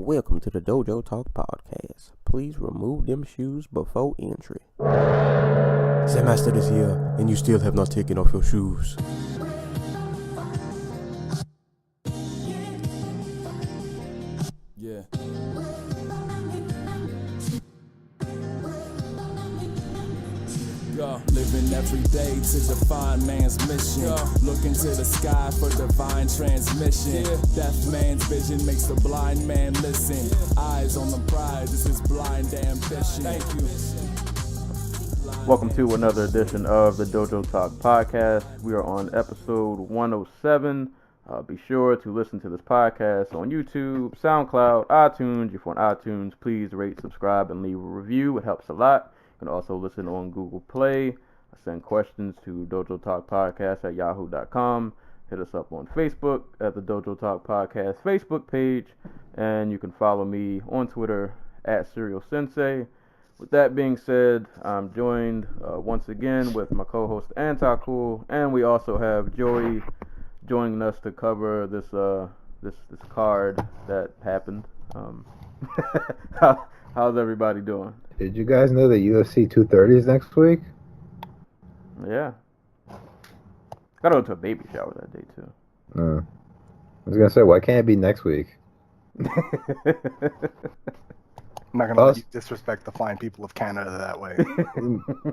Welcome to the Dojo Talk Podcast. Please remove them shoes before entry. Semester is here, and you still have not taken off your shoes. Yeah. Living every day to define man's mission. Looking to the sky for divine transmission. Deaf man's vision makes the blind man listen. Eyes on the prize, this is blind ambition. Thank you. Welcome to another edition of the Dojo Talk Podcast. We are on episode 107. Be sure to listen to this podcast on YouTube, SoundCloud, iTunes. If you're on iTunes, please rate, subscribe, and leave a review. It helps a lot. You can also listen on Google Play. Send questions to dojotalkpodcast@yahoo.com. Hit us up on Facebook at the Dojo Talk Podcast Facebook page. And you can follow me on Twitter at Serial Sensei. With that being said, I'm joined once again with my co-host Antacool, and we also have Joey joining us to cover this card that happened. How's everybody doing? Did you guys know that UFC 230 is next week? Yeah. Gotta go to a baby shower that day too. I was gonna say, why can't it be next week? I'm not gonna let you disrespect the fine people of Canada that way.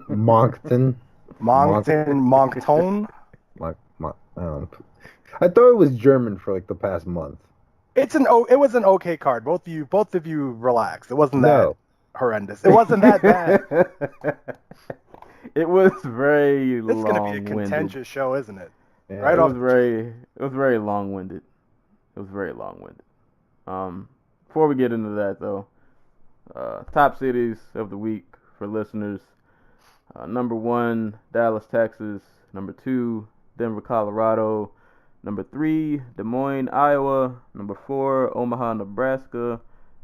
Moncton. Moncton. I thought it was German for like the past month. It was an okay card. Both of you relax. It wasn't that horrendous. It wasn't that bad. It was very long-winded. It's gonna be a contentious show, isn't it? Yeah. Right It off. was very long-winded. Before we get into that though, top cities of the week for listeners. Number 1, Dallas, Texas. Number 2, Denver, Colorado. Number 3, Des Moines, Iowa. Number 4, Omaha, Nebraska.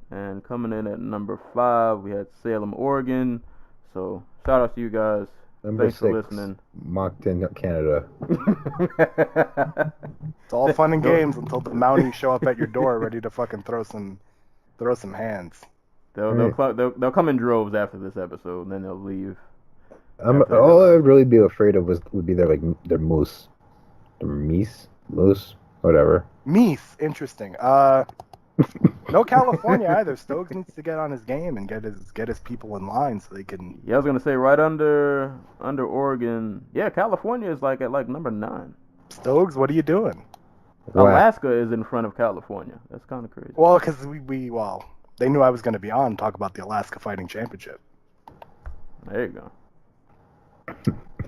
And coming in at number 5, we had Salem, Oregon. So shout out to you guys. Number Thanks 6, for listening. Moncton, Canada. It's all fun and games until the Mounties show up at your door ready to fucking throw some hands. They'll come in droves after this episode, and then they'll leave. All I'd really be afraid of would be their moose. Moose, whatever. Meese, interesting. No California either. Stokes needs to get on his game and get his people in line so they can. Yeah, I was gonna say right under Oregon. Yeah, California is at number 9. Stokes, what are you doing? Alaska is in front of California. That's kind of crazy. Well, because they knew I was going to be on and talk about the Alaska Fighting Championship. There you go.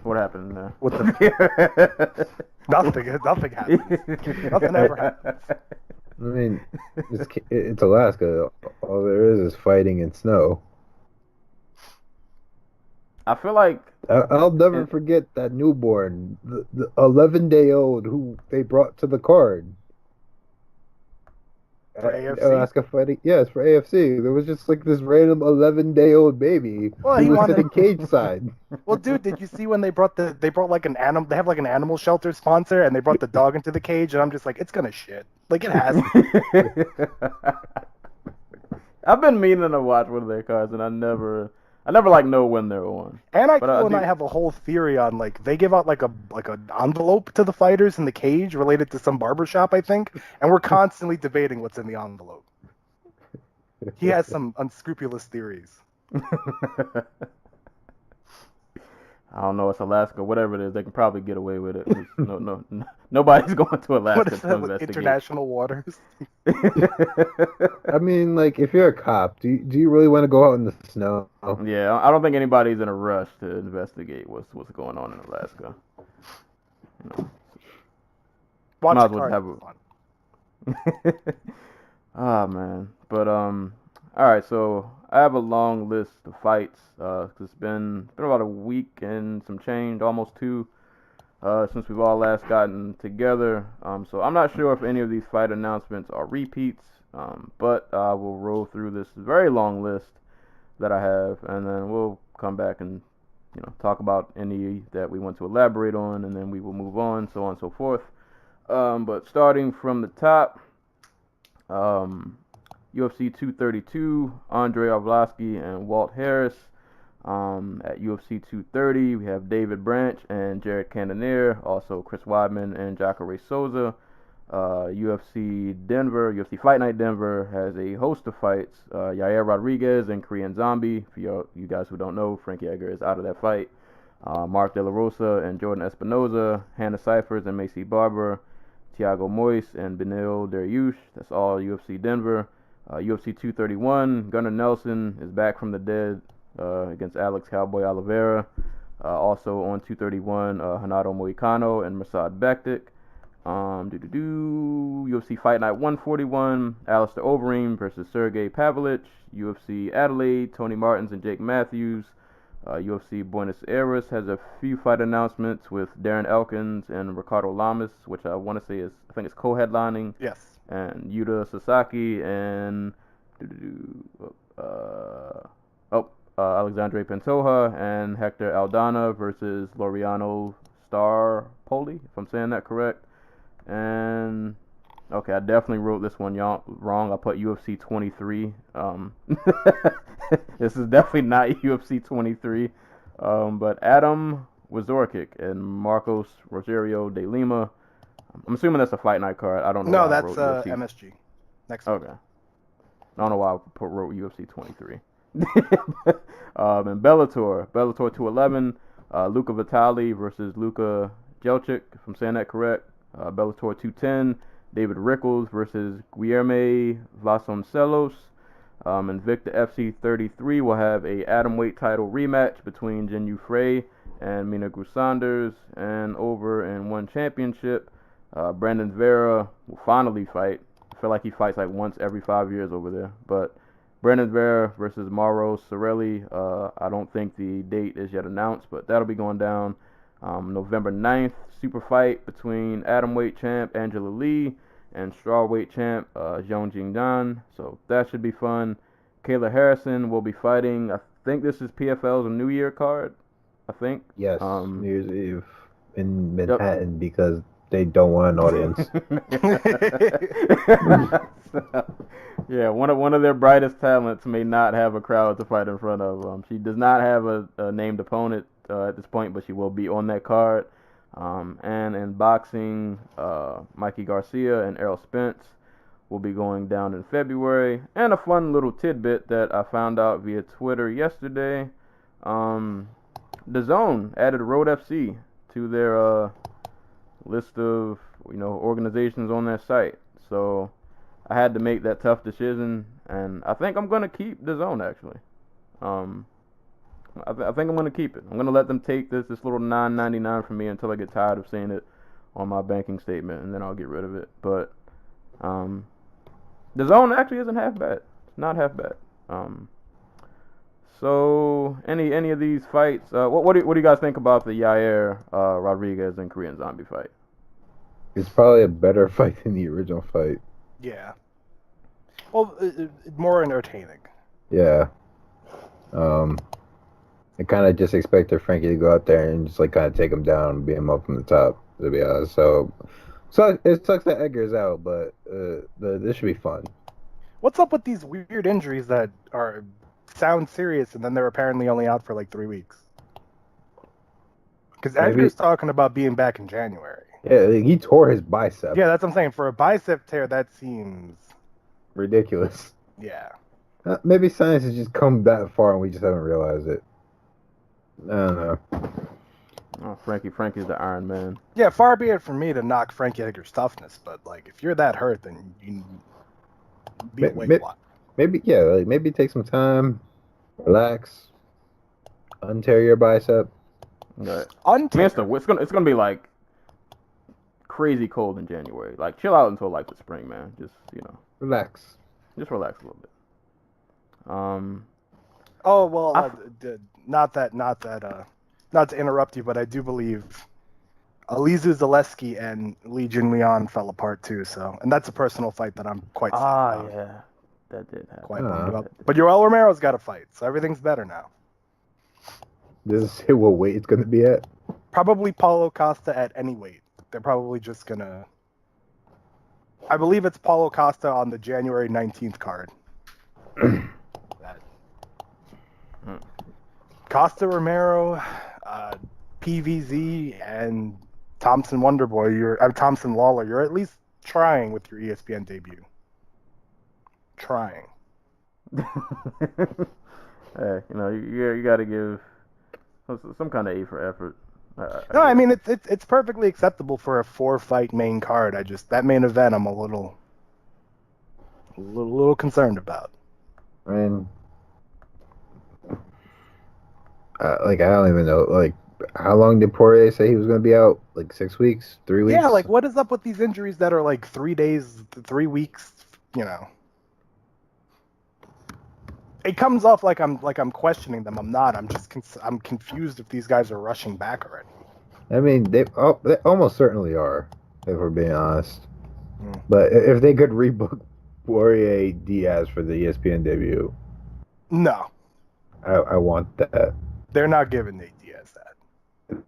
What happened there? Nothing happens. Nothing ever happens. I mean, it's Alaska. All there is fighting and snow. I feel like I'll never forget that newborn, the 11-day-old who they brought to the card. For AFC? Alaska fighting, yes, for AFC. There was just this random 11-day-old baby who was sitting cage side. Well, dude, did you see when they brought like an animal? They have like an animal shelter sponsor, and they brought the dog into the cage, and I'm just like, it's gonna shit. Like it has. I've been meaning to watch one of their cards, and I never know when they're on. And I have a whole theory on they give out like an envelope to the fighters in the cage related to some barbershop, I think, and we're constantly debating what's in the envelope. He has some unscrupulous theories. I don't know. It's Alaska, whatever it is. They can probably get away with it. Nobody's going to Alaska What is to that, investigate. international waters? I mean, if you're a cop, do you really want to go out in the snow? Yeah, I don't think anybody's in a rush to investigate what's going on in Alaska. Watch Might the as well card. have Ah, man. But all right. So I have a long list of fights. 'Cause it's been about a week and some change, almost 2, since we've all last gotten together. So I'm not sure if any of these fight announcements are repeats. But I will roll through this very long list that I have, and then we'll come back and talk about any that we want to elaborate on, and then we will move on, so on and so forth. But starting from the top, UFC 232, Andre Arlovski and Walt Harris. At UFC 230, we have David Branch and Jared Cannonier, also Chris Weidman and Jacare Souza. UFC Fight Night Denver has a host of fights. Yair Rodriguez and Korean Zombie. For you guys who don't know, Frankie Edgar is out of that fight. Mark De La Rosa and Jordan Espinoza, Hannah Cyphers and Macy Barber, Thiago Moise and Benil Dariush. That's all UFC Denver. UFC 231, Gunnar Nelson is back from the dead against Alex Cowboy Oliveira. Also on 231, Hanato Moicano and Mirsad Bektic. UFC Fight Night 141, Alistair Overeem versus Sergey Pavlich. UFC Adelaide, Tony Martins and Jake Matthews. UFC Buenos Aires has a few fight announcements with Darren Elkins and Ricardo Lamas, which I want to say I think it's co-headlining. Yes. And Yuta Sasaki and Alexandre Pantoja and Hector Aldana versus Laureano Starpoli, if I'm saying that correct. And okay, I definitely wrote this one wrong. I put UFC 23. This is definitely not UFC 23. But Adam Wazorkic and Marcos Rosario de Lima. I'm assuming that's a Fight Night card. I don't know. No, that's MSG. Next okay. I don't know why I wrote UFC 23. And Bellator 211, Luca Vitali versus Luka Jelcic, if I'm saying that correct. Bellator 210, David Rickles versus Guilherme Vasconcelos. Invicta FC 33 will have a atomweight title rematch between Jinyu Frey and Mina Sanders. And over in one championship, Brandon Vera will finally fight. I feel like he fights like once every 5 years over there. But Brandon Vera versus Mauro Sorelli. I don't think the date is yet announced, but that'll be going down November 9th. Super fight between atomweight champ Angela Lee and strawweight champ Zhong Jingdan. So that should be fun. Kayla Harrison will be fighting. I think this is PFL's New Year card. I think. Yes. New Year's Eve in Manhattan because they don't want an audience. Yeah, one of their brightest talents may not have a crowd to fight in front of. She does not have a named opponent at this point, but she will be on that card. And in boxing, Mikey Garcia and Errol Spence will be going down in February. And a fun little tidbit that I found out via Twitter yesterday: DAZN added Road FC to their list of organizations on their site. So I had to make that tough decision, and I think I'm gonna keep DAZN actually. I think I'm going to keep it. I'm going to let them take this little $9.99 from me until I get tired of seeing it on my banking statement, and then I'll get rid of it. But the zone actually isn't half bad. It's not half bad. So any of these fights, what do you guys think about the Yair Rodriguez and Korean Zombie fight? It's probably a better fight than the original fight. Yeah. Well, more entertaining. Yeah. I kind of just expected Frankie to go out there and just kind of take him down and beat him up from the top, to be honest. So it sucks that Edgar's out, but this should be fun. What's up with these weird injuries that sound serious and then they're apparently only out for like 3 weeks? Because Edgar's talking about being back in January. Yeah, he tore his bicep. Yeah, that's what I'm saying. For a bicep tear, that seems ridiculous. Yeah. Maybe science has just come that far and we just haven't realized it. I don't know. Oh, Frankie's the Iron Man. Yeah, far be it from me to knock Frankie Edgar's toughness, but if you're that hurt, then you be awake a lot. Maybe take some time, relax, untear your bicep. Right. It's gonna be like crazy cold in January. Chill out until the spring, man. Just relax. Just relax a little bit. Oh well, not to interrupt you, but I do believe Alizu Zaleski and Li Junlian fell apart too. So, and that's a personal fight that I'm quite sad about. Yeah, that did happen. Quite bummed about. But Yoel Romero's got a fight, so everything's better now. Does it say what weight it's going to be at? Probably Paulo Costa at any weight. They're probably just gonna. I believe it's Paulo Costa on the January 19th card. Costa Romero, PVZ, and Thompson Wonderboy, Thompson Lawler, you're at least trying with your ESPN debut. Trying. Hey, you got to give some kind of A for effort. No, I mean it's perfectly acceptable for a 4-fight main card. That main event I'm a little concerned about. I mean, I don't even know. Like, how long did Poirier say he was going to be out? Like 6 weeks, 3 weeks? Yeah, like what is up with these injuries that are like 3 days, 3 weeks? It comes off like I'm questioning them. I'm not. I'm just I'm confused if these guys are rushing back already. I mean, they almost certainly are, if we're being honest. But if they could rebook Poirier Diaz for the ESPN debut, no, I want that. They're not giving Nate Diaz that.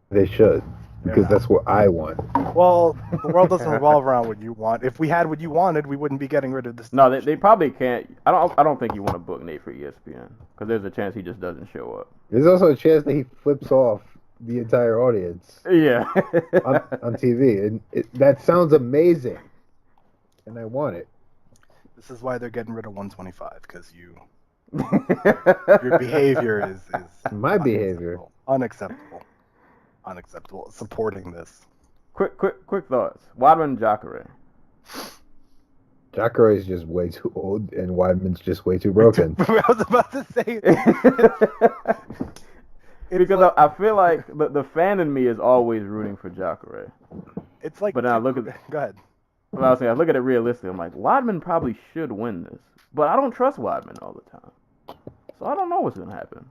They should, because that's what I want. Well, the world doesn't revolve around what you want. If we had what you wanted, we wouldn't be getting rid of this. No, they probably can't. I don't think you want to book Nate for ESPN because there's a chance he just doesn't show up. There's also a chance that he flips off the entire audience. Yeah. on TV, and that sounds amazing, and I want it. This is why they're getting rid of 125, because your behavior is my behavior unacceptable. Supporting this. Quick thoughts. Weidman, Jacare. Jacare is just way too old, and Weidman's just way too broken. I was about to say because I feel like the fan in me is always rooting for Jacare. It's like, but then I look at. Go ahead. Well, I was saying, I look at it realistically. I'm like, Weidman probably should win this, but I don't trust Weidman all the time, so I don't know what's gonna happen.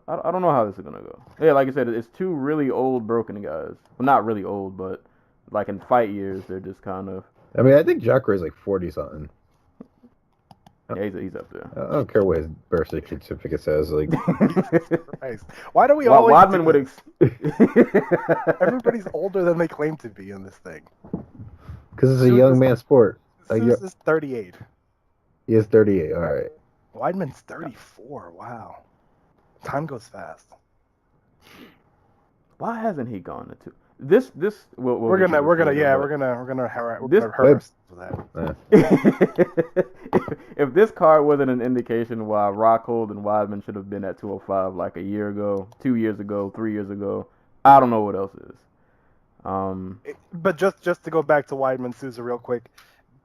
I don't know how this is gonna go. Yeah, like I said, it's two really old broken guys. Well, not really old, but like in fight years, they're just kind of. I mean, I think Jacare is like 40 something. Yeah, he's up there. I don't care what his birth certificate says. Like, Christ. Why do we always? Weidman would. Everybody's older than they claim to be in this thing. Because it's a young man sport. Zeus is 38. He is 38. All right. Weidman's 34. Wow. Time goes fast. Why hasn't he gone to this? We're gonna harass that. If this card wasn't an indication why Rockhold and Weidman should have been at 205 like a year ago, 2 years ago, 3 years ago, I don't know what else is. But just to go back to Weidman, Sousa, real quick,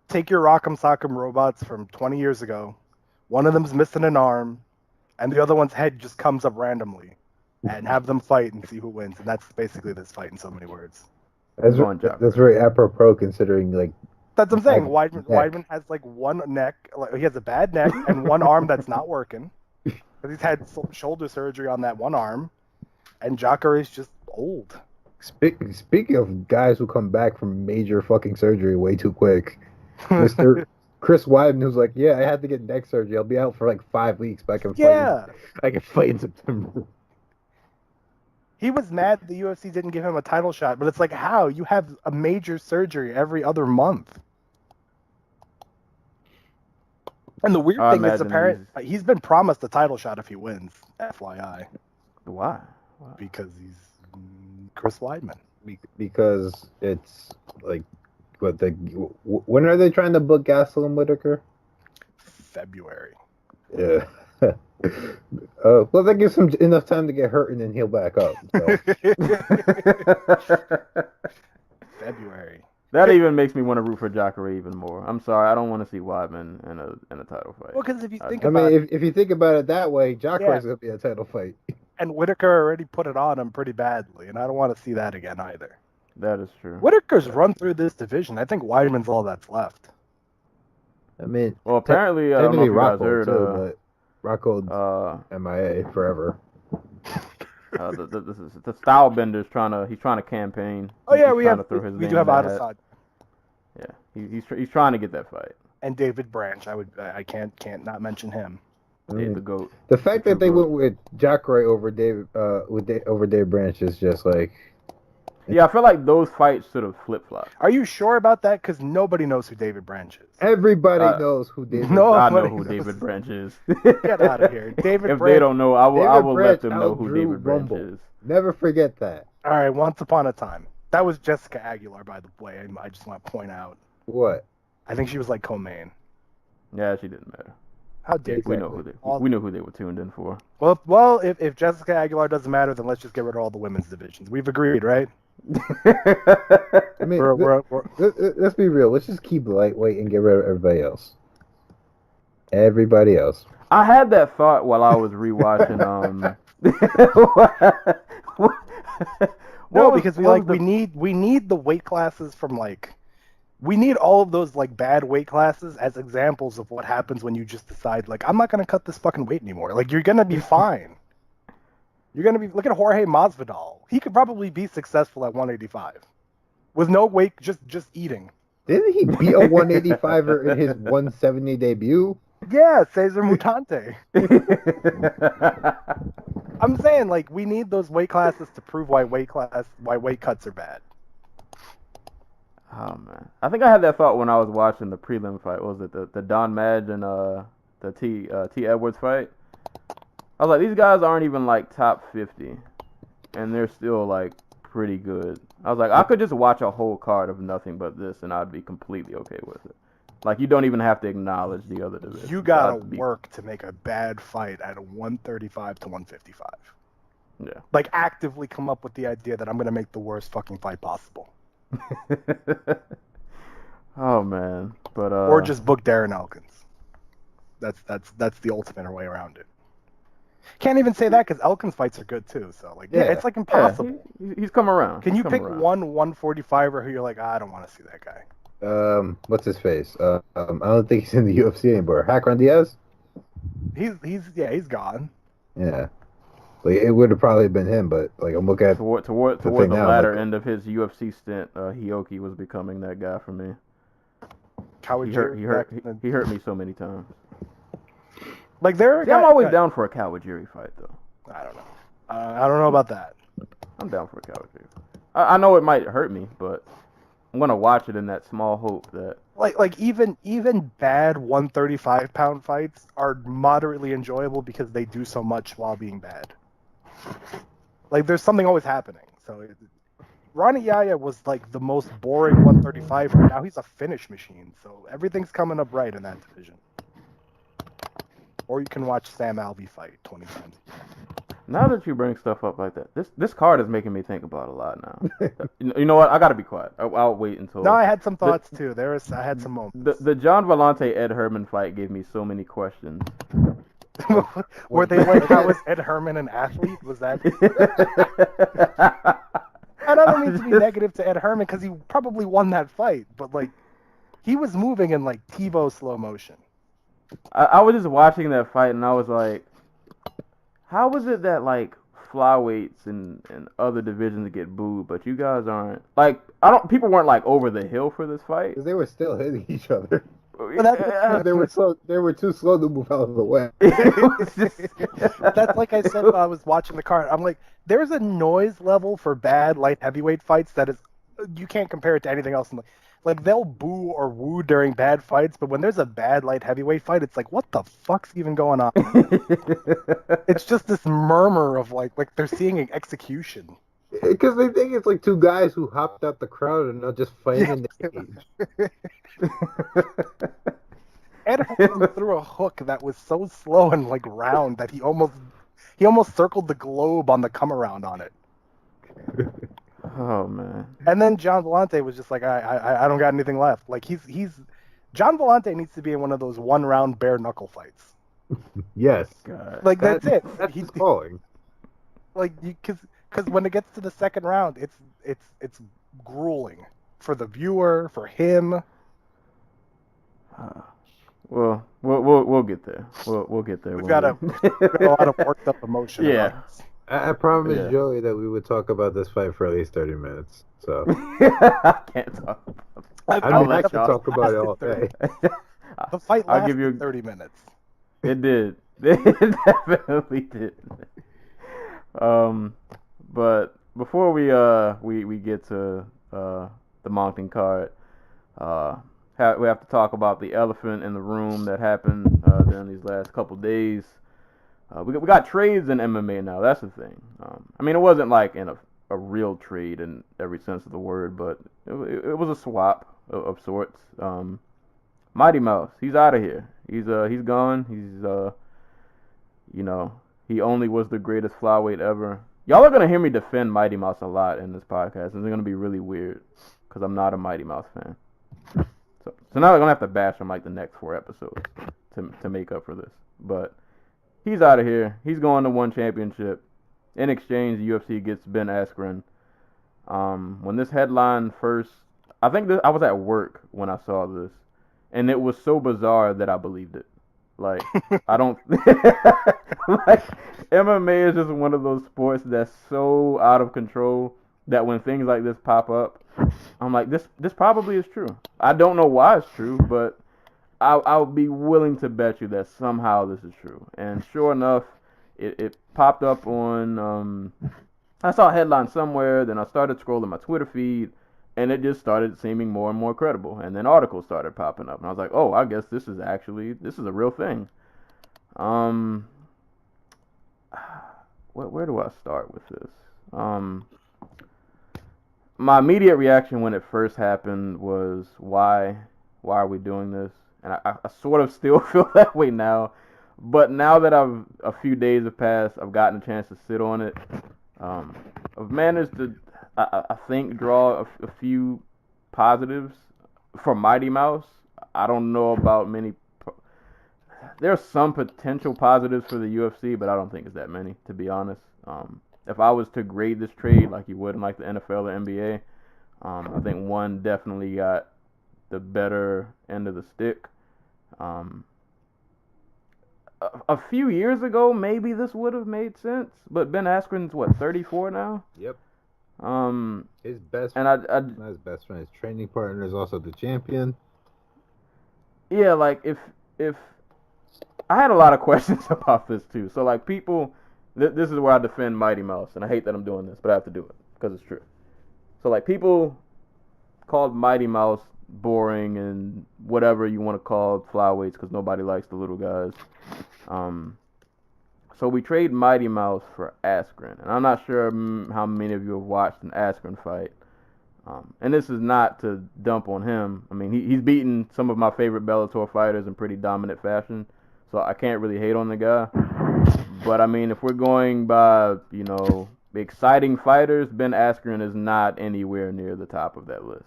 take your Rock'em Sock'em robots from 20 years ago. One of them's missing an arm, and the other one's head just comes up randomly, and have them fight and see who wins. And that's basically this fight in so many words. That's very apropos considering, like. That's what I'm saying. Weidman has like one neck, he has a bad neck and one arm that's not working. Because he's had shoulder surgery on that one arm, and Jacare is just old. Speaking of guys who come back from major fucking surgery way too quick, Mr. Chris Weidman, who's like, yeah, I had to get neck surgery. I'll be out for like 5 weeks, but I can fight in September. He was mad the UFC didn't give him a title shot, but it's like, how? You have a major surgery every other month. And the weird thing is, apparently, he's been promised a title shot if he wins, FYI. Why? Because he's Chris Weidman. Because it's like, when are they trying to book Gastelum and Whitaker? February. Yeah. Well, that gives him enough time to get hurt and then heal back up. So. February. That even makes me want to root for Jacare even more. I'm sorry, I don't want to see Weidman in a title fight. Well, because if you think if you think about it that way, Jacare is going to be a title fight. And Whitaker already put it on him pretty badly, and I don't want to see that again either. That is true. Whitaker's run through this division. I think Weidman's all that's left. I mean, well, apparently, I don't know if you guys heard. But Rockhold's MIA forever. The style bender's he's trying to campaign. Oh yeah, we do have Adesanya. Yeah, he's trying to get that fight. And David Branch, I can't not mention him. The GOAT. The fact that they went with Jacare over David Branch is just like, Yeah, I feel like those fights should have flip-flopped. Are you sure about that? Because nobody knows who David Branch is. Everybody knows who David. I know Nobody who knows. David Branch is. Get out of here, David. If Branch. they don't know, I will let Branch them know who outdrew David Branch Rumble. is. Never forget that. All right, once upon a time. That was Jessica Aguilar, by the way. I just want to point out. What? I think she was like co-main. Yeah, she didn't matter. How dare We you? know who they were tuned in for. Well, if Jessica Aguilar doesn't matter, then let's just get rid of all the women's divisions. We've agreed, right? I mean, We're- let's be real. Let's just keep lightweight and get rid of everybody else. Everybody else. I had that thought while I was rewatching. No, because we need the weight classes from we need all of those like bad weight classes as examples of what happens when you just decide like I'm not gonna cut this fucking weight anymore. Like you're gonna be fine. You're gonna be look at Jorge Masvidal. He could probably be successful at 185 with no weight, just eating. Didn't he beat a 185er in his 170 debut? Yeah, Cesar Mutante. I'm saying like we need those weight classes to prove why weight cuts are bad. Oh man, I think I had that thought when I was watching the prelim fight. What was it the Don Madge and the T Edwards fight? I was like, these guys aren't even like top 50, and they're still like pretty good. I was like, I could just watch a whole card of nothing but this, and I'd be completely okay with it. Like you don't even have to acknowledge the other divisions. You gotta work to make a bad fight at a 135 to 155. Yeah. Like actively come up with the idea that I'm gonna make the worst fucking fight possible. Oh man, but or just book Darren Elkins. That's the ultimate way around it. Can't even say that because Elkins fights are good too. So like, yeah it's like impossible. Yeah, he's come around. Can you pick one 145er who you're like, I don't want to see that guy? What's his face? I don't think he's in the UFC anymore. Hakron Diaz? He's gone. Yeah. Like it would have probably been him, but like I'm looking at toward the latter end of his UFC stint, Hioki was becoming that guy for me. He hurt me so many times. Like I'm always down for a Kawajiri fight though. I don't know. I don't know about that. I'm down for a Kawajiri. I know it might hurt me, but I'm gonna watch it in that small hope that like even bad 135-pound fights are moderately enjoyable because they do so much while being bad. Like there's something always happening. So Ronnie Yaya was like the most boring 135er. Now he's a finish machine. So everything's coming up right in that division. Or you can watch Sam Alvey fight 20 times. Now that you bring stuff up like that, this card is making me think about a lot now. You know what? I gotta be quiet. I'll wait until. No, I had some thoughts too. I had some moments. The John Vellante Ed Herman fight gave me so many questions. Were they like, how was Ed Herman an athlete? Was that? I don't mean to be negative to Ed Herman because he probably won that fight, but like, he was moving in like TiVo slow motion. I was just watching that fight and I was like, how is it that like flyweights and other divisions get booed, but you guys aren't? Like, people weren't like over the hill for this fight because they were still hitting each other. But they were too slow to move out of the way. That's like I said when I was watching the card. I'm like, there's a noise level for bad light heavyweight fights that is, you can't compare it to anything else. Like they'll boo or woo during bad fights, but when there's a bad light heavyweight fight, it's like, what the fuck's even going on? It's just this murmur of like they're seeing an execution. Because they think it's like two guys who hopped out the crowd and are just fighting in the cage. Ed Herman threw a hook that was so slow and like round that he almost circled the globe on the come around on it. Oh man! And then John Vellante was just like, I don't got anything left. Like John Vellante needs to be in one of those 1-round bare knuckle fights. Yes. God. Like that's it. That's his calling. Like because when it gets to the second round, it's grueling for the viewer, for him. Well, we'll get there. We'll get there. We've got a lot of worked up emotion. Yeah. I promised Joey that we would talk about this fight for at least 30 minutes. So I can't talk about it. I could talk about it all day. The fight lasted 30 minutes. It did. It definitely did. But before we get to the Moncton card, we have to talk about the elephant in the room that happened during these last couple days. We got trades in MMA now. That's the thing. I mean, it wasn't like in a real trade in every sense of the word, but it was a swap of sorts. Mighty Mouse, he's out of here. He's gone. He only was the greatest flyweight ever. Y'all are gonna hear me defend Mighty Mouse a lot in this podcast, and it's gonna be really weird because I'm not a Mighty Mouse fan. So now I'm gonna have to bash him like the next 4 episodes to make up for this. But he's out of here. He's going to one championship. In exchange, the UFC gets Ben Askren. When this headline first, I was at work when I saw this, and it was so bizarre that I believed it. Like, I don't like MMA is just one of those sports that's so out of control that when things like this pop up, I'm like, this probably is true. I don't know why it's true, but I'll be willing to bet you that somehow this is true. And sure enough, it popped up on I saw a headline somewhere, then I started scrolling my Twitter feed, and it just started seeming more and more credible. And then articles started popping up, and I was like, oh, I guess this is a real thing. Where do I start with this? My immediate reaction when it first happened was, why are we doing this? And I sort of still feel that way now. But now that a few days have passed, I've gotten a chance to sit on it. I've managed to, I think, draw a few positives for Mighty Mouse. I don't know about many. There's some potential positives for the UFC, but I don't think it's that many, to be honest. If I was to grade this trade like you would in like the NFL or NBA, I think one definitely got the better end of the stick. A few years ago, maybe this would have made sense, but Ben Askren's 34 now. Yep. His best and not his best friend, his training partner is also the champion. Yeah, like if I had a lot of questions about this too. So like people, this is where I defend Mighty Mouse, and I hate that I'm doing this, but I have to do it because it's true. So like people called Mighty Mouse boring and whatever you want to call flyweights because nobody likes the little guys. So we trade Mighty Mouse for Askren, and I'm not sure how many of you have watched an Askren fight. And this is not to dump on him. I mean, he's beaten some of my favorite Bellator fighters in pretty dominant fashion, so I can't really hate on the guy. But I mean, if we're going by, exciting fighters, Ben Askren is not anywhere near the top of that list.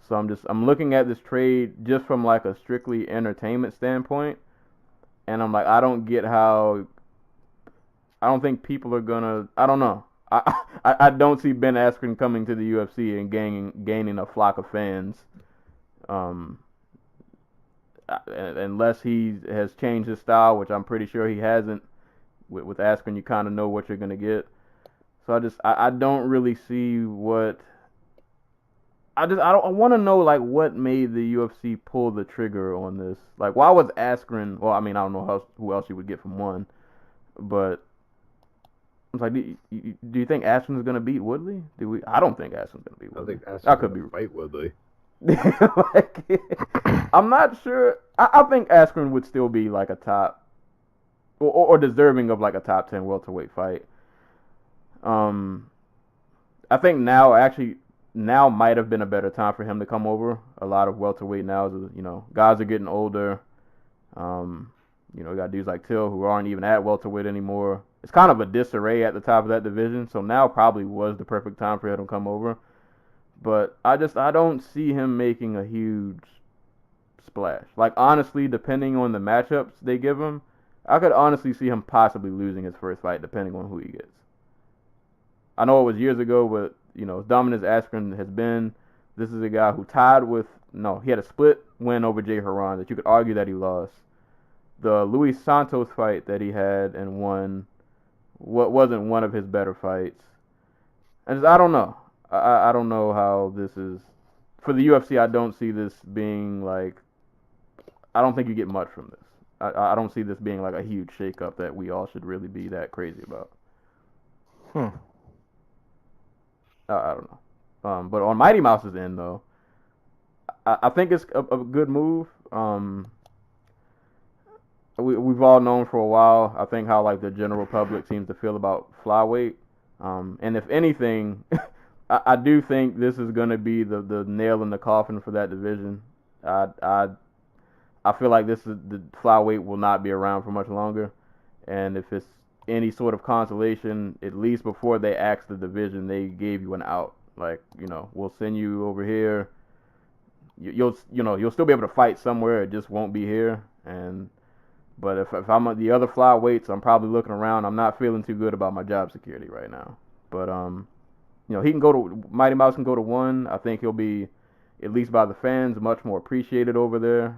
So I'm looking at this trade just from like a strictly entertainment standpoint, and I'm like, I don't get how. I don't think people are gonna. I don't know. I don't see Ben Askren coming to the UFC and gaining a flock of fans, unless he has changed his style, which I'm pretty sure he hasn't. With Askren, you kind of know what you're gonna get. So I don't really see what. I want to know like what made the UFC pull the trigger on this. Like, why was Askren? Well, I mean, I don't know who else you would get from one, but it's like, do you think Askren's gonna beat Woodley? I don't think Askren's gonna beat Woodley. I could be fight Woodley. I'm not sure. I think Askren would still be like a top, or deserving of like a top 10 welterweight fight. I think now might have been a better time for him to come over. A lot of welterweight now, guys are getting older. We got dudes like Till who aren't even at welterweight anymore. It's kind of a disarray at the top of that division, so now probably was the perfect time for him to come over. But I don't see him making a huge splash. Like, honestly, depending on the matchups they give him, I could honestly see him possibly losing his first fight depending on who he gets. I know it was years ago, but as dominant as Askren has been, this is a guy who he had a split win over Jay Haran that you could argue that he lost. The Luis Santos fight that he had and won wasn't one of his better fights. And I don't know. I don't know how this is. For the UFC, I don't see this being like, I don't think you get much from this. I don't see this being like a huge shakeup that we all should really be that crazy about. I don't know. But on Mighty Mouse's end, though, I think it's a good move. We've all known for a while, I think, how like the general public seems to feel about flyweight. And if anything, I do think this is going to be the nail in the coffin for that division. I feel like the flyweight will not be around for much longer. And if it's any sort of consolation, at least before they axed the division, they gave you an out. Like, we'll send you over here. You'll still be able to fight somewhere. It just won't be here. But if I'm at the other flyweights, I'm probably looking around. I'm not feeling too good about my job security right now. But he can go to Mighty Mouse can go to 1. I think he'll be, at least by the fans, much more appreciated over there.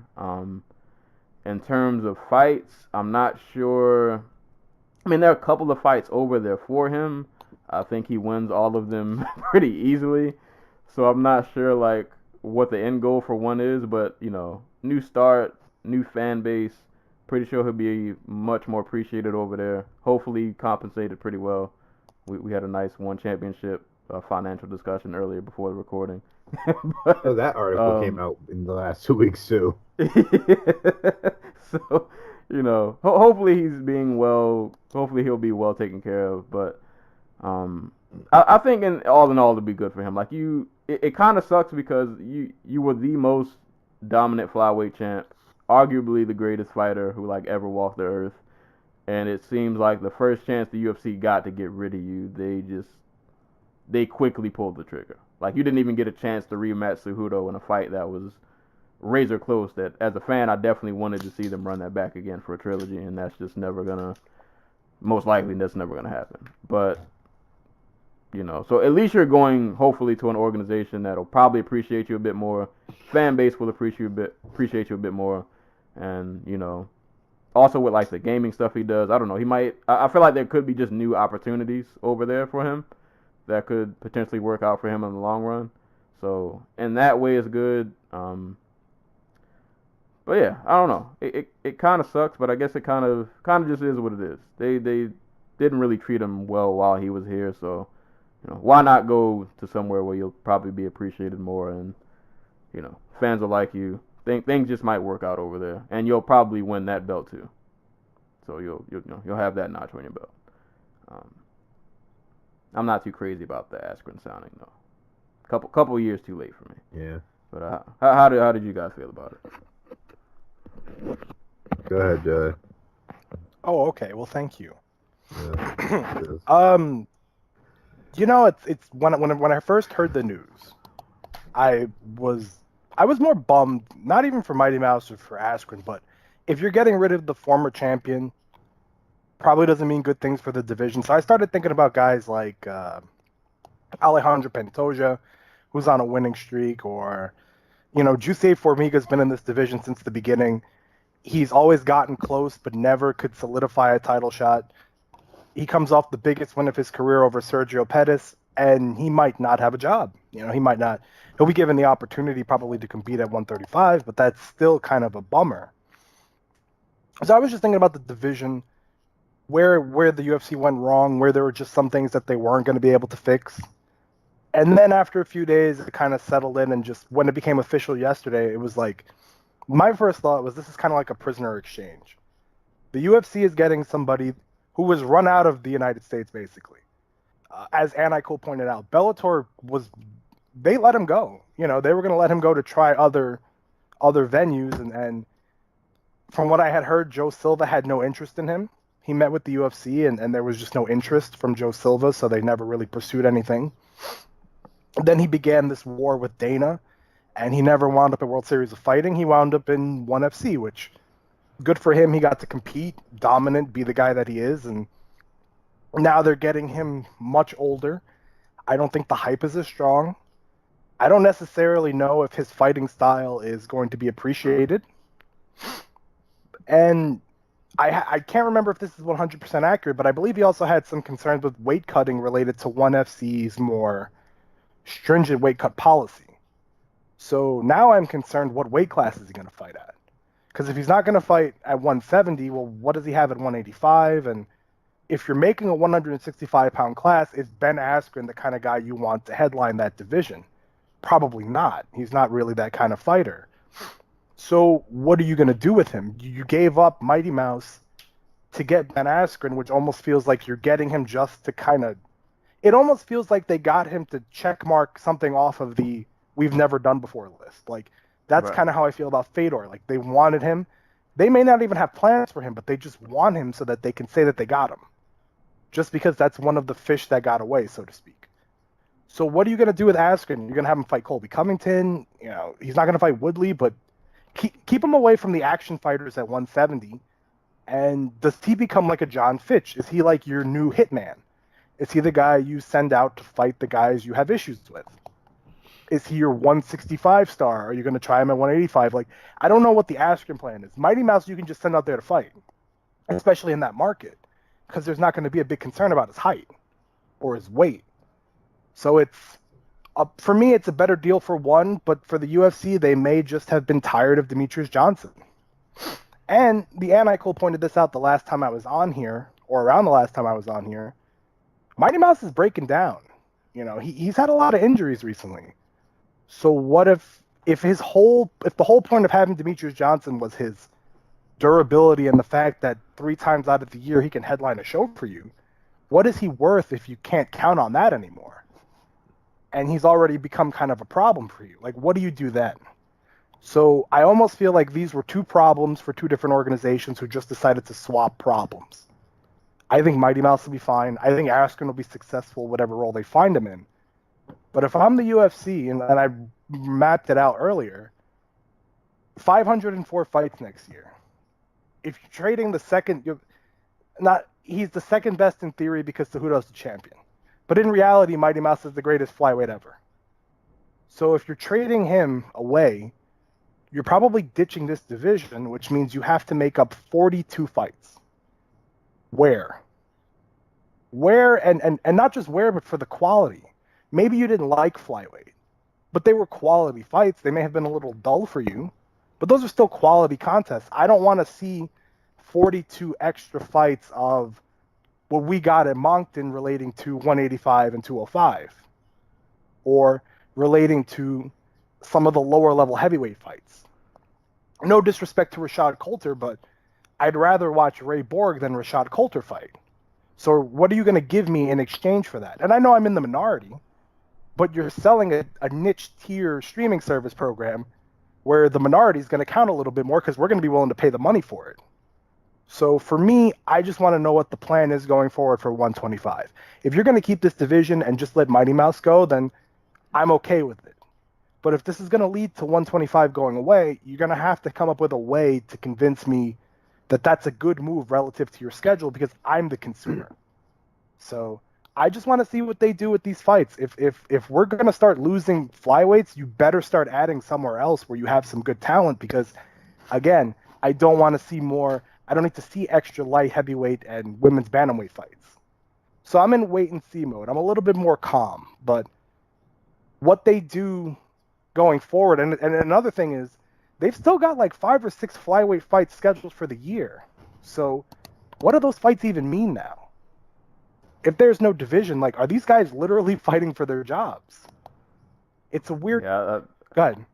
In terms of fights, I'm not sure. I mean, there are a couple of fights over there for him. I think he wins all of them pretty easily. So I'm not sure like what the end goal for 1 is, but new start, new fan base. Pretty sure he'll be much more appreciated over there. Hopefully compensated pretty well. We had a nice 1 championship financial discussion earlier before the recording. Oh, that article came out in the last 2 weeks too. So, hopefully he's being well. Hopefully he'll be well taken care of. But I think in all, it'll be good for him. Like it kind of sucks because you were the most dominant flyweight champ, arguably the greatest fighter who like ever walked the earth, and it seems like the first chance the UFC got to get rid of you, they quickly pulled the trigger. Like you didn't even get a chance to rematch Cejudo in a fight that was razor close. That as a fan, I definitely wanted to see them run that back again for a trilogy, and that's just never gonna. Most likely, that's never gonna happen. But so at least you're going hopefully to an organization that'll probably appreciate you a bit more. Fan base will appreciate you a bit more, and also with like the gaming stuff he does. I don't know. He might. I feel like there could be just new opportunities over there for him that could potentially work out for him in the long run. So in that way, it's good. But yeah, I don't know. It kind of sucks, but I guess it kind of just is what it is. They didn't really treat him well while he was here, so why not go to somewhere where you'll probably be appreciated more, and fans will like you. Things just might work out over there, and you'll probably win that belt too. So you'll have that notch on your belt. I'm not too crazy about the Askren signing though. Couple years too late for me. Yeah. But how did you guys feel about it? Go ahead, Joey. Oh, okay. Well, thank you. Yeah. It's when I first heard the news, I was more bummed, not even for Mighty Mouse or for Askren, but if you're getting rid of the former champion, probably doesn't mean good things for the division. So I started thinking about guys like Alejandro Pantoja, who's on a winning streak, or Juicy Formiga's been in this division since the beginning. He's always gotten close, but never could solidify a title shot. He comes off the biggest win of his career over Sergio Pettis, and he might not have a job. He might not. He'll be given the opportunity probably to compete at 135, but that's still kind of a bummer. So I was just thinking about the division, where the UFC went wrong, where there were just some things that they weren't going to be able to fix. And then after a few days, it kind of settled in, and just when it became official yesterday, it was like, my first thought was this is kind of like a prisoner exchange. The UFC is getting somebody who was run out of the United States, basically. As Anna Cole pointed out, Bellator they let him go. They were going to let him go to try other venues, and from what I had heard, Joe Silva had no interest in him. He met with the UFC, and there was just no interest from Joe Silva, so they never really pursued anything. Then he began this war with Dana, and he never wound up at World Series of Fighting. He wound up in ONE FC, which, good for him. He got to compete, dominant, be the guy that he is, and now they're getting him much older. I don't think the hype is as strong. I don't necessarily know if his fighting style is going to be appreciated. And I can't remember if this is 100% accurate, but I believe he also had some concerns with weight cutting related to ONE FC's more stringent weight cut policy. So now I'm concerned, what weight class is he going to fight at? Because if he's not going to fight at 170, well, what does he have at 185? And if you're making a 165-pound class, is Ben Askren the kind of guy you want to headline that division? Probably not. He's not really that kind of fighter. So what are you going to do with him? You gave up Mighty Mouse to get Ben Askren, which almost feels like you're getting him just to kind of... It almost feels like they got him to check mark something off of the we've never done before list. Like, that's kind of how I feel about Fedor. Like, they wanted him. They may not even have plans for him, but they just want him so that they can say that they got him. Just because that's one of the fish that got away, so to speak. So what are you going to do with Askren? You're going to have him fight Colby Covington. You know, he's not going to fight Woodley, but keep him away from the action fighters at 170. And does he become like a John Fitch? Is he like your new hitman? Is he the guy you send out to fight the guys you have issues with? Is he your 165 star? Are you going to try him at 185? Like, I don't know what the Askren plan is. Mighty Mouse you can just send out there to fight, especially in that market, because there's not going to be a big concern about his height or his weight. So for me, it's a better deal for one, but for the UFC, they may just have been tired of Demetrius Johnson. And the Anti-Cole pointed this out the last time I was on here, or around the last time I was on here. Mighty Mouse is breaking down. You know, he's had a lot of injuries recently. So what if the whole point of having Demetrius Johnson was his durability and the fact that 3 times out of the year he can headline a show for you, what is he worth if you can't count on that anymore? And he's already become kind of a problem for you. Like, what do you do then? So I almost feel like these were 2 problems for 2 different organizations who just decided to swap problems. I think Mighty Mouse will be fine. I think Askren will be successful, whatever role they find him in. But if I'm the UFC, and I mapped it out earlier, 504 fights next year. If you're trading the second, he's the second best in theory because Cejudo's the champion. But in reality, Mighty Mouse is the greatest flyweight ever. So if you're trading him away, you're probably ditching this division, which means you have to make up 42 fights. Where, and not just where, but for the quality. Maybe you didn't like flyweight, but they were quality fights. They may have been a little dull for you, but those are still quality contests. I don't want to see 42 extra fights of what we got at Moncton relating to 185 and 205, or relating to some of the lower level heavyweight fights. No disrespect to Rashad Coulter, but I'd rather watch Ray Borg than Rashad Coulter fight. So what are you going to give me in exchange for that? And I know I'm in the minority, but you're selling a niche tier streaming service program where the minority is going to count a little bit more because we're going to be willing to pay the money for it. So for me, I just want to know what the plan is going forward for 125. If you're going to keep this division and just let Mighty Mouse go, then I'm okay with it. But if this is going to lead to 125 going away, you're going to have to come up with a way to convince me that that's a good move relative to your schedule, because I'm the consumer. So I just want to see what they do with these fights. If we're going to start losing flyweights, you better start adding somewhere else where you have some good talent, because, again, I don't want to see more. I don't need to see extra light heavyweight and women's bantamweight fights. So I'm in wait-and-see mode. I'm a little bit more calm. But what they do going forward, and another thing is, they've still got like 5 or 6 flyweight fights scheduled for the year. So what do those fights even mean now? If there's no division, like, are these guys literally fighting for their jobs? It's a weird... Yeah, Go ahead.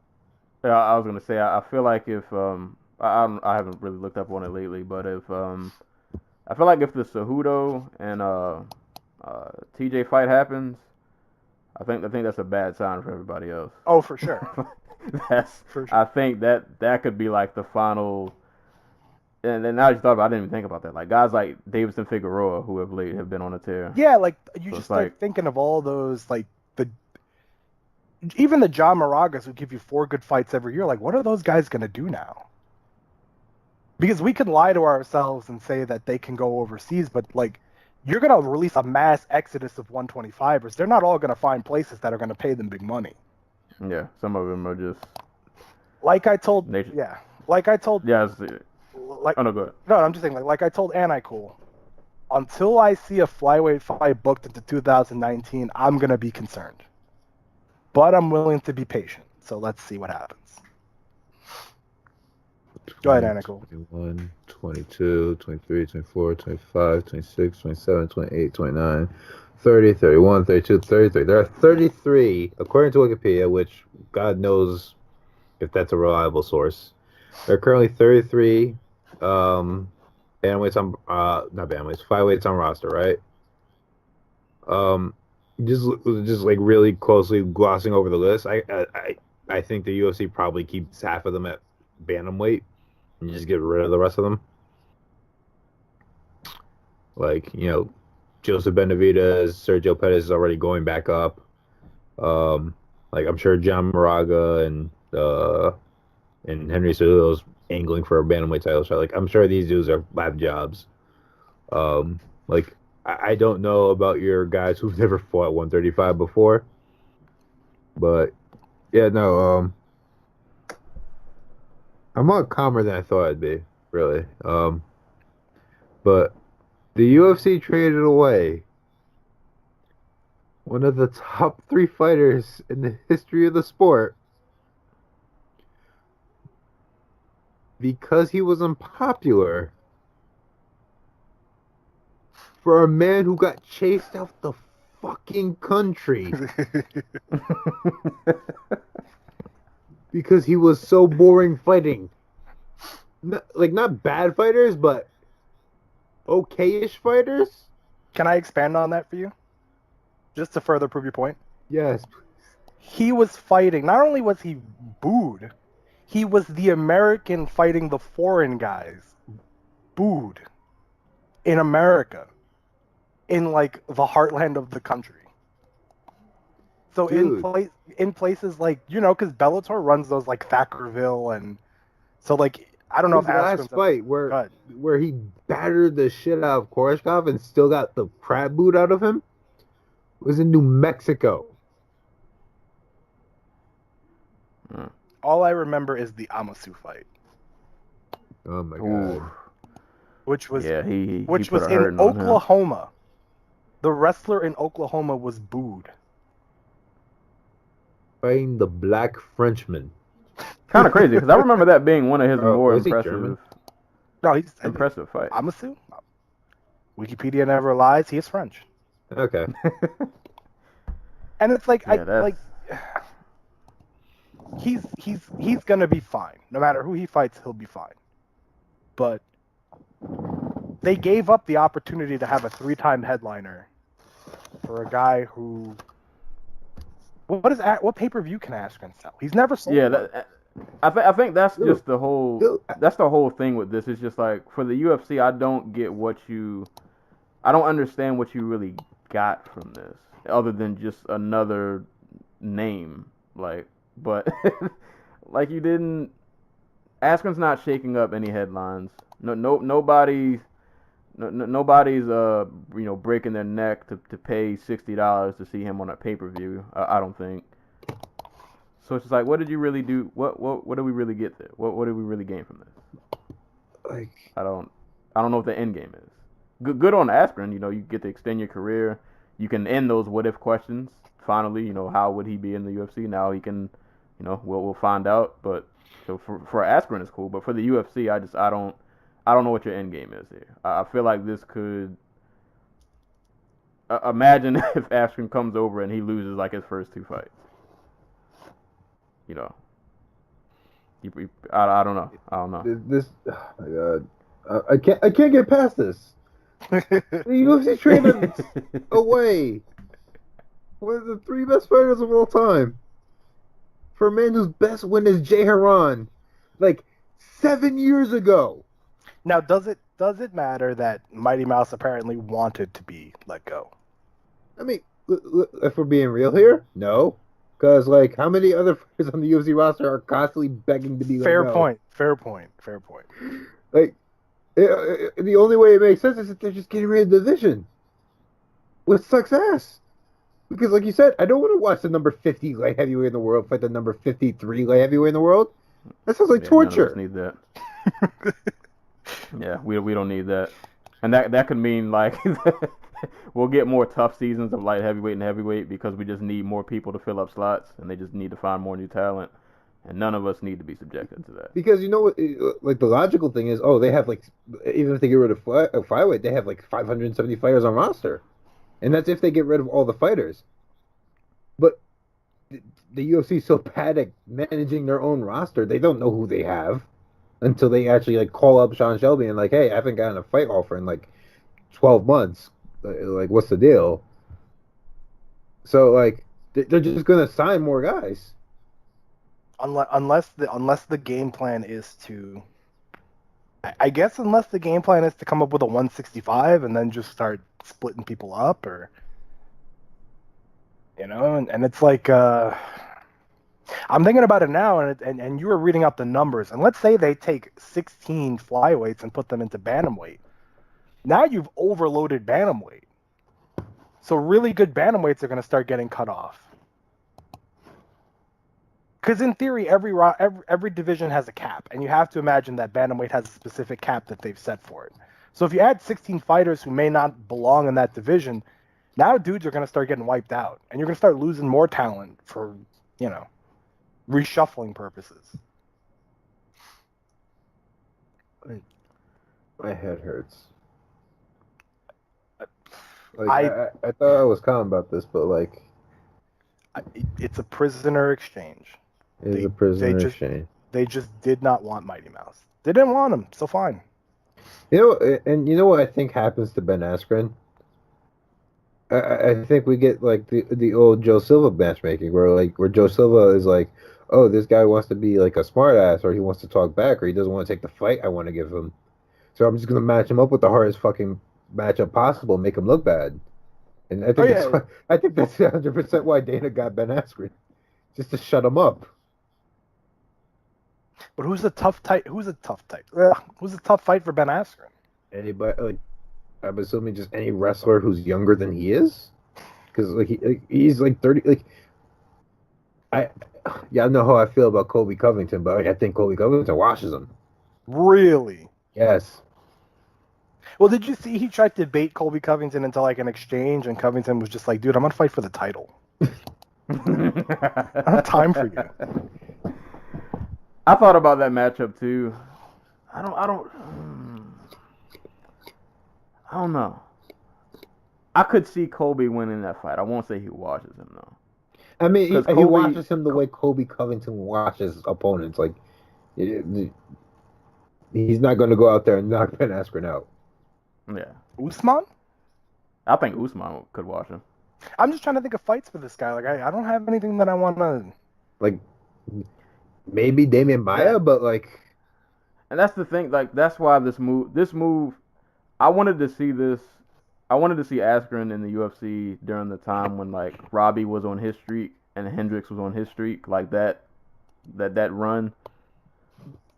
Yeah, I was going to say, I feel like if... I haven't really looked up on it lately, but if... I feel like if the Cejudo and TJ fight happens, I think that's a bad sign for everybody else. Oh, for sure. For sure. I think that could be like the final. And then now you thought about it, I didn't even think about that. Like guys like Davidson Figueroa, who have been on a tear. Yeah, like you just start thinking of all those, like even the John Moragas who give you 4 good fights every year. Like, what are those guys gonna do now? Because we can lie to ourselves and say that they can go overseas, but like, you're gonna release a mass exodus of 125ers. They're not all gonna find places that are gonna pay them big money. Yeah, some of them are just like I told. nature. Yeah, like I told. Yeah, like, oh no, go ahead. No, I'm just saying, like I told Anti-Cole, until I see a flyweight fight booked into 2019, I'm gonna be concerned. But I'm willing to be patient. So let's see what happens. Go ahead, Anico. 21, 22, 23, 24, 25, 26, 27, 28, 29, 30, 31, 32, 33. There are 33, according to Wikipedia, which God knows if that's a reliable source. There are currently 33 bantamweights on, not bantamweights, flyweights on roster, right? Just like really closely glossing over the list. I think the UFC probably keeps half of them at bantamweight and just get rid of the rest of them. Like, Joseph Benavidez, Sergio Pettis is already going back up. Like I'm sure John Moraga and Henry Cejudo's angling for a bantamweight title shot. Like I'm sure these dudes have jobs. Like I don't know about your guys who've never fought 135 before, but yeah, no. I'm a lot calmer than I thought I'd be, really. But the UFC traded away one of the top 3 fighters in the history of the sport because he was unpopular for a man who got chased out the fucking country because he was so boring fighting. Not bad fighters, but okay-ish fighters. Can I expand on that for you? Just to further prove your point? Yes. He was fighting, not only was he booed, he was the American fighting the foreign guys. Booed. In America. In, like, the heartland of the country. So in places like, because Bellator runs those, like, Thackerville, and so, like, I don't know if the last fight where he battered the shit out of Koreshkov and still got the crap boot out of him was in New Mexico. All I remember is the Amasu fight. Oh my god. Which was he which put was a hurting in on him. Oklahoma. The wrestler in Oklahoma was booed. Fighting the Black Frenchman. Kind of crazy because I remember that being one of his more is he impressive. German? No, he's Impressive fight. Amasu? Wikipedia never lies. He is French. Okay. And it's like Yeah, he's gonna be fine. No matter who he fights, he'll be fine. But they gave up the opportunity to have a 3-time headliner for a guy who. What pay-per-view can Askren sell? He's never sold. Yeah, I think that's just the whole thing with this. It's just like for the UFC, I don't understand what you really got from this, other than just another name. But you didn't. Askren's not shaking up any headlines. Nobody's breaking their neck to pay $60 to see him on a pay-per-view. I don't think. So it's just like, what did you really do? What did we really get there? What did we really gain from this? I don't know what the end game is. Good on Askren. You get to extend your career. You can end those what if questions. Finally, how would he be in the UFC? Now he can, we'll find out. But so for Askren it's cool. But for the UFC, I don't know what your end game is here. I feel like this could. Imagine if Askren comes over and he loses like his first 2 fights. I don't know. I don't know. This, oh my god, I can't get past this. The UFC traded away one of the 3 best fighters of all time for a man whose best win is Jay Haran, like 7 years ago. Now, does it matter that Mighty Mouse apparently wanted to be let go? I mean, if we're being real here, no. Because, how many other fighters on the UFC roster are constantly begging to be let go? Fair point. The only way it makes sense is that they're just getting rid of the division. Which sucks ass. Because, like you said, I don't want to watch the number 50 light heavyweight in the world fight the number 53 light heavyweight in the world. That sounds like torture. None of us need that. Yeah, we don't need that. And that could mean, we'll get more tough seasons of light heavyweight and heavyweight because we just need more people to fill up slots, and they just need to find more new talent. and none of us need to be subjected to that. Because you know what, like the logical thing is, oh, they have like, even if they get rid of flyweight, they have like 570 fighters on roster, and that's if they get rid of all the fighters. But the UFC is so bad at managing their own roster, they don't know who they have until they actually like call up Sean Shelby and like, hey, I haven't gotten a fight offer in like 12 months. Like, what's the deal? So like, they're just gonna sign more guys. Unless the game plan is to, I guess unless the game plan is to come up with a 165 and then just start splitting people up, or and it's like I'm thinking about it now, and you were reading out the numbers, and let's say they take 16 flyweights and put them into bantamweight. Now you've overloaded bantamweight, so really good bantamweights are going to start getting cut off. Because in theory, every division has a cap, and you have to imagine that bantamweight has a specific cap that they've set for it. So if you add 16 fighters who may not belong in that division, now dudes are going to start getting wiped out, and you're going to start losing more talent for, reshuffling purposes. My head hurts. Like, I thought I was calm about this, but like, it's a prisoner exchange. it is a prisoner exchange. They just did not want Mighty Mouse. They didn't want him, so fine. And you know what I think happens to Ben Askren? I think we get like the old Joe Silva matchmaking, where Joe Silva is like, oh, this guy wants to be like a smart ass, or he wants to talk back, or he doesn't want to take the fight I want to give him. So I'm just gonna match him up with the hardest fucking matchup possible, make him look bad. And I think I think that's 100% why Dana got Ben Askren, just to shut him up. But who's a tough fight for Ben Askren? Anybody, like, I'm assuming just any wrestler who's younger than he is, because he's like 30. Like, I know how I feel about Colby Covington, but I think Colby Covington washes him. Really? Yes. Well, did you see he tried to bait Colby Covington into like an exchange, and Covington was just like, "Dude, I'm gonna fight for the title. I don't have time for you." I thought about that matchup too. I don't know. I could see Colby winning that fight. I won't say he washes him though. I mean, he watches him the way Colby Covington watches opponents. Like, he's not going to go out there and knock Ben Askren out. Yeah. Usman? I think Usman could watch him. I'm just trying to think of fights for this guy. Like, I don't have anything that I want to... Like, maybe Damian Maia, but like... And that's the thing. Like, that's why this move, I wanted to see this. I wanted to see Askren in the UFC during the time when like Robbie was on his streak and Hendricks was on his streak, like that run.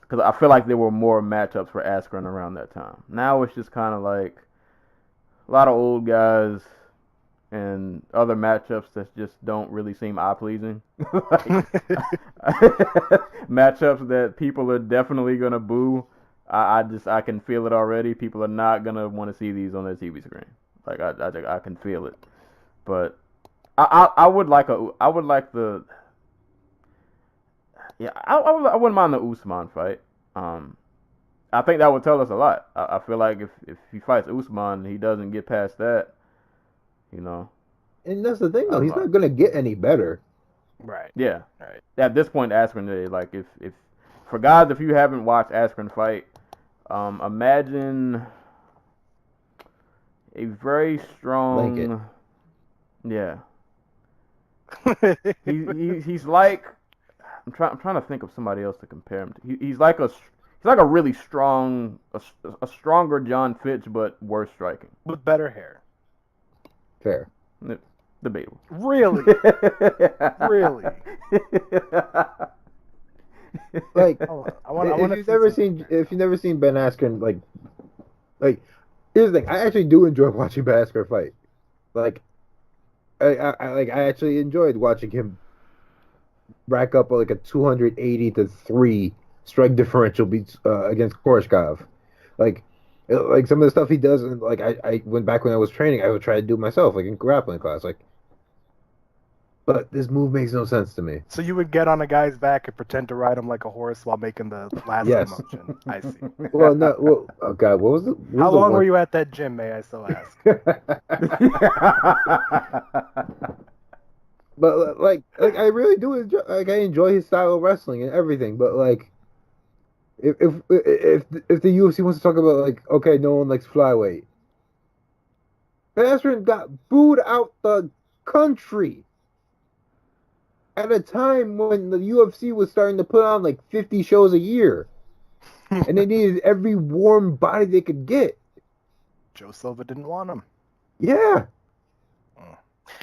Because I feel like there were more matchups for Askren around that time. Now it's just kind of like a lot of old guys and other matchups that just don't really seem eye-pleasing. Matchups that people are definitely going to boo. I can feel it already. People are not going to want to see these on their TV screen. Like, I can feel it. But I wouldn't mind the Usman fight. I think that would tell us a lot. I feel like if he fights Usman and he doesn't get past that, And that's the thing, though. He's not going to get any better. Right. Yeah. Right. At this point, Askren, like, if for guys, if you haven't watched Askren fight, imagine a very strong... Yeah. He's like... I'm trying to think of somebody else to compare him to. He's like a really strong, a stronger John Fitch, but worse striking. With better hair. Fair. Debatable. Really? Really? Like, if you've never seen Ben Askren, like here's the thing. I actually do enjoy watching Ben Askren fight. Like, I actually enjoyed watching him rack up like a 280-3 strike differential against Koreshkov. Like some of the stuff he does, and like I went back when I was training, I would try to do it myself, like in grappling class. Like, But this move makes no sense to me. So you would get on a guy's back and pretend to ride him like a horse while making the last Yes. motion. I see. Well, no. Well, oh God, what was it? How long were you at that gym, may I so ask? But like I really do enjoy. Like I enjoy his style of wrestling and everything. But like, if the UFC wants to talk about like, okay, no one likes flyweight. Ben Askren got booed out the country at a time when the UFC was starting to put on like 50 shows a year, and they needed every warm body they could get. Joe Silva didn't want him. Yeah.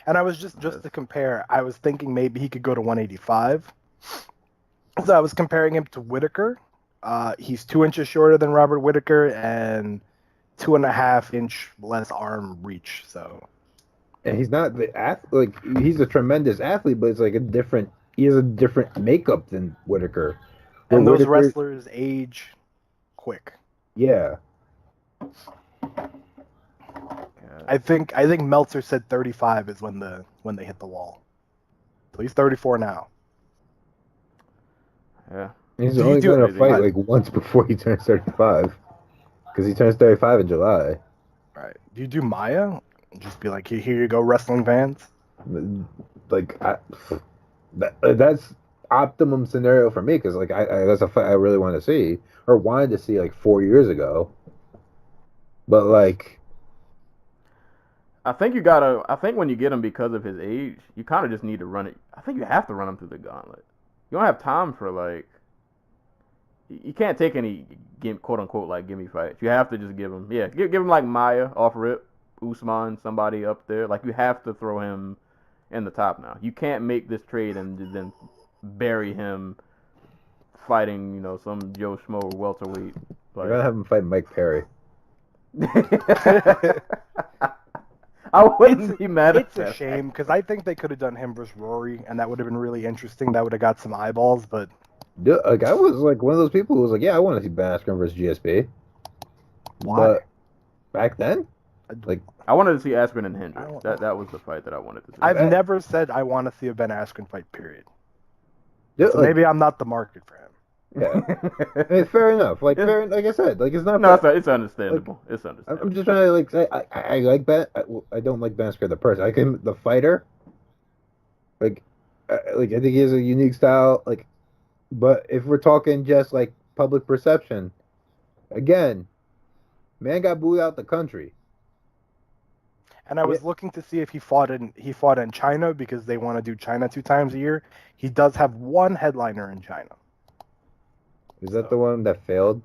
And I was just to compare, I was thinking maybe he could go to 185. So I was comparing him to Whitaker. He's 2 inches shorter than Robert Whitaker and 2.5 inch less arm reach. So, And he's not the like he's a tremendous athlete, but it's like he has a different makeup than Whitaker. And those wrestlers age quick. Yeah. I think Meltzer said 35 is when they hit the wall. So he's 34 now. Yeah. He's only going to fight like once before he turns 35. Because he turns 35 in July. Right. Do you do Maya? Just be like, here you go, wrestling fans? Like, that's optimum scenario for me. Because like that's a fight I really want to see. Or wanted to see like 4 years ago. But like... I think when you get him because of his age, you kind of just need to run it. I think you have to run him through the gauntlet. You don't have time for like. You can't take any quote unquote like gimme fights. You have to just give him give him like Maya off rip, Usman, somebody up there. Like you have to throw him in the top now. You can't make this trade and then bury him fighting some Joe Schmo welterweight. You're gonna have him fight Mike Perry. I wouldn't be mad at that. It's a shame, because I think they could have done him versus Rory, and that would have been really interesting. That would have got some eyeballs, but... Dude, like, I was like one of those people who was like, yeah, I want to see Ben Askren versus GSP. Why? But back then? Like, I wanted to see Askren and Hendricks. That was the fight that I wanted to see. I've never said I want to see a Ben Askren fight, period. Dude, So maybe I'm not the market for him. Yeah. I mean, fair enough. Like I said, like it's not. No, it's understandable. Like, it's understandable. I'm just trying to like say I like Ben. I don't like Ben Askren the person. I like him the fighter. I think he has a unique style. Like, but if we're talking just like public perception, again, man got booed out the country. And I was looking to see if he fought in China, because they want to do China 2 times a year. He does have one headliner in China. Is that the one that failed?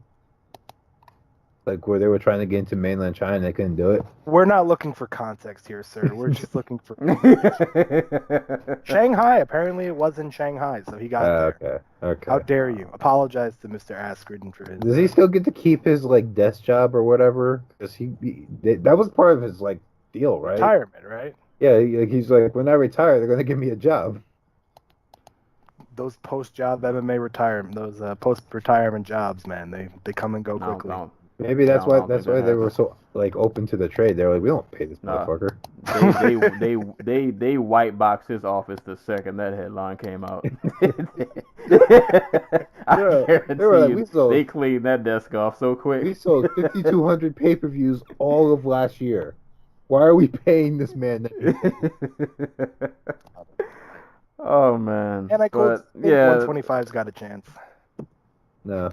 Like where they were trying to get into mainland China and they couldn't do it? We're not looking for context here, sir. We're just looking for Shanghai. Apparently it was in Shanghai, so he got there. Okay. How dare you? Apologize to Mr. Askren for his... Does he still get to keep his like desk job or whatever? Because that was part of his like deal, right? Retirement, right? Yeah, he's like, when I retire, they're gonna give me a job. Those post-job MMA retirement, those post-retirement jobs, man, they come and go quickly. Maybe that's why they were so like open to the trade. They're like, we don't pay this motherfucker. They white boxed his office the second that headline came out. They cleaned that desk off so quick. We sold 5,200 pay-per-views all of last year. Why are we paying this man? Oh man! And I think 125's got a chance. No.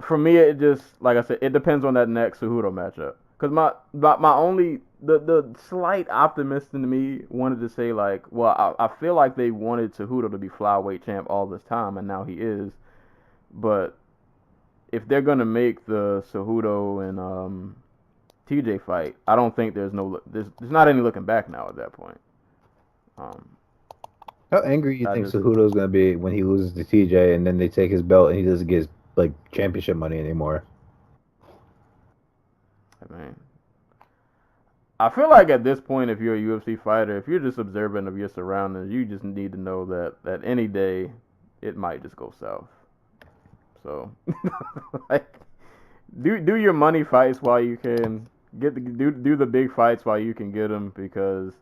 For me, it just, like I said, it depends on that next Cejudo matchup. Because my only the slight optimist in me wanted to say like, well, I feel like they wanted Cejudo to be flyweight champ all this time, and now he is. But if they're gonna make the Cejudo and TJ fight, I don't think there's not any looking back now at that point. How angry you think Cejudo's gonna be when he loses to TJ and then they take his belt and he doesn't get his like championship money anymore? I mean, I feel like at this point, if you're a UFC fighter, if you're just observant of your surroundings, you just need to know that any day it might just go south. So, like, do your money fights while you can do the big fights while you can get them, because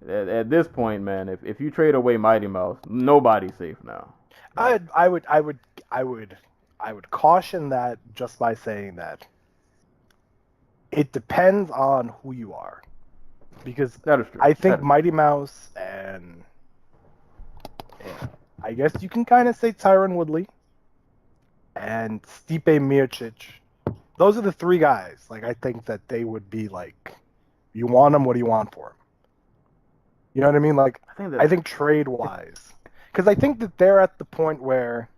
At this point, man, if you trade away Mighty Mouse, nobody's safe now. I would caution that just by saying that it depends on who you are, because That is true. I think Mighty Mouse and I guess you can kind of say Tyron Woodley and Stipe Miocic. Those are the three guys. Like, I think that they would be like, you want them, what do you want for them? You know what I mean? Like, I think trade-wise. Because I think that they're at the point where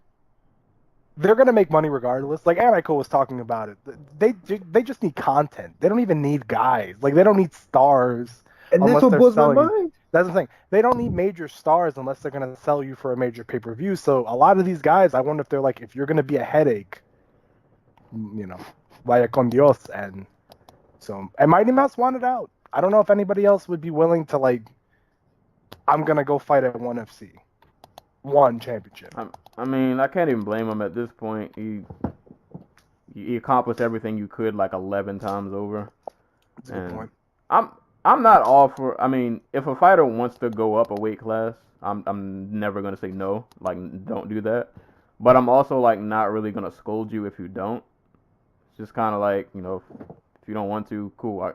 they're going to make money regardless. Like, Amico was talking about it. They just need content. They don't even need guys. Like, they don't need stars. And that's what blows my mind. That's the thing. They don't need major stars unless they're going to sell you for a major pay-per-view. So a lot of these guys, I wonder if they're like, if you're going to be a headache, you know, vaya con Dios. And Mighty Mouse wanted out. I don't know if anybody else would be willing to, like, I'm going to go fight at ONE FC. One championship. I mean, I can't even blame him at this point. He accomplished everything you could like 11 times over. That's a good point. I'm not all for. I mean, if a fighter wants to go up a weight class, I'm never gonna say no. Like, don't do that. But I'm also like not really gonna scold you if you don't. It's just kind of like, you know, if you don't want to, cool.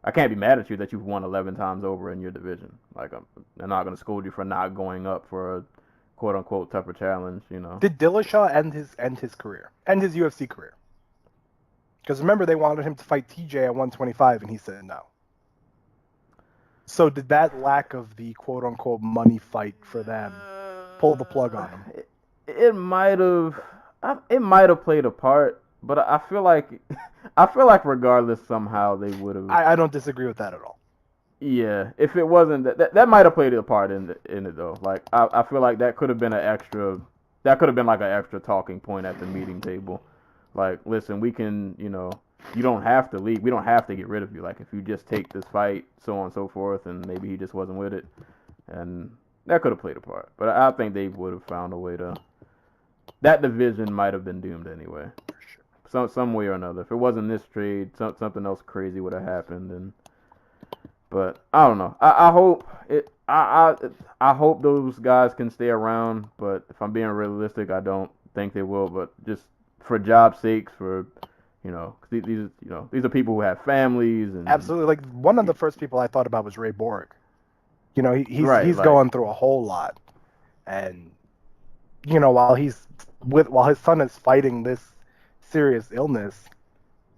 I can't be mad at you that you've won 11 times over in your division. Like, I'm not gonna scold you for not going up for a quote unquote tougher challenge. You know. Did Dillashaw end his career, end his UFC career? Because remember, they wanted him to fight TJ at 125, and he said no. So did that lack of the quote-unquote money fight for them pull the plug on him? It might have played a part, but I feel like regardless somehow they would have. I don't disagree with that at all. Yeah, if it wasn't that might have played a part in it though. Like I feel like that could have been like an extra talking point at the meeting table. Like, listen, we can, you know, you don't have to leave. We don't have to get rid of you. Like, if you just take this fight, so on and so forth, and maybe he just wasn't with it. And that could have played a part. But I think they would have found a way to... That division might have been doomed anyway. Some way or another. If it wasn't this trade, something else crazy would have happened. But I don't know. I hope I hope those guys can stay around. But if I'm being realistic, I don't think they will. But just for job sakes, for... You know, these are people who have families and absolutely. Like, one of the first people I thought about was Ray Borg. You know, he's like, going through a whole lot, and you know, while his son is fighting this serious illness,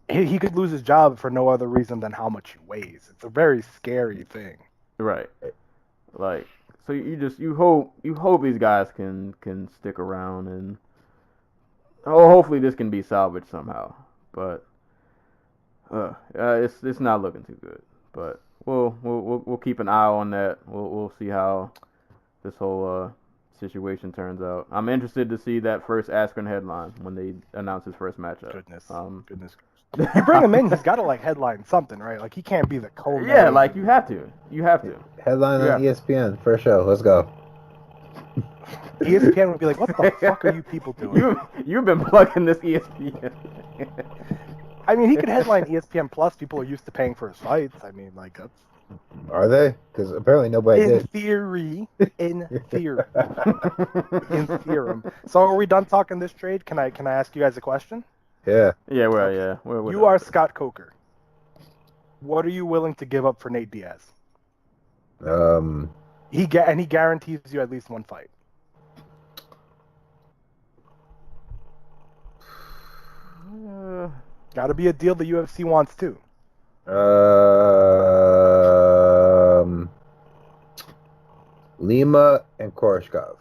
he could lose his job for no other reason than how much he weighs. It's a very scary thing. Right. Like, so you hope these guys can stick around, and hopefully this can be salvaged somehow. But it's not looking too good. But we'll keep an eye on that. We'll see how this whole situation turns out. I'm interested to see that first Askren headline when they announce his first matchup. Goodness. You bring him in, he's got to like headline something, right? Like, he can't be the co-main. Yeah, like you have to. Headline on ESPN for a show. Let's go. ESPN would be like, what the fuck are you people doing? You've been plugging this ESPN. I mean, he could headline ESPN Plus. People are used to paying for his fights. I mean, like, that's... Are they? Because apparently nobody did. In theory. In theorem. So are we done talking this trade? Can I ask you guys a question? Yeah. Yeah, we're you are Scott Coker. What are you willing to give up for Nate Diaz? He guarantees you at least one fight. Got to be a deal the UFC wants too. Lima and Koreshkov.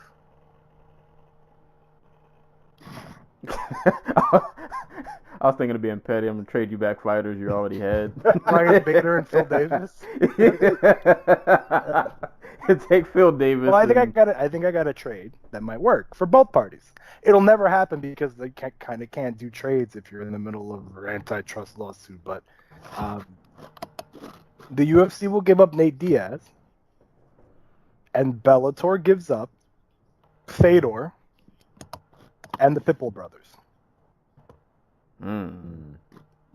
I was thinking of being petty. I'm gonna trade you back fighters you already had. Ryan Bader and Phil Davis. Take Phil Davis. Well, I think I got a trade that might work for both parties. It'll never happen because they can't do trades if you're in the middle of an antitrust lawsuit. But the UFC will give up Nate Diaz, and Bellator gives up Fedor and the Pitbull brothers.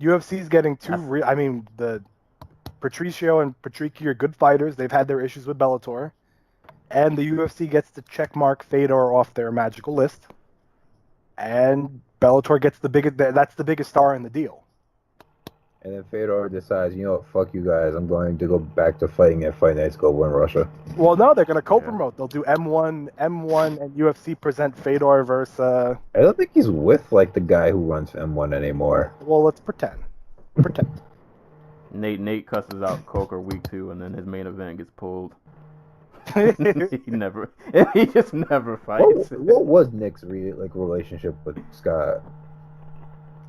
UFC is getting the Patricio and Patricky are good fighters. They've had their issues with Bellator. And the UFC gets to checkmark Fedor off their magical list. And Bellator gets that's the biggest star in the deal. And then Fedor decides, you know what, fuck you guys. I'm going to go back to fighting at Fight Night School in Russia. Well, no, they're going to co-promote. They'll do M1, and UFC present Fedor versus... I don't think he's with, like, the guy who runs M1 anymore. Well, let's pretend. Nate cusses out Coker week 2, and then his main event gets pulled. he just never fights. What was Nick's relationship with Scott?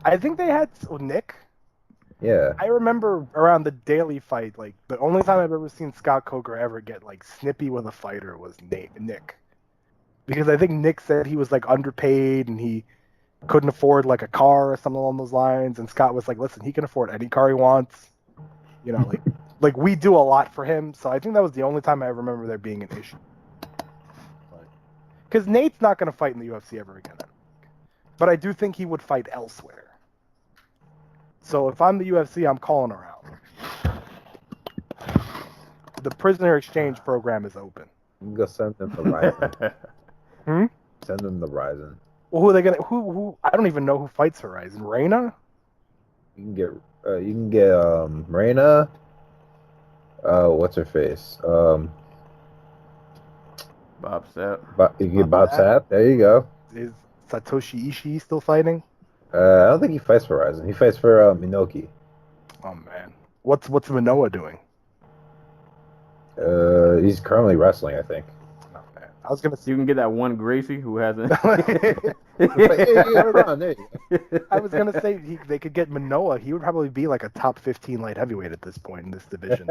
I think they had Nick. Yeah. I remember around the daily fight, like the only time I've ever seen Scott Coker ever get like snippy with a fighter was Nick, because I think Nick said he was like underpaid and he couldn't afford like a car or something along those lines, and Scott was like, "Listen, he can afford any car he wants," you know, like we do a lot for him. So I think that was the only time I ever remember there being an issue. Because Nate's not going to fight in the UFC ever again, but I do think he would fight elsewhere. So if I'm the UFC, I'm calling around. The prisoner exchange program is open. You can go send them the Ryzen. Send them the Ryzen. Well, who are they gonna? Who? I don't even know who fights Horizon. Reina? You can get Reina. What's her face? Bob Sapp. You can get Bob Sapp. There you go. Is Satoshi Ishii still fighting? I don't think he fights for Ryzen. He fights for Minoki. Oh man, what's Manoa doing? He's currently wrestling, I think. Oh man, I was gonna. You can get that one Gracie who hasn't. There you go. I was gonna say they could get Manoa. He would probably be like a top 15 light heavyweight at this point in this division.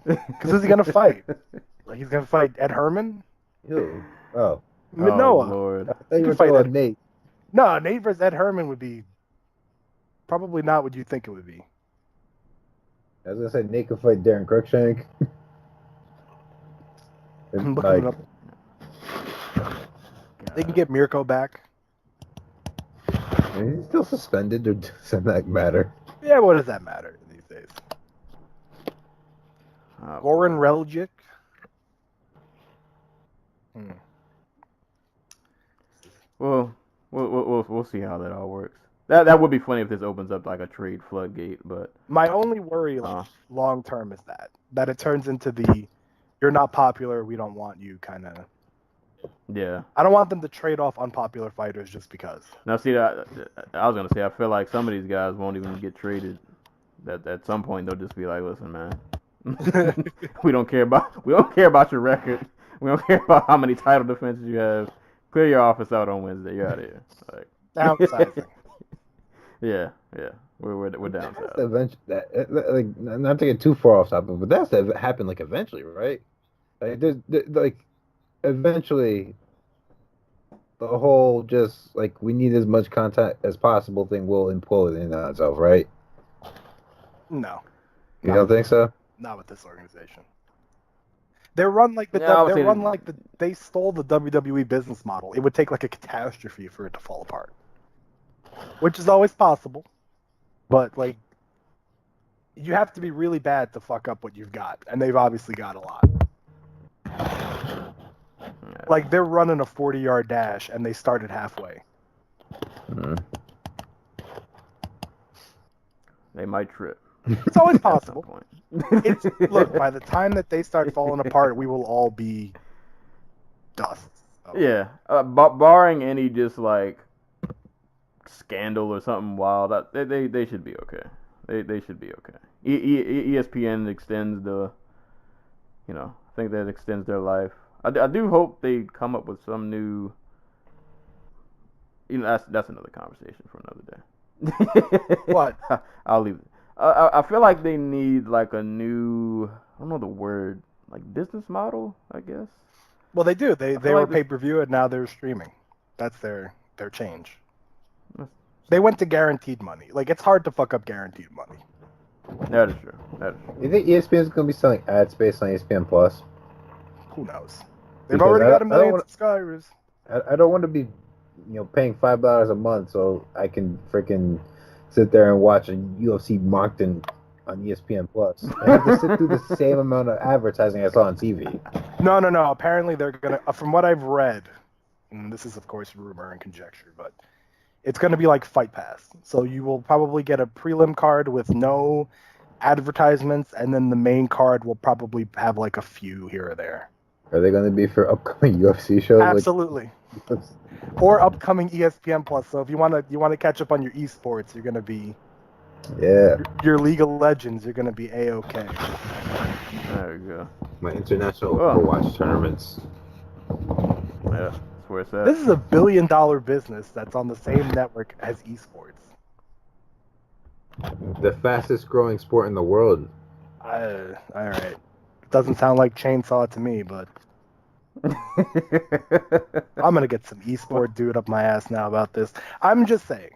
Because who's he gonna fight? Like, he's gonna fight Ed Herman. Who? Oh, Manoa. Oh, Lord. I thought you were fight talking Nate. No, Nate versus Ed Herman would be probably not what you think it would be. I was gonna say Nate could fight Darren Cruikshank. I'm looking it up. They can get Mirko back. He's still suspended, or does that matter? Yeah, what does that matter these days? Goran Reljic. Well, we'll see how that all works. That would be funny if this opens up like a trade floodgate, but My only worry long term is that it turns into the "you're not popular, we don't want you" kind of. yeah. I don't want them to trade off unpopular fighters just because. Now, see, I was gonna say, I feel like some of these guys won't even get traded. That at some point they'll just be like, "Listen, man, we don't care about your record. We don't care about how many title defenses you have. Clear your office out on Wednesday. You're out of here." Like, Downsizing. yeah, we're downsizing. Eventually, not to get too far off topic, but that's to happen like eventually, right? Like, eventually, the whole just like we need as much content as possible thing will implode in on itself, right? No. You don't think so? Not with this organization. They're run like they stole the WWE business model. It would take like a catastrophe for it to fall apart, which is always possible. But like, you have to be really bad to fuck up what you've got, and they've obviously got a lot. Like, they're running a 40-yard dash, and they started halfway. They might trip. It's always possible. Look, by the time that they start falling apart, we will all be dust. So. Yeah, barring any just like scandal or something wild, they should be okay. They should be okay. ESPN extends the, I think that extends their life. I do hope they come up with some new. That's another conversation for another day. What? I'll leave it. I feel like they need like a new, I don't know the word, like business model, I guess. Well, they do. They were pay-per-view and now they're streaming. That's their change. They went to guaranteed money. Like, it's hard to fuck up guaranteed money. That is true. You think ESPN is going to be selling ad space on ESPN Plus? Who knows? They've already got a million subscribers. I don't want to be, paying $5 a month so I can freaking sit there and watch a UFC Moncton on ESPN Plus. I have to sit through the same amount of advertising I saw on TV. No. Apparently they're gonna, from what I've read, and this is of course rumor and conjecture, but it's gonna be like Fight Pass. So you will probably get a prelim card with no advertisements, and then the main card will probably have like a few here or there. Are they going to be for upcoming UFC shows? Absolutely. Or upcoming ESPN Plus. So if you want to catch up on your esports, you're gonna be your League of Legends. You're gonna be A-OK. There you go. My international Overwatch tournaments. Yeah, that's where it's at. This is $1 billion business that's on the same network as esports. The fastest growing sport in the world. All right. Doesn't sound like Chainsaw to me, but I'm gonna get some esport dude up my ass now about this. I'm just saying,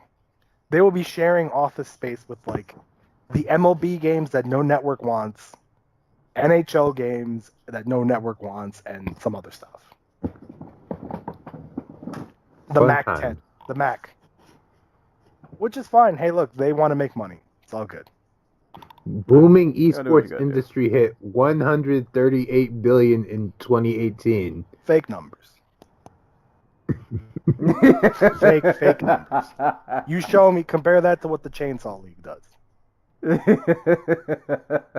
they will be sharing office space with like the MLB games that no network wants, NHL games that no network wants, and some other stuff. The Fun Mac time. 10, the Mac, which is fine. Hey, look, they want to make money. It's all good. Booming do what you esports gotta do. industry hit 138 billion in 2018. Fake numbers. fake numbers. You show me, compare that to what the Chainsaw League does. But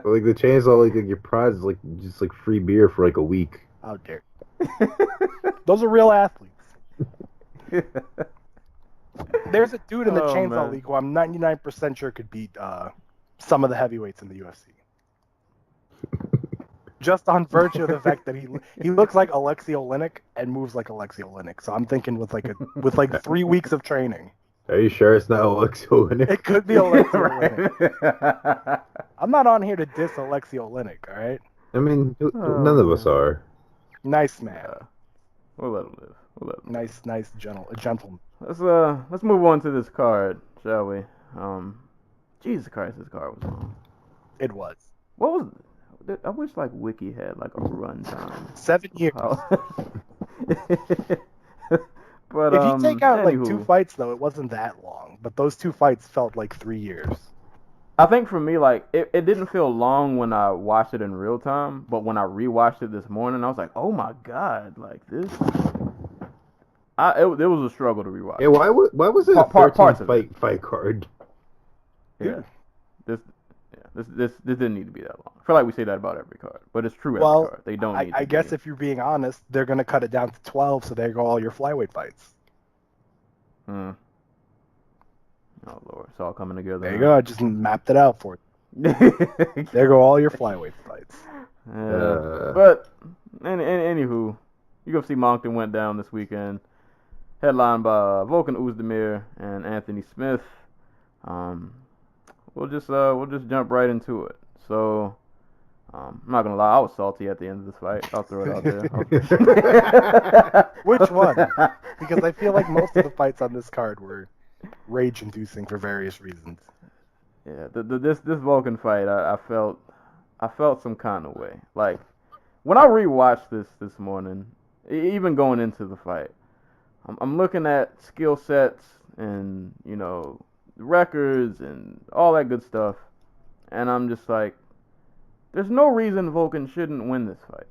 like the Chainsaw League, your prize is like just like free beer for like a week. How dare you. Those are real athletes. There's a dude in the Chainsaw man. League who I'm 99% sure could beat some of the heavyweights in the UFC. Just on virtue of the fact that he looks like Alexei Oleinik and moves like Alexei Oleinik. So I'm thinking with like 3 weeks of training. Are you sure it's not Alexei Oleinik? It could be Alexei Oleinik. I'm not on here to diss Alexei Oleinik, all right? I mean, none of us are. Nice man. We'll let him live. Nice gentleman. Let's move on to this card, shall we? Jesus Christ, this card was long. It was. What was? I wish like Wiki had like a runtime. 7 years. But If you take out like anywho, 2 fights, though, it wasn't that long. But those 2 fights felt like 3 years. I think for me, like it didn't feel long when I watched it in real time, but when I rewatched it this morning, I was like, oh my god, like this. It was a struggle to rewatch. Yeah, why was it a Parts of 13 fight card? Yeah, this didn't need to be that long. I feel like we say that about every card, but it's true every Well, card. They don't need. I guess if you're being honest, they're gonna cut it down to 12, so there go all your flyweight fights. Oh Lord, it's all coming together. There you go. I just mapped it out for you. There go all your flyweight fights. But anywho, UFC Moncton went down this weekend, headlined by Volkan Oezdemir and Anthony Smith. We'll just jump right into it. So, I'm not gonna lie, I was salty at the end of this fight. I'll throw it out there. Which one? Because I feel like most of the fights on this card were rage-inducing for various reasons. Yeah, this Vulcan fight, I felt some kind of way. Like when I rewatched this morning, even going into the fight, I'm looking at skill sets and records and all that good stuff, and I'm just like, there's no reason Vulcan shouldn't win this fight.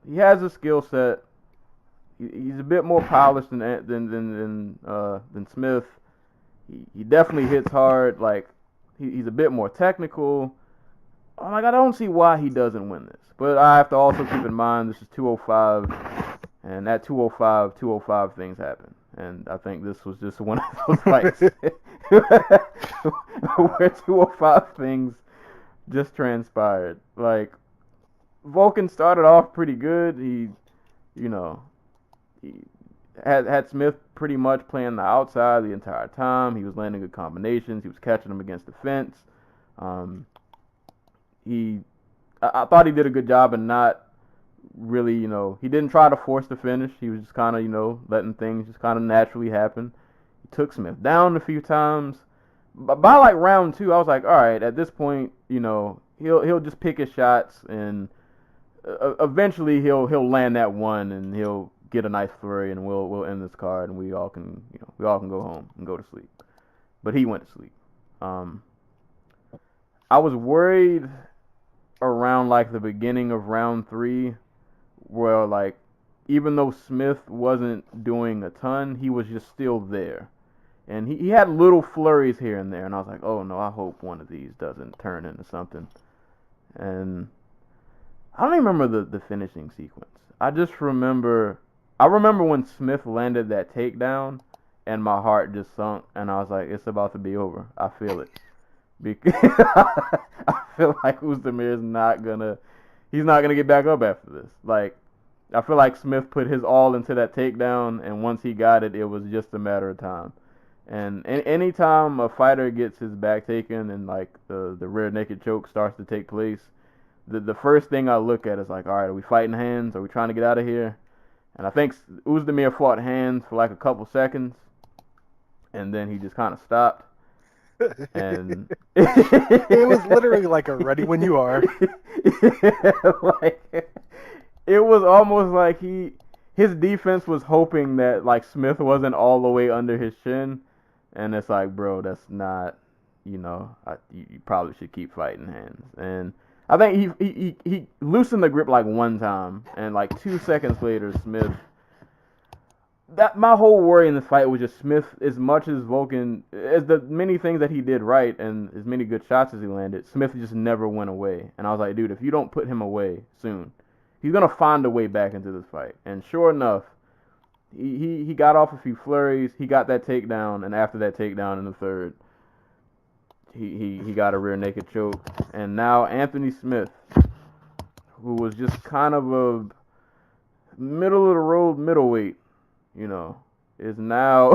He has a skill set. He's a bit more polished than Smith. He definitely hits hard. Like he's a bit more technical. I'm like, I don't see why he doesn't win this. But I have to also keep in mind this is 205, and at 205 things happen. And I think this was just one of those fights where 205 things just transpired. Like Vulcan started off pretty good. He had Smith pretty much playing the outside the entire time. He was landing good combinations. He was catching them against the fence. I thought he did a good job in not really, he didn't try to force the finish. He was just kind of, letting things just kind of naturally happen. He took Smith down a few times. But by like round 2, I was like, all right, at this point, he'll just pick his shots, and eventually he'll land that one, and he'll get a nice flurry, and we'll end this card, and we all can go home and go to sleep. But he went to sleep. I was worried around like the beginning of round 3, where like even though Smith wasn't doing a ton, he was just still there. And he had little flurries here and there, and I was like, oh no, I hope one of these doesn't turn into something. And I don't even remember the finishing sequence. I remember when Smith landed that takedown, and my heart just sunk, and I was like, it's about to be over. I feel it. Because I feel like Uzdemir's not gonna get back up after this. Like, I feel like Smith put his all into that takedown, and once he got it, it was just a matter of time. And anytime a fighter gets his back taken and like the rear naked choke starts to take place, the first thing I look at is like, all right, are we fighting hands? Are we trying to get out of here? And I think Uzdemir fought hands for like a couple seconds, and then he just kind of stopped. And it was literally like a ready when you are. Like, it was almost like his defense was hoping that like Smith wasn't all the way under his chin, and it's like, bro, that's not, you probably should keep fighting hands. And I think he loosened the grip like one time, and like 2 seconds later, Smith. My whole worry in this fight was just Smith, as much as Volkan, as the many things that he did right and as many good shots as he landed, Smith just never went away. And I was like, dude, if you don't put him away soon, he's gonna find a way back into this fight. And sure enough, he got off a few flurries, he got that takedown, and after that takedown in the third, he got a rear naked choke. And now Anthony Smith, who was just kind of a middle of the road middleweight, is now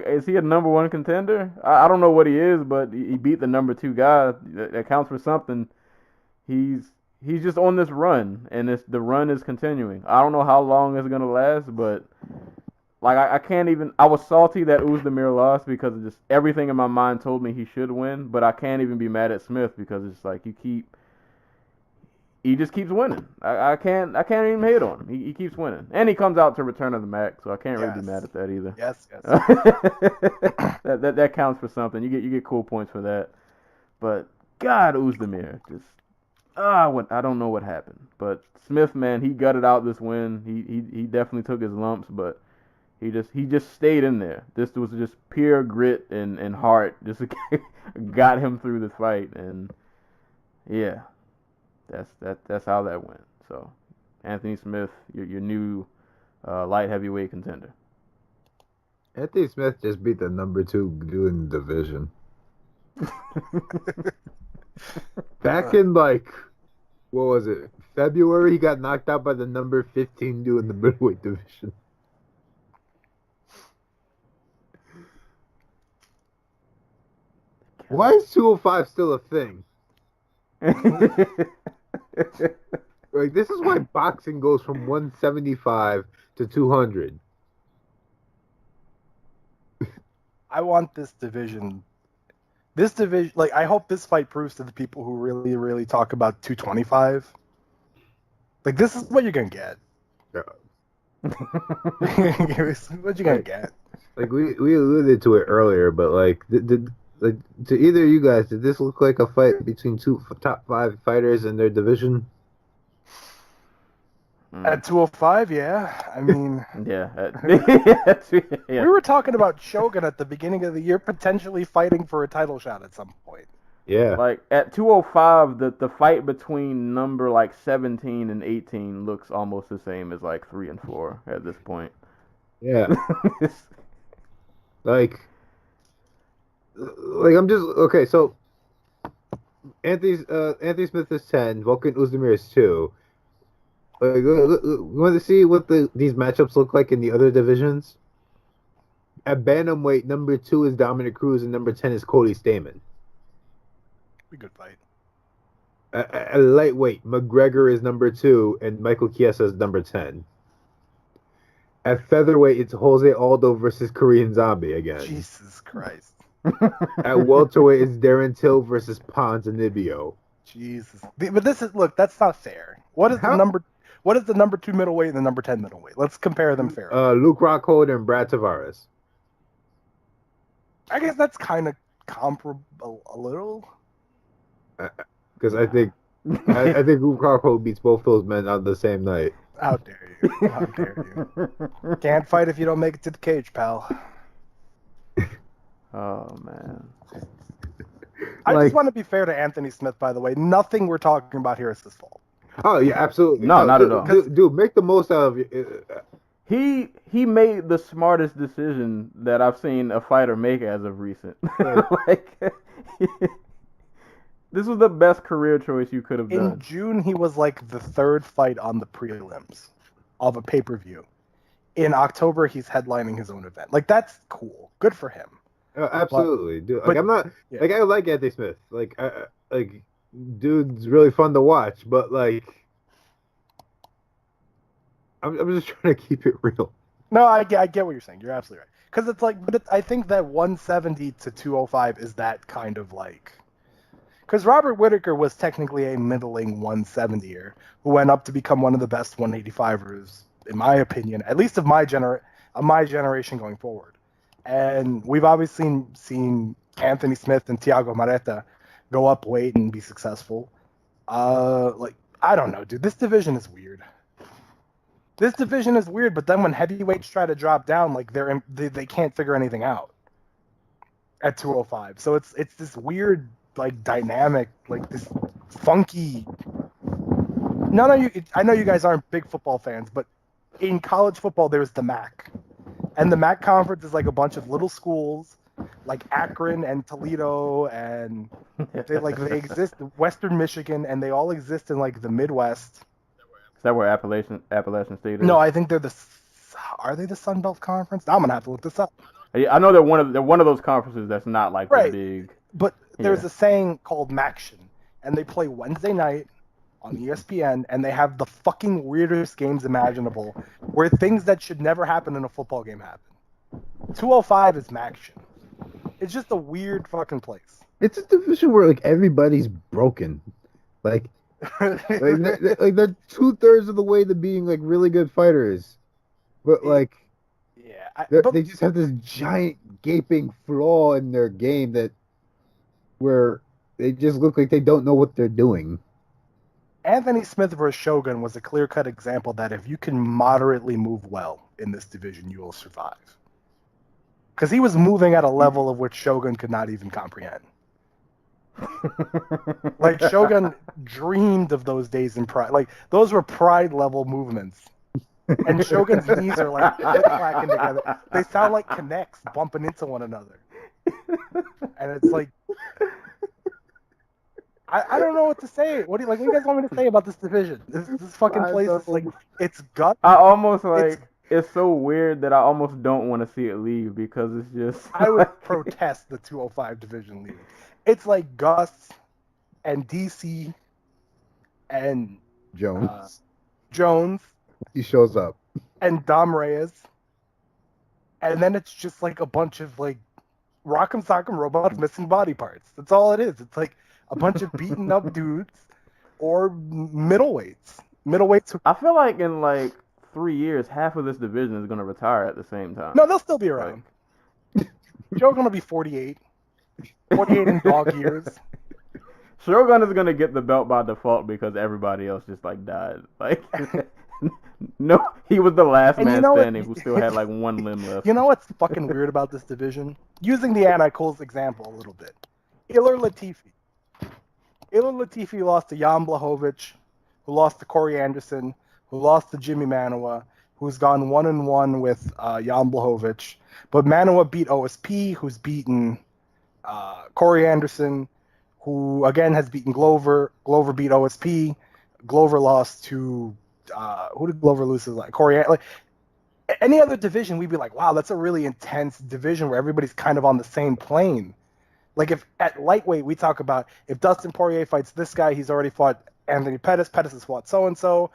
is he a number 1 contender? I don't know what he is, but he beat the number 2 guy. That counts for something. He's just on this run, and the run is continuing. I don't know how long it's gonna last, but like I can't even. I was salty that Uzdemir lost because of just everything in my mind told me he should win, but I can't even be mad at Smith because it's like he just keeps winning. I can't even hate on him. He keeps winning, and he comes out to Return of the Mac, so I can't really be mad at that either. Yes. that counts for something. You get cool points for that. But God, Uzdemir, just I don't know what happened. But Smith, man, he gutted out this win. He definitely took his lumps, but he just stayed in there. This was just pure grit and heart. Just got him through this fight, and yeah. That's how that went. So, Anthony Smith, your new light heavyweight contender. Anthony Smith just beat the number 2 dude in the division. Back in like, what was it? February, he got knocked out by the number 15 dude in the middleweight division. Why is 205 still a thing? Like, this is why boxing goes from 175 to 200. I want this division. Like, I hope this fight proves to the people who really, really talk about 225. Like, this is what you're gonna get. Yeah. What you gonna get? Like, we alluded to it earlier, but like, like, to either of you guys, did this look like a fight between 2 top 5 fighters in their division? At 205, yeah. I mean, yeah. We were talking about Shogun at the beginning of the year potentially fighting for a title shot at some point. Yeah. Like, at 205, the fight between number like 17 and 18 looks almost the same as like 3 and 4 at this point. Yeah. Like, I'm just okay. So Anthony Smith is 10. Volkan Ozdemir is 2. Like, we want to see what these matchups look like in the other divisions. At bantamweight, number 2 is Dominic Cruz and number 10 is Cody Stamann. Be a good fight. At lightweight, McGregor is number 2 and Michael Chiesa is number 10. At featherweight, it's Jose Aldo versus Korean Zombie again. Jesus Christ. At welterweight, it's Darren Till versus Ponzinibbio. Jesus. But that's not fair. What is the number 2 middleweight and the number 10 middleweight? Let's compare them fairly. Luke Rockhold and Brad Tavares. I guess that's kind of comparable a little. Because I think Crawford beats both those men on the same night. How dare you? How dare you? Can't fight if you don't make it to the cage, pal. Oh man. I just want to be fair to Anthony Smith, by the way. Nothing we're talking about here is his fault. Oh yeah, absolutely. No, not at all. Dude, make the most out of it. He made the smartest decision that I've seen a fighter make as of recent. Like, this was the best career choice you could have done. In June, he was like the third fight on the prelims of a pay-per-view. In October, he's headlining his own event. Like, that's cool. Good for him. Absolutely, dude. Like, I like Anthony Smith. Like, dude's really fun to watch. But like, I'm just trying to keep it real. No, I get what you're saying. You're absolutely right. Because it's like, I think that 170 to 205 is that kind of like. Because Robert Whittaker was technically a middling 170er who went up to become one of the best 185ers, in my opinion, at least of my generation going forward. And we've obviously seen Anthony Smith and Thiago Marreta go up weight and be successful. Like, I don't know, dude. This division is weird. But then when heavyweights try to drop down, like they can't figure anything out at 205. So it's this weird like dynamic, like this funky. I know you guys aren't big football fans, but in college football there's the MAC, and the MAC conference is like a bunch of little schools, like Akron and Toledo, and they exist Western Michigan, and they all exist in like the Midwest. Is that where Appalachian State is? No, I think are they the Sun Belt Conference? I'm gonna have to look this up. I know they're one of those conferences that's not like the big. But there's a saying called Maction, and they play Wednesday night on ESPN, and they have the fucking weirdest games imaginable, where things that should never happen in a football game happen. 205 is Maction. It's just a weird fucking place. It's a division where like everybody's broken, like they're 2/3 of the way to being like really good fighters, but like they just have this giant gaping flaw in their game where they just look like they don't know what they're doing. Anthony Smith versus Shogun was a clear-cut example that if you can moderately move well in this division, you will survive. Because he was moving at a level of which Shogun could not even comprehend. Like, Shogun dreamed of those days in Pride. Like, those were Pride-level movements. And Shogun's knees are like click-clacking together. They sound like connects bumping into one another. And it's like, I don't know what to say. What do you guys want me to say about this division? This fucking place is like, it's gut. I almost it's so weird that I almost don't want to see it leave because it's just. I would protest the 205 division leaving. It's like Gus and DC and Jones. He shows up. And Dom Reyes. And then it's just like a bunch of like Rock'em Sock'em robots missing body parts. That's all it is. It's like a bunch of beaten up dudes or middleweights. I feel like in like 3 years, half of this division is going to retire at the same time. No, they'll still be around. Shogun will be 48. 48 in dog years. Shogun is going to get the belt by default because everybody else just like died. Like, no, he was the last man standing who still had like one limb left. You know what's fucking weird about this division? Using the Anti-Coles example a little bit. Ilir Latifi lost to Jan Blachowicz, who lost to Corey Anderson, who lost to Jimmy Manoa, who's gone 1-1 with Jan Blachowicz. But Manoa beat OSP, who's beaten Corey Anderson, who again has beaten Glover. Glover beat OSP. Glover lost to who did Glover lose to? Like Corey. Like any other division, we'd be like, wow, that's a really intense division where everybody's kind of on the same plane. Like if at lightweight we talk about if Dustin Poirier fights this guy, he's already fought Anthony Pettis. Pettis has fought so and so.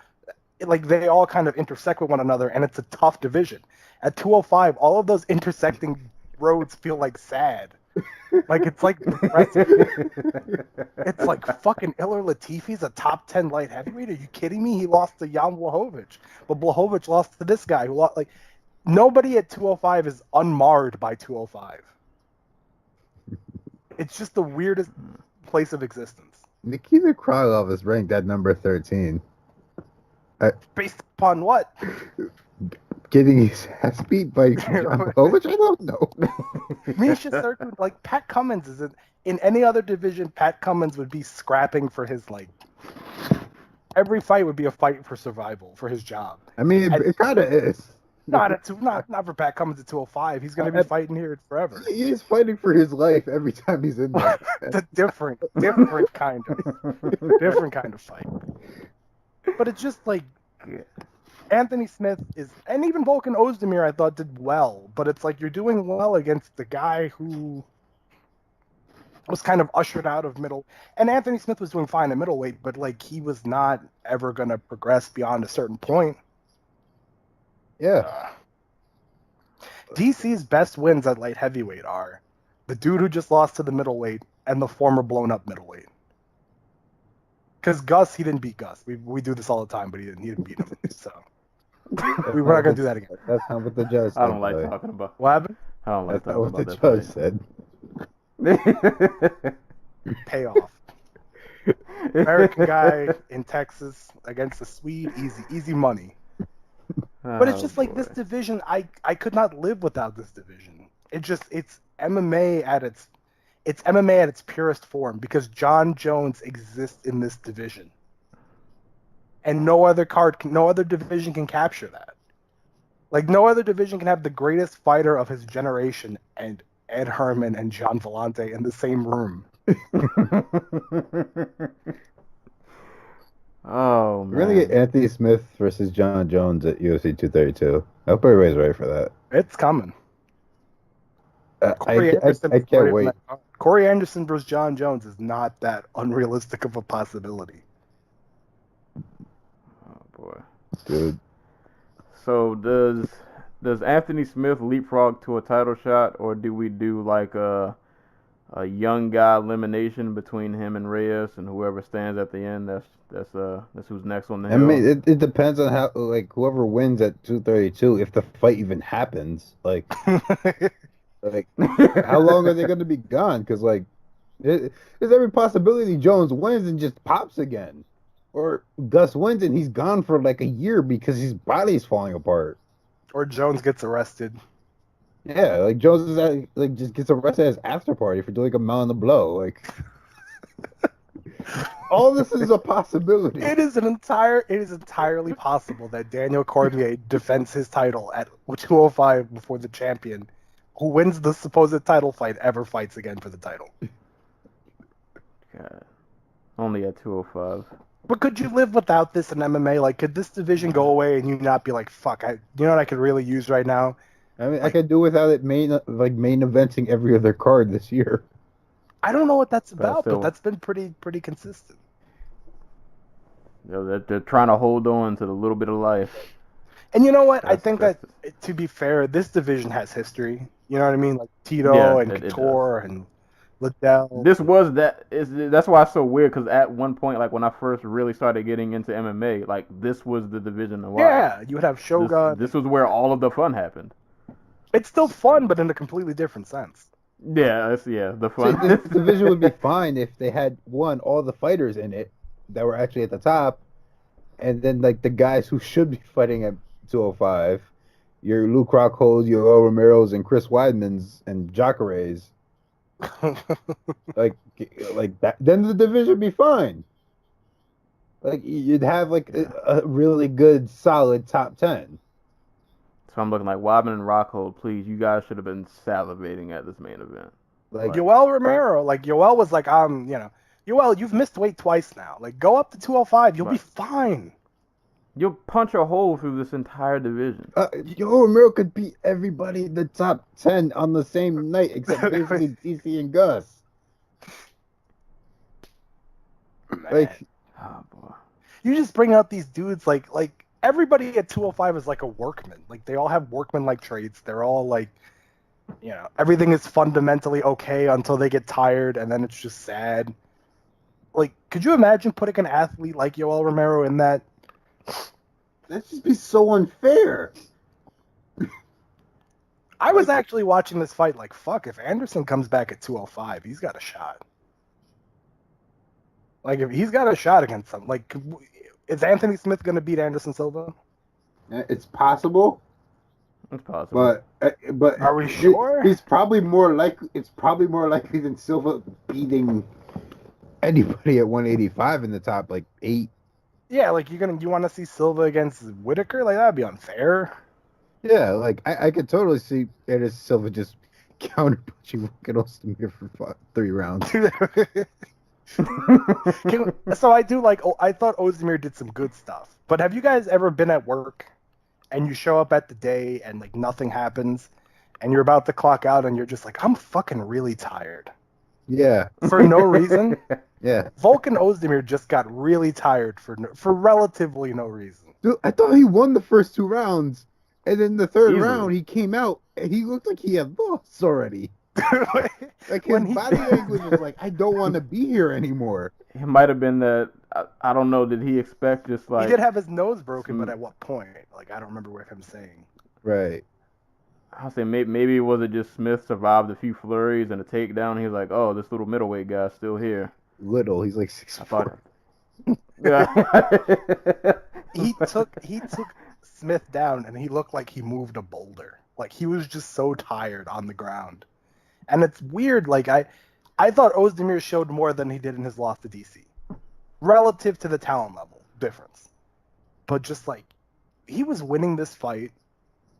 Like they all kind of intersect with one another, and it's a tough division. At 205, all of those intersecting roads feel like sad. Like it's like depressing. It's like fucking Ilir Latifi's a top 10 light heavyweight. Are you kidding me? He lost to Jan Blachowicz, but Blachowicz lost to this guy who lost. Like nobody at 205 is unmarred by 205. It's just the weirdest place of existence. Nikita Krylov is ranked at number 13. Based upon what? Getting his ass beat by John which I don't know. Misha Serkin, like Pat Cummins isn't in any other division. Pat Cummins would be scrapping for his every fight would be a fight for survival for his job. I mean, it kind of is. Not for Pat Cummins at 205. He's going to be fighting here forever. He is fighting for his life every time he's in there. It's a different kind of fight. But it's just like Anthony Smith and even Volkan Ozdemir I thought did well, but it's like you're doing well against the guy who was kind of ushered out of middle. And Anthony Smith was doing fine at middleweight, but like he was not ever going to progress beyond a certain point. Yeah. DC's best wins at light heavyweight are the dude who just lost to the middleweight and the former blown up middleweight. Because Gus, he didn't beat Gus. We do this all the time, but he didn't beat him. So we're not gonna do that again. That's not what the judge said. I don't like talking about. What happened? I don't like That's talking not what about the judge said. Payoff. American guy in Texas against a Swede, easy money. But it's just like this division. I could not live without this division. It's MMA at its purest form because John Jones exists in this division, and no other division can capture that. Like no other division can have the greatest fighter of his generation and Ed Herman and John Vellante in the same room. Oh, man. We're going to get Anthony Smith versus John Jones at UFC 232. I hope everybody's ready for that. It's coming. I can't wait. Corey Anderson versus John Jones is not that unrealistic of a possibility. Oh, boy. Dude. So does Anthony Smith leapfrog to a title shot, or do we do like a young guy elimination between him and Reyes, and whoever stands at the end, that's who's next on the hill? I mean, it depends on how, like, whoever wins at 232, if the fight even happens. Like, how long are they going to be gone? Because, like, there's every possibility Jones wins and just pops again. Or Gus wins and he's gone for, like, a year because his body's falling apart. Or Jones gets arrested. Yeah, like Jones is just gets arrested at his after party for doing a mile in the blow. Like, all this is a possibility. It is entirely possible that Daniel Cormier defends his title at 205 before the champion, who wins the supposed title fight, ever fights again for the title. God. Only at 205. But could you live without this in MMA? Like, could this division go away and you not be like, fuck, you know what I could really use right now? I mean, I could do without it main eventing every other card this year. I don't know what that's about, but that's been pretty consistent. You know, they're trying to hold on to the little bit of life. And you know what? I think that, to be fair, this division has history. You know what I mean? Like Tito and Couture and Liddell. That's why it's so weird, because at one point, like when I first really started getting into MMA, like this was the division to watch. Yeah, you would have Shogun. This was where all of the fun happened. It's still fun, but in a completely different sense. Yeah, the fun. See, this division would be fine if they had all the fighters in it that were actually at the top, and then like the guys who should be fighting at 205, your Luke Rockholds, your Yoel Romero's, and Chris Weidman's and Jacare's. like that, then the division would be fine. Like you'd have like a really good, solid top 10. So I'm looking like Weidman and Rockhold, please, you guys should have been salivating at this main event. Like Yoel Romero, like Yoel was like, Yoel, you've missed weight twice now. Like go up to 205, you'll be fine. You'll punch a hole through this entire division. Yoel Romero could beat everybody in the top 10 on the same night, except basically DC and Gus. Like, oh boy, you just bring out these dudes like everybody at 205 is like a workman. Like they all have workman-like traits. They're all like, everything is fundamentally okay until they get tired, and then it's just sad. Like, could you imagine putting an athlete like Yoel Romero in that? That'd just be so unfair. I was actually watching this fight like, fuck, if Anderson comes back at 205, he's got a shot. Like, if he's got a shot against him, like, is Anthony Smith going to beat Anderson Silva? It's possible. It's possible. But are we sure? It's probably more likely than Silva beating Anybody at 185 in the top, like 8. Yeah, like you want to see Silva against Whitaker? Like, that'd be unfair. Yeah, like I could totally see Anderson Silva just counter-punching fucking Ozdemir for 3 rounds. So I thought Ozdemir did some good stuff. But have you guys ever been at work and you show up at the day and like nothing happens and you're about to clock out and you're just like, I'm fucking really tired. Yeah. For no reason? Yeah. Volkan Ozdemir just got really tired for relatively no reason. Dude, I thought he won the first 2 rounds, and then the third Easily. round he came out and he looked like he had lost already. Like his body language was like, I don't want to be here anymore. It might have been that, I don't know, did he expect just like... He did have his nose broken, but at what point? Like, I don't remember him saying. Right. I'll say maybe was it just Smith survived a few flurries and a takedown. He was like, oh, this little middleweight guy's still here. Little, he's like 6'4". Yeah. He took Smith down and he looked like he moved a boulder. Like he was just so tired on the ground. And it's weird, like I thought Ozdemir showed more than he did in his loss to DC. Relative to the talent level difference. But just like he was winning this fight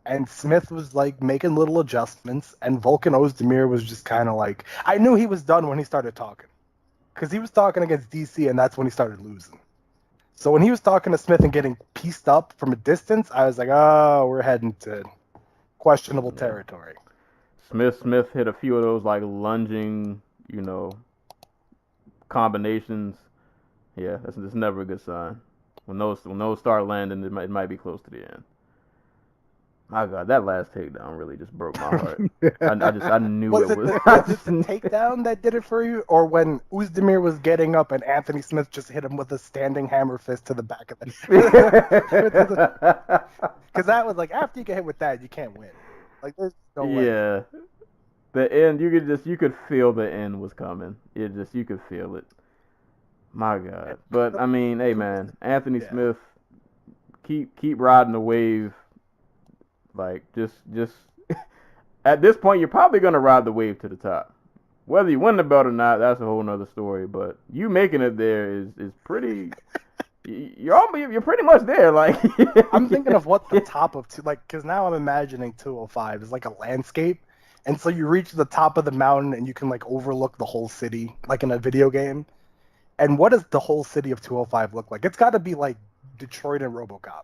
and Smith was like making little adjustments and Volkan Ozdemir was just kind of like, I knew he was done when he started talking. Because he was talking against DC and that's when he started losing. So when he was talking to Smith and getting pieced up from a distance, I was like, oh, we're heading to questionable territory. Smith hit a few of those like lunging, combinations. Yeah, that's never a good sign. When those start landing, it might be close to the end. My God, that last takedown really just broke my heart. I knew was it was. Was it the takedown that did it for you, or when Ozdemir was getting up and Anthony Smith just hit him with a standing hammer fist to the back of the head? Because that was like, after you get hit with that, you can't win. Like, there's no way. Yeah, the end. You could feel the end was coming. You could feel it. My God, but I mean, hey man, Anthony Smith, keep riding the wave. Like, just at this point, you're probably gonna ride the wave to the top. Whether you win the belt or not, that's a whole nother story. But you making it there is pretty. You're pretty much there. Like, I'm thinking of what the top of because now I'm imagining 205 is like a landscape, and so you reach the top of the mountain and you can like overlook the whole city, like in a video game. And what does the whole city of 205 look like? It's got to be like Detroit and RoboCop.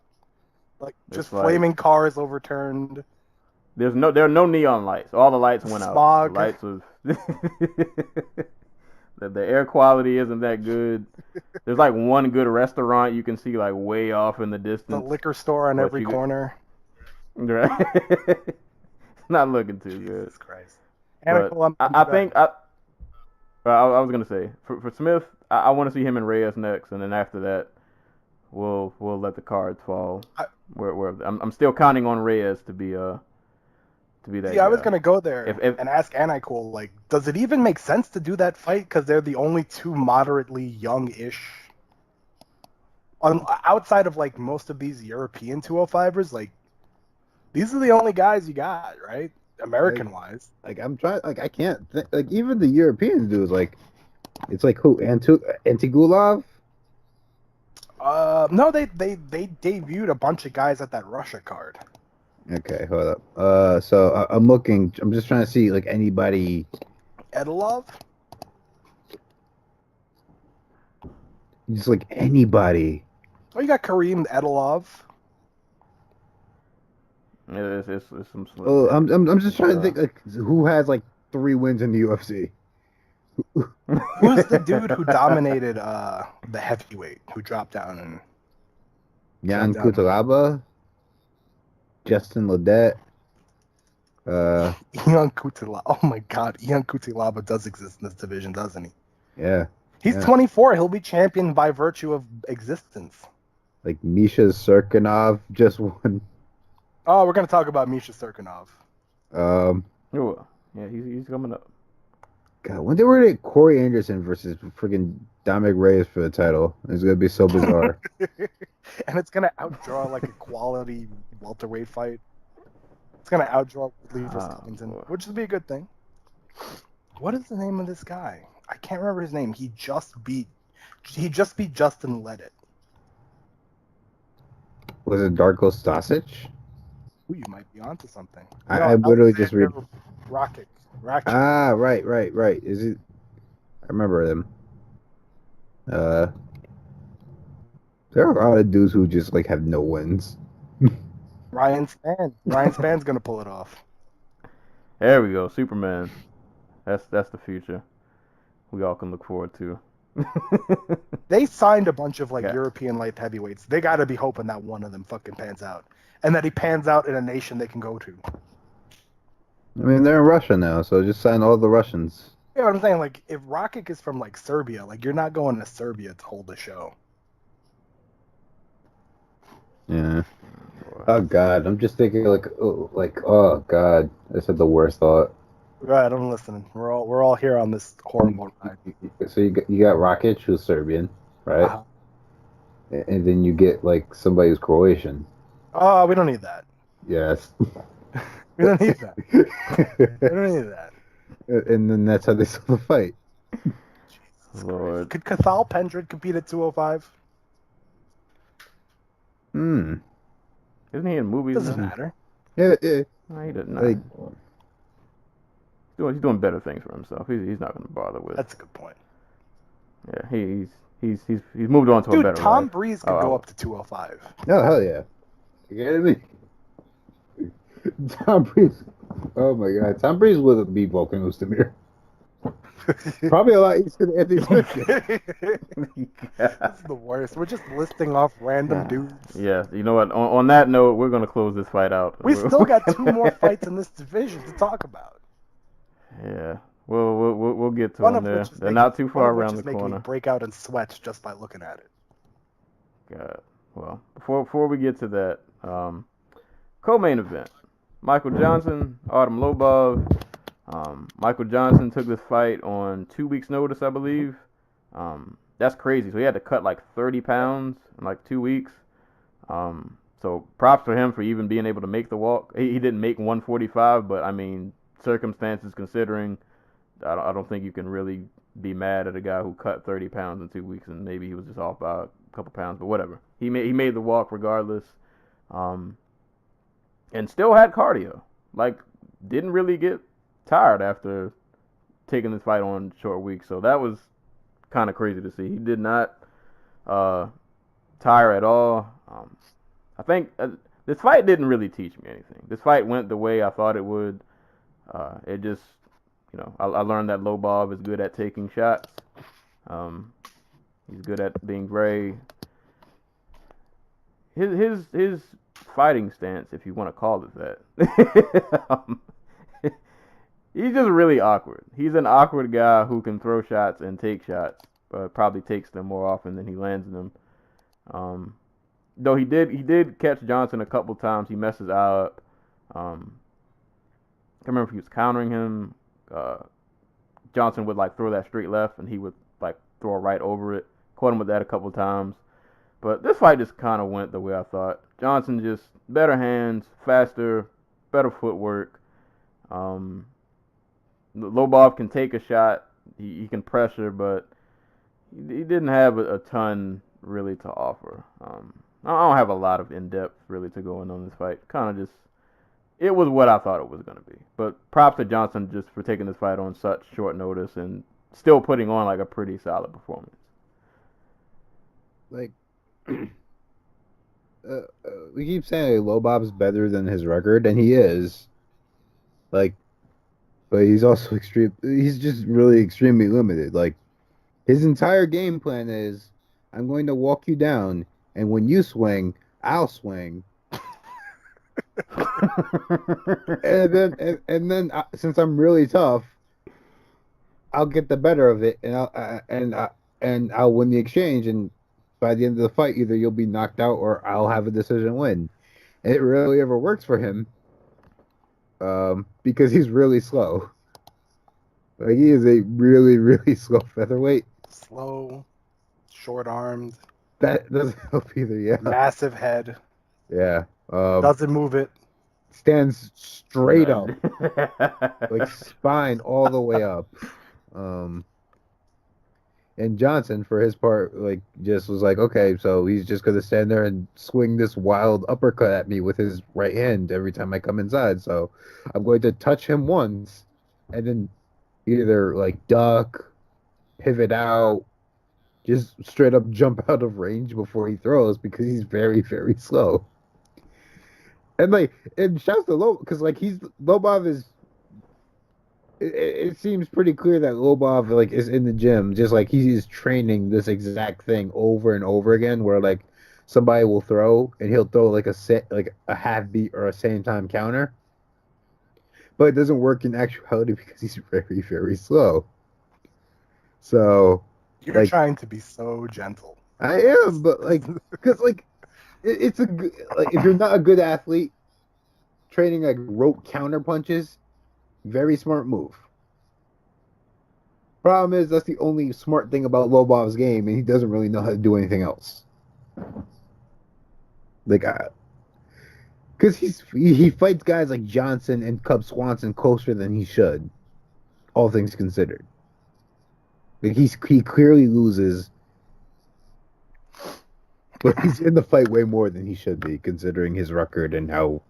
Like, just flaming cars overturned. There are no neon lights. All the lights went Smog. out. The lights was the air quality isn't that good. There's like one good restaurant you can see like way off in the distance. The liquor store on every corner. Right. It's not looking too good. Jesus Christ. I think I was gonna say for Smith, I want to see him and Reyes next, and then after that, we'll let the cards fall. I'm still counting on Reyes to be that. See, I was gonna go there and ask Anikool, like, does it even make sense to do that fight? Because they're the only two moderately young-ish. Outside of like most of these European 205ers, like these are the only guys you got, right? American-wise. Like I'm trying, like I can't, like even the Europeans do is like, it's like who Antigulov. No, they debuted a bunch of guys at that Russia card. Okay, hold up. So I'm looking. I'm just trying to see like anybody. Edilov? Just like anybody. Oh, you got Kareem Edilov. Yeah, it's some. Oh, I'm just trying to think like who has like 3 wins in the UFC. Who's the dude who dominated the heavyweight, who dropped down and Jan Kutalaba, Justin Ledet, Ian Kutalaba. Oh my God, Ian Kutalaba does exist in this division, doesn't he? Yeah. He's 24. He'll be champion by virtue of existence. Like Misha Serkinov just won. Oh, we're gonna talk about Misha Serkinov. Yeah, he's coming up. God, when they were at Corey Anderson versus freaking Dominic Reyes for the title, it's gonna be so bizarre. And it's gonna outdraw like a quality welterweight fight. It's gonna outdraw Woodley versus Covington, which would be a good thing. What is the name of this guy? I can't remember his name. He just beat Justin Leddit. Was it Darko Stasic? Ooh, you might be onto something. I literally just read. Rakic. Ah, right. Is it? I remember them. There are a lot of dudes who just like have no wins. Ryan Span's gonna pull it off. There we go, Superman. That's the future. We all can look forward to. They signed a bunch of European light heavyweights. They got to be hoping that one of them fucking pans out, and that he pans out in a nation they can go to. I mean, they're in Russia now, so just sign all the Russians. You know what I'm saying? Like, if Rakic is from Serbia, you're not going to Serbia to hold the show. Yeah. Oh God, I'm just thinking oh God, I said the worst thought. Right, I'm listening. We're all here on this horrible ride. So you got Rakic, who's Serbian, right? Uh-huh. And then you get somebody who's Croatian. Oh, we don't need that. Yes. We don't need that. We don't need that. And then that's how they saw the fight. Jesus Lord. Could Cathal Pendred compete at 205? Isn't he in movies? Doesn't matter. Yeah. No, he doesn't. He's doing better things for himself. He's not going to bother with. That's a good point. Yeah, he's moved on to a better Tom life. Breeze could go up to 205. Oh hell yeah! You kidding me? Tom Breeze. Oh my God, Tom Breeze would beat Volkan Oezdemir. Probably a lot easier than Anthony Smith. This is the worst. We're just listing off random dudes. Yeah, you know what? On that note, we're going to close this fight out. We still got 2 more fights in this division to talk about. Yeah, we'll get to them there. They're not too far around the corner. Me break out in sweats just by looking at it. God. Well, before we get to that, co-main event: Michael Johnson, Artem Lobov. Michael Johnson took this fight on 2 weeks' notice, I believe. That's crazy. So he had to cut 30 pounds in 2 weeks. So props for him for even being able to make the walk. He didn't make 145, but I mean, circumstances considering, I don't think you can really be mad at a guy who cut 30 pounds in 2 weeks, and maybe he was just off by a couple pounds, but whatever. He made the walk regardless, and still had cardio. Didn't really get tired after taking this fight on short week. So that was kind of crazy to see. He did not tire at all. I think this fight didn't really teach me anything. This fight went the way I thought it would. It just, I learned that Lobov is good at taking shots. He's good at being very his fighting stance, if you want to call it that. He's just really awkward. He's an awkward guy who can throw shots and take shots, but probably takes them more often than he lands them. Though he did catch Johnson a couple times. He messes up. I can't remember if he was countering him. Johnson would throw that straight left, and he would throw right over it. Caught him with that a couple times. But this fight just kind of went the way I thought. Johnson just better hands, faster, better footwork. Lobov can take a shot. He can pressure, but he didn't have a ton really to offer. I don't have a lot of in-depth really to go in on this fight. Kind of just, it was what I thought it was going to be. But props to Johnson just for taking this fight on such short notice and still putting on a pretty solid performance. We keep saying Lobov's better than his record, and he is. But he's also extreme. He's just really extremely limited. His entire game plan is, I'm going to walk you down, and when you swing, I'll swing. and then since I'm really tough, I'll get the better of it, and I'll win the exchange. And by the end of the fight, either you'll be knocked out or I'll have a decision win. And it rarely ever works for him. because he's really slow. Like, he is a really, really slow featherweight. Slow, short-armed, That doesn't help either, yeah. massive head, Yeah. doesn't move it. Stands straight up. Like, spine all the way up. And Johnson, for his part, like, just was like, okay, so he's just going to stand there and swing this wild uppercut at me with his right hand every time I come inside. So I'm going to touch him once and then either, like, duck, pivot out, just straight up jump out of range before he throws because he's very, very slow. And, like, and shouts to Lobov, because, like, Lobov is, it seems pretty clear that Lobov, like, is in the gym, just like he's training this exact thing over and over again, where, like, somebody will throw and he'll throw like a half beat or a same time counter, but it doesn't work in actuality because he's very, very slow. So You're like, trying to be so gentle. I am, but like, because like, it's a good, like, if you're not a good athlete, training like rope counter punches, very smart move. Problem is, that's the only smart thing about Lobov's game, and he doesn't really know how to do anything else. Like, because he fights guys like Johnson and Cub Swanson closer than he should, all things considered. Like, he clearly loses, but he's in the fight way more than he should be, considering his record and how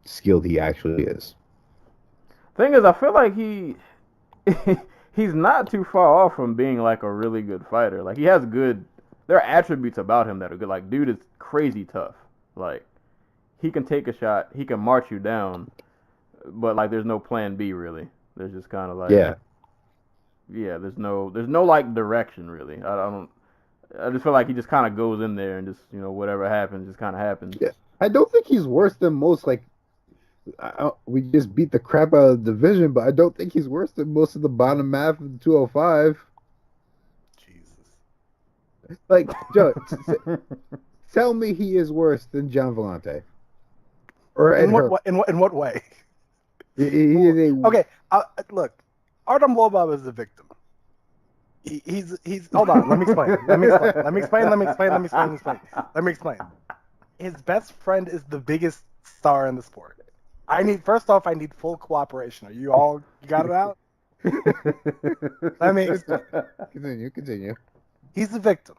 skilled he actually is. Thing is, I feel like he's not too far off from being like a really good fighter. Like, he has good, there are attributes about him that are good. Like, dude is crazy tough. Like, he can take a shot, he can march you down, but like, there's no plan B really. There's just kind of like, yeah, there's no like direction really. I just feel like he just kind of goes in there and just, you know, whatever happens just kind of happens. Yeah, I don't think he's worse than most. Like, we just beat the crap out of the division, but I don't think he's worse than most of the bottom half of the 205. Jesus. Like, Joe, tell me he is worse than John Vellante. Or in what way? He is okay, look, Artem Lobov is the victim. He's hold on, let me explain. His best friend is the biggest star in the sport. I need full cooperation. You got it out? Let me explain. Continue. He's the victim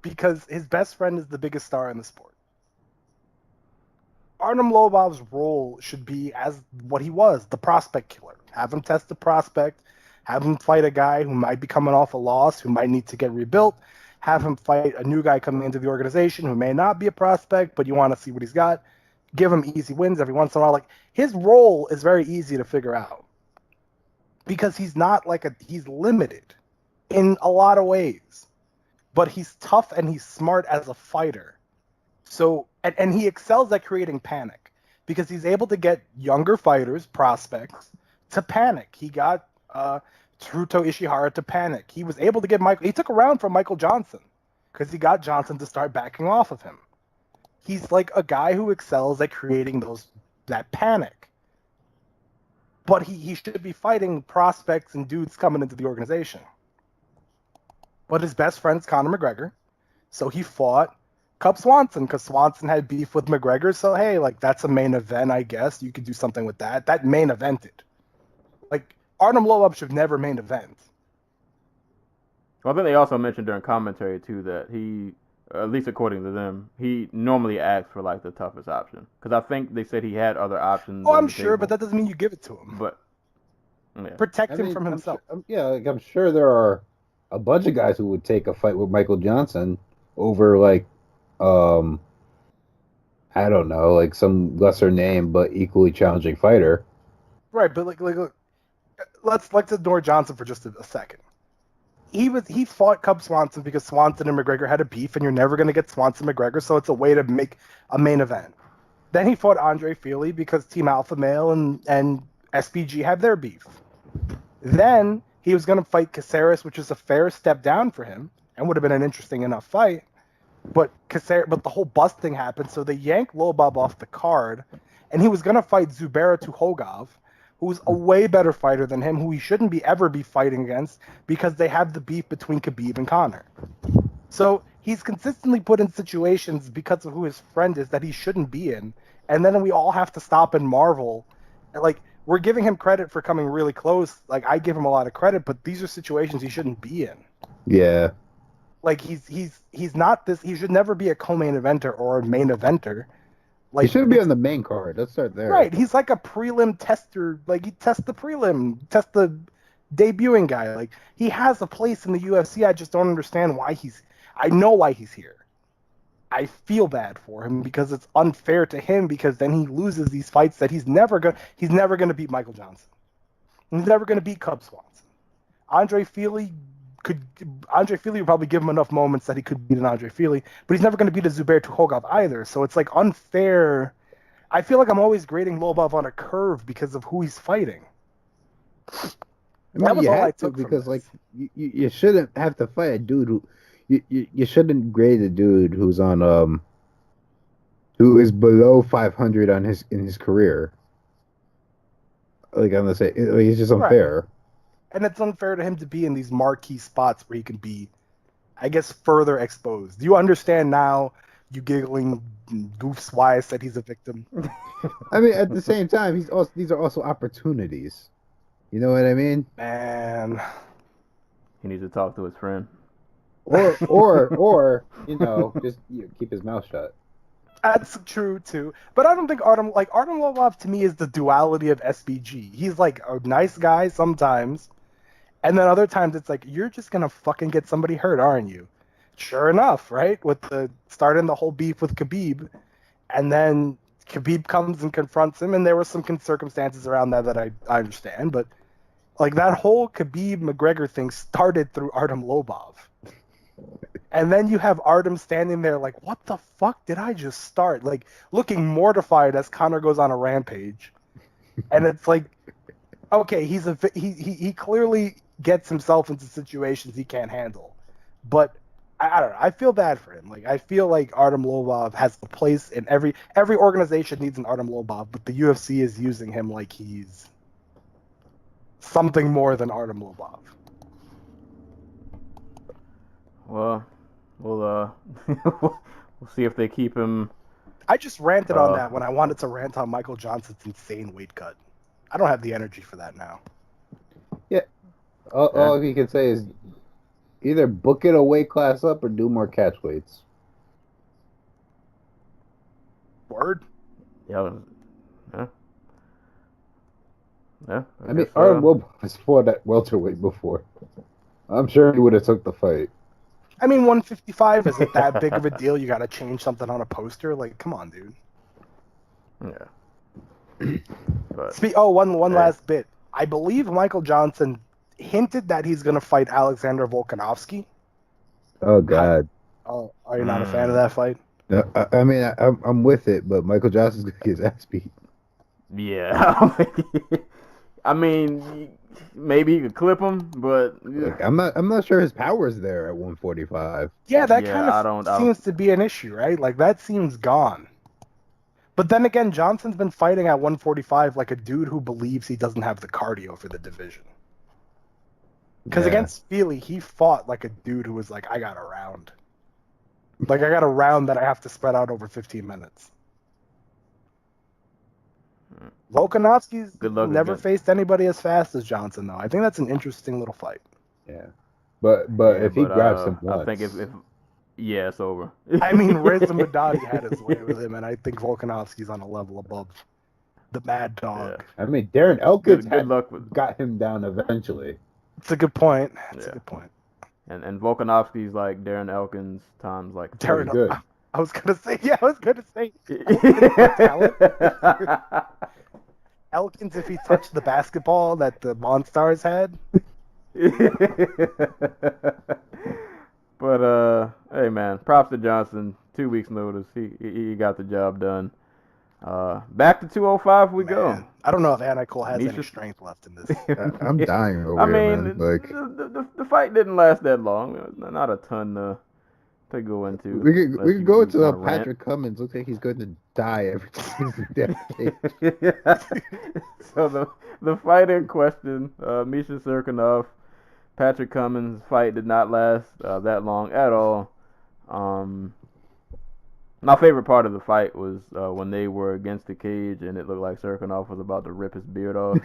because his best friend is the biggest star in the sport. Artem Lobov's role should be as what he was, the prospect killer. Have him test the prospect, have him fight a guy who might be coming off a loss, who might need to get rebuilt, have him fight a new guy coming into the organization who may not be a prospect, but you want to see what he's got. Give him easy wins every once in a while. Like, his role is very easy to figure out because he's not he's limited in a lot of ways, but he's tough and he's smart as a fighter. So, and he excels at creating panic because he's able to get younger fighters, prospects, to panic. He got Teruto Ishihara to panic. He was able to get he took a round from Michael Johnson because he got Johnson to start backing off of him. He's like a guy who excels at creating that panic. But he should be fighting prospects and dudes coming into the organization. But his best friend's Conor McGregor, so he fought Cub Swanson because Swanson had beef with McGregor. So hey, like, that's a main event, I guess. You could do something with that. That main evented. Like, Artem Lobov should never main event. Well, I think they also mentioned during commentary too that he, at least according to them, he normally asks for like the toughest option because I think they said he had other options. Oh, I'm sure, but that doesn't mean you give it to him. But yeah. Protect him from himself. I'm sure there are a bunch of guys who would take a fight with Michael Johnson over like, I don't know, like some lesser name but equally challenging fighter. Right, but like let's ignore Johnson for just a second. He fought Cub Swanson because Swanson and McGregor had a beef, and you're never going to get Swanson McGregor, so it's a way to make a main event. Then he fought Andre Fili because Team Alpha Male and SPG have their beef. Then he was going to fight Caceres, which is a fair step down for him, and would have been an interesting enough fight. But the whole bust thing happened, so they yanked Lobov off the card, and he was going to fight Zubaira Tukhogov, who's a way better fighter than him, who he shouldn't ever be fighting against because they have the beef between Khabib and Conor. So he's consistently put in situations because of who his friend is that he shouldn't be in, and then we all have to stop and marvel. Like, we're giving him credit for coming really close. Like, I give him a lot of credit, but these are situations he shouldn't be in. Yeah. Like, he's not this. He should never be a co-main eventer or a main eventer. Like, He shouldn't be on the main card. Let's start there. right. He's like a prelim tester. Like, he tests the prelim, tests the debuting guy. Like, he has a place in the UFC. I just don't understand why I know why he's here. I feel bad for him because it's unfair to him, because then he loses these fights that he's never gonna beat Michael Johnson. He's never gonna beat Cub Swanson. Andre Fili would probably give him enough moments that he could beat an Andre Fili, but he's never gonna beat a Zubair Tukhogov either. So it's like unfair. I feel like I'm always grading Lobov on a curve because of who he's fighting. I That mean, was you all I have to, took from because this. like you shouldn't have to fight a dude who you shouldn't grade a dude who's on who is below 500 in his career. Like, I'm gonna say, it's just unfair. And it's unfair to him to be in these marquee spots where he can be, I guess, further exposed. Do you understand now, you giggling goofs, why I said he's a victim? I mean, at the same time, these are also opportunities. You know what I mean? Man. He needs to talk to his friend. Or just keep his mouth shut. That's true, too. But I don't think Artem Lobov, to me, is the duality of SBG. He's like a nice guy sometimes, and then other times it's like, you're just going to fucking get somebody hurt, aren't you? Sure enough, right? With starting the whole beef with Khabib, and then Khabib comes and confronts him, and there were some circumstances around that I understand, but like that whole Khabib-McGregor thing started through Artem Lobov. And then you have Artem standing there like, what the fuck did I just start? Like, looking mortified as Conor goes on a rampage. And it's like, okay, he clearly gets himself into situations he can't handle. But I don't know. I feel bad for him. Like, I feel like Artem Lobov has a place in every organization needs an Artem Lobov, but the UFC is using him like he's something more than Artem Lobov. Well, we'll see if they keep him. I just ranted on that when I wanted to rant on Michael Johnson's insane weight cut. I don't have the energy for that now. Yeah. All he can say is either book it a weight class up or do more catch weights. Word? Yeah. I mean, Artem Lobov fought at welterweight before. I'm sure he would have took the fight. I mean, 155 isn't that big of a deal. You got to change something on a poster. Like, come on, dude. Yeah. But, one last bit. I believe Michael Johnson hinted that he's going to fight Alexander Volkanovski. Oh, God. Are you not a fan of that fight? I mean, I'm with it, but Michael Johnson's going to get his ass beat. Yeah. I mean, maybe you could clip him, but like, I'm not sure his power's there at 145. Yeah, that kind of seems to be an issue, right? Like, that seems gone. But then again, Johnson's been fighting at 145 like a dude who believes he doesn't have the cardio for the division. Because against Fili, he fought like a dude who was like, I got a round. Like, I got a round that I have to spread out over 15 minutes. Volkanovski's never faced anybody as fast as Johnson, though. I think that's an interesting little fight. Yeah. But if he grabs him once... I think if it's over. I mean, Reza Madadi had his way with him, and I think Volkanovski's on a level above the Mad Dog. Yeah. I mean, Darren Elkins got him down eventually. It's a good point. It's a good point. And Volkanovski's like Darren Elkins times like Darren, good. I was gonna say. Elkins, if he touched the basketball that the Monstars had. But hey man, props to Johnson. 2 weeks notice, he got the job done. Back to 205 we go. I don't know if Anna Cole has any strength left in this. I'm dying over I here, mean, man. Like, the fight didn't last that long. Not a ton to go into. We could go into a Patrick Cummins. Looks like he's going to die every time he's in So the fight in question, Misha Serkinov, Patrick Cummins fight did not last that long at all. My favorite part of the fight was when they were against the cage and it looked like Serkinov was about to rip his beard off.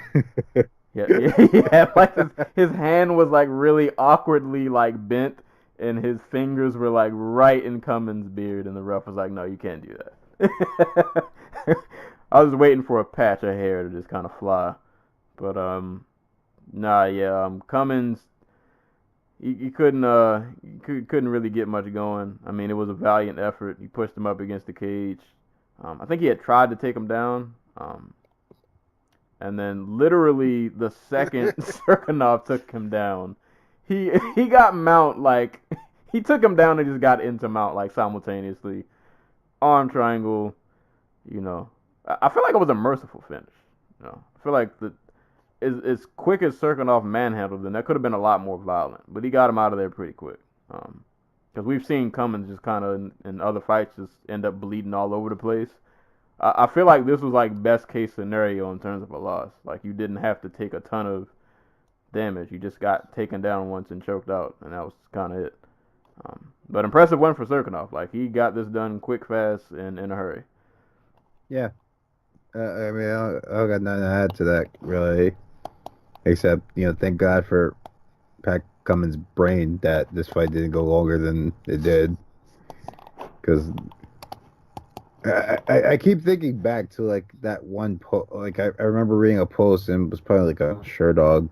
Yeah, like his hand was like really awkwardly like bent, and his fingers were like right in Cummins' beard, and the ref was like, "No, you can't do that." I was waiting for a patch of hair to just kind of fly, but Cummins, he couldn't really get much going. I mean, it was a valiant effort. He pushed him up against the cage. I think he had tried to take him down. And then literally the second Serkinov took him down, he got mount like he took him down and just got into mount like simultaneously. Arm triangle, I feel like it was a merciful finish. I feel like as quick as Serkinov manhandled him, that could have been a lot more violent. But he got him out of there pretty quick. Because we've seen Cummins just kind of in other fights just end up bleeding all over the place. I feel like this was like best case scenario in terms of a loss. Like you didn't have to take a ton of damage. You just got taken down once and choked out, and that was kind of it. But impressive win for Serkinov. Like he got this done quick, fast, and in a hurry. Yeah. I mean, I got nothing to add to that really, except thank God for Pat Cummins' brain that this fight didn't go longer than it did, because. I keep thinking back to like that one post. Like I remember reading a post, and it was probably like a Sherdog,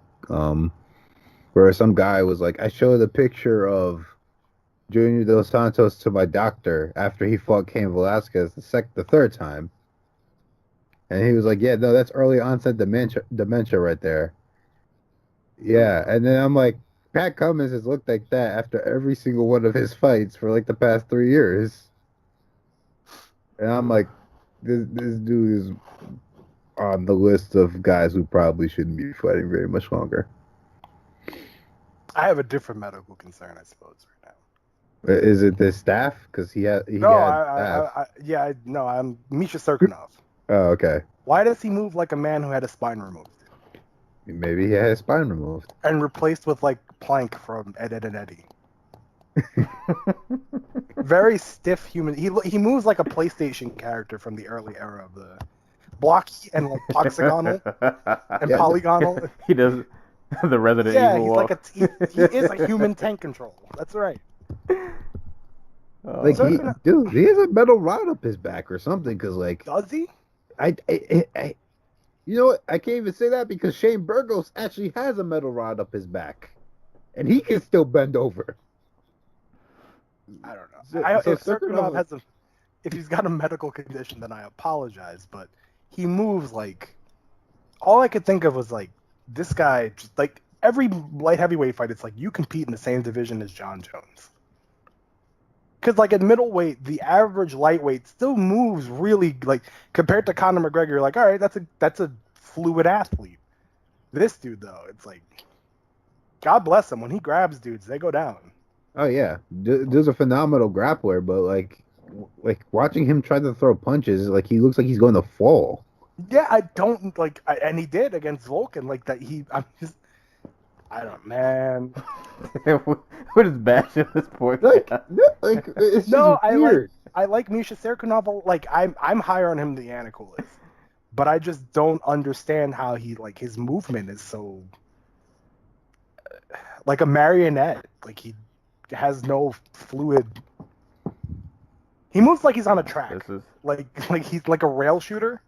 where some guy was like, I showed a picture of Junior Dos Santos to my doctor after he fought Cain Velasquez the third time, and he was like, yeah, no, that's early onset dementia right there. Yeah, and then I'm like, Pat Cummins has looked like that after every single one of his fights for like the past 3 years. And I'm like, this dude is on the list of guys who probably shouldn't be fighting very much longer. I have a different medical concern, I suppose, right now. Is it the staff? Because he had staff. I'm Misha Serkinov. Oh, okay. Why does he move like a man who had a spine removed? Maybe he had his spine removed. And replaced with like Plank from Ed, Edd n Eddy. Very stiff human. He moves like a PlayStation character from the early era of the blocky and like hexagonal and polygonal. He does the Resident Evil walk. He is a human tank control. That's right. Like he has a metal rod up his back or something. Cause like, does he? You know what? I can't even say that because Shane Burgos actually has a metal rod up his back, and he can still bend over. I don't know. If Serkinov if he's got a medical condition, then I apologize. But he moves like, all I could think of was like, this guy, just like every light heavyweight fight, it's like you compete in the same division as John Jones. Because like at middleweight, the average lightweight still moves really like compared to Conor McGregor. You're like, all right, that's a fluid athlete. This dude though, it's like, God bless him. When he grabs dudes, they go down. Oh yeah, there's a phenomenal grappler, but like watching him try to throw punches, like he looks like he's going to fall. Yeah, I don't like, and he did against Volkan. Like that, I don't, man. What is bash at this point? It's just weird. I like Misha Serkinov. Like I'm higher on him than Yannickel is, but I just don't understand how he like his movement is so like a marionette. Like he has no fluid. He moves like he's on a track. Like he's like a rail shooter.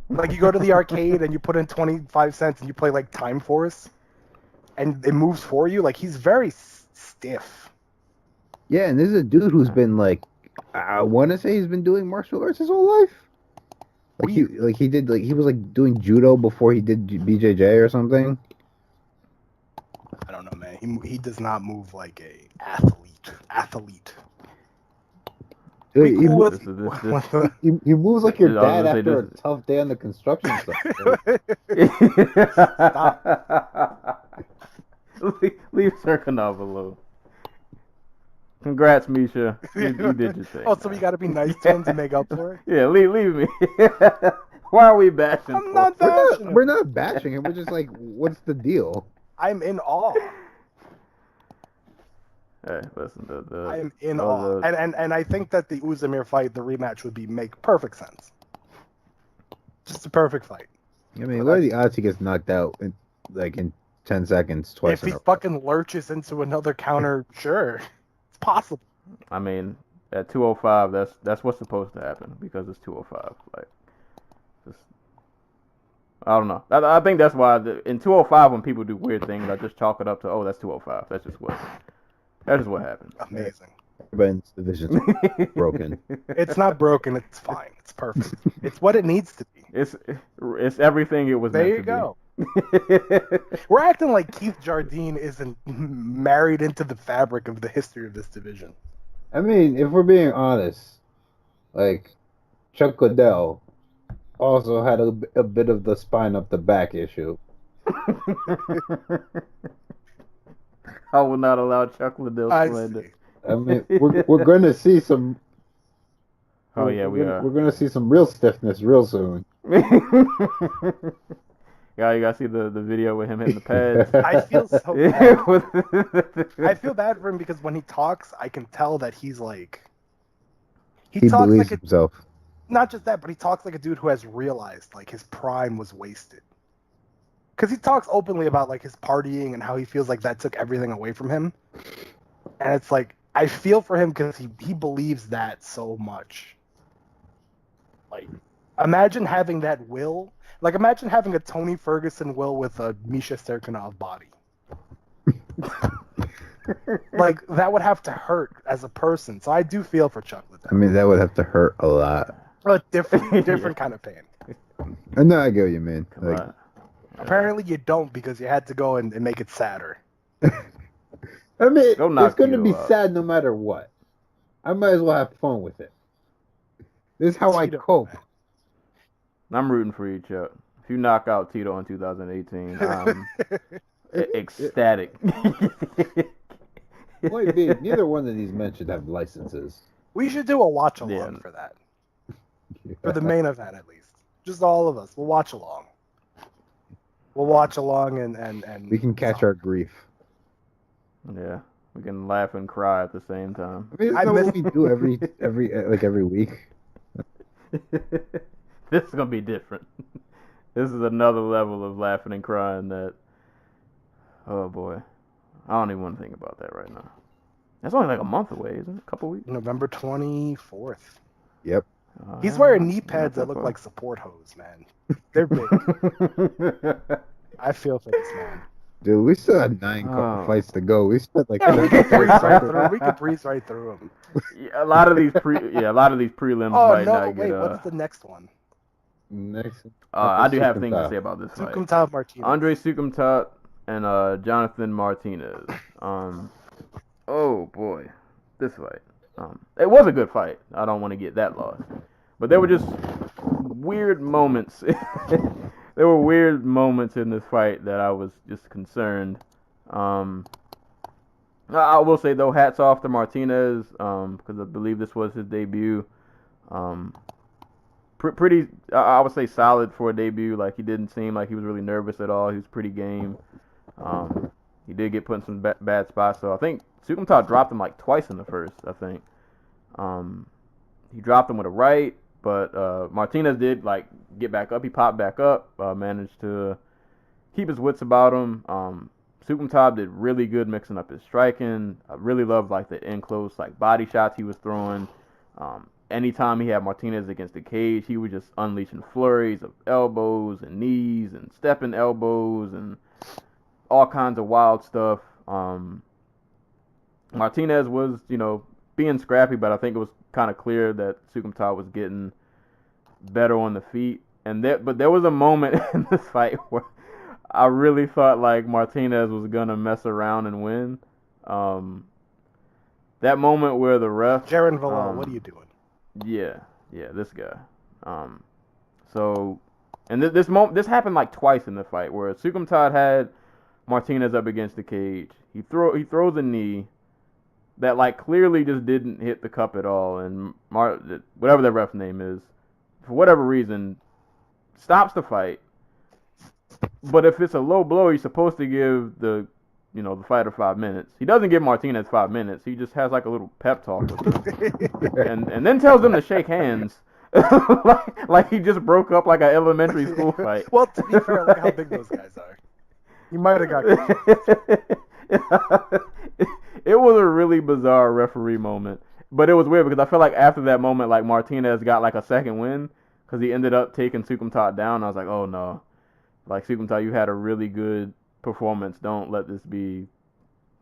Like you go to the arcade and you put in 25 cents and you play like Time Force, and it moves for you. Like he's very stiff. Yeah, and this is a dude who's been like, I want to say he's been doing martial arts his whole life. He was like doing judo before he did BJJ or something. I don't know, man. He does not move like a athlete. He moves like your dad after a tough day on the construction site. Stop. Leave Serkinov alone. Congrats, Misha. You did your thing. Oh, so we got to be nice to him to make up for it? Yeah, leave me. Why are we bashing? I'm not bashing him. We're not bashing him. We're just like, what's the deal? I'm in awe. Hey, listen, I'm in awe. And I think that the Uzumir fight, the rematch, would make perfect sense. Just a perfect fight. I mean, what are the odds he gets knocked out in 10 seconds twice? If he fucking lurches into another counter, sure, it's possible. I mean, at 205, that's what's supposed to happen because it's 205. Like, just, I don't know. I think that's why in 205 when people do weird things, I just chalk it up to that's 205. That's just what happened. Amazing. Everybody's division's broken. It's not broken. It's fine. It's perfect. It's what it needs to be. It's everything it was There meant you to go. be. We're acting like Keith Jardine isn't married into the fabric of the history of this division. I mean, if we're being honest, like, Chuck Liddell also had a bit of the spine up the back issue. I will not allow Chuck Liddell slander. I mean, we're going to see some. Oh yeah, we are. We're going to see some real stiffness real soon. Yeah, you gotta see the video with him hitting the pads. I feel so bad. I feel bad for him because when he talks, I can tell that he's like. He talks believes like himself. Not just that, but he talks like a dude who has realized like his prime was wasted. Because he talks openly about like his partying and how he feels like that took everything away from him. And it's like, I feel for him because he believes that so much. Like, imagine having that will. Like, imagine having a Tony Ferguson will with a Misha Serkinov body. Like, that would have to hurt as a person. So I do feel for Chuck Liddell. I mean, that would have to hurt a lot. A different kind of pain. No, I get what you mean. Like, apparently you don't because you had to go and make it sadder. I mean, it's going to be out. sad no matter what. I might as well have fun with it. This is how I cope. I'm rooting for you, Chuck. If you knock out Tito in 2018, I'm ecstatic. Point being, neither one of these men should have licenses. We should do a watch along for that. For the main event, at least. Just all of us. We'll watch along. We'll watch along and we can catch our grief. Yeah, we can laugh and cry at the same time. I mean, what we do every week. This is gonna be different. This is another level of laughing and crying that. Oh boy, I don't even want to think about that right now. That's only like a month away, isn't it? A couple weeks. November 24th. Yep. He's wearing knee pads that look like support hose, man. They're big. I feel for this man. Dude, we still had 9 fights to go. We spent like. We could breeze right through them. Yeah, a lot of these prelims. Oh no! Wait, what's the next one? Next. I do have things to say about this fight. Sukumtov Martinez. Andre Sukumtov and Jonathan Martinez. Oh boy, this fight. It was a good fight. I don't want to get that lost, but there were just weird moments. There were weird moments in this fight that I was just concerned. I will say though, hats off to Martinez because I believe this was his debut. Pretty, I would say solid for a debut. Like, he didn't seem like he was really nervous at all. He was pretty game. He did get put in some bad spots. So I think Sukumtov dropped him like twice in the first. I think he dropped him with a right, but Martinez did like get back up. He popped back up, managed to keep his wits about him. Sukumtov did really good mixing up his striking. I really loved like the in close like body shots he was throwing. Anytime he had Martinez against the cage, he was just unleashing flurries of elbows and knees and stepping elbows and all kinds of wild stuff. Martinez was, being scrappy, but I think it was kind of clear that Sukumtov was getting better on the feet. But there was a moment in this fight where I really thought like Martinez was gonna mess around and win. That moment where the ref, Jaron Vallone, what are you doing? Yeah, this guy. This happened like twice in the fight where Sukumtov had Martinez up against the cage. He throws a knee. that like clearly just didn't hit the cup at all, and whatever that ref's name is, for whatever reason, stops the fight. But if it's a low blow, he's supposed to give the fighter 5 minutes. He doesn't give Martinez 5 minutes. He just has like a little pep talk with him, and then tells them to shake hands, like he just broke up like an elementary school fight. Well, to be fair, look how big those guys are. He might have got. It was a really bizarre referee moment, but it was weird because I feel like after that moment, like Martinez got like a second win because he ended up taking Sukumtat down. I was like, oh no, like Sukumtat, you had a really good performance. Don't let this be,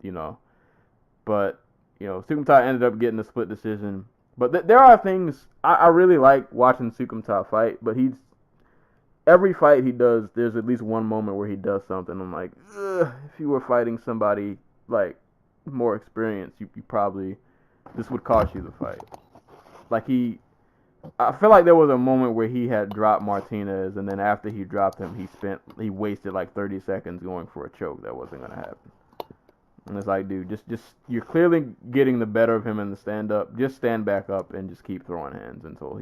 But Sukumtat ended up getting a split decision. But there are things I really like watching Sukumtat fight, but every fight he does, there's at least one moment where he does something. I'm like, if you were fighting somebody like more experienced, you probably, this would cost you the fight. Like I feel like there was a moment where he had dropped Martinez, and then after he dropped him, he wasted like 30 seconds going for a choke that wasn't gonna happen. And it's like, dude, just you're clearly getting the better of him in the stand up. Just stand back up and just keep throwing hands until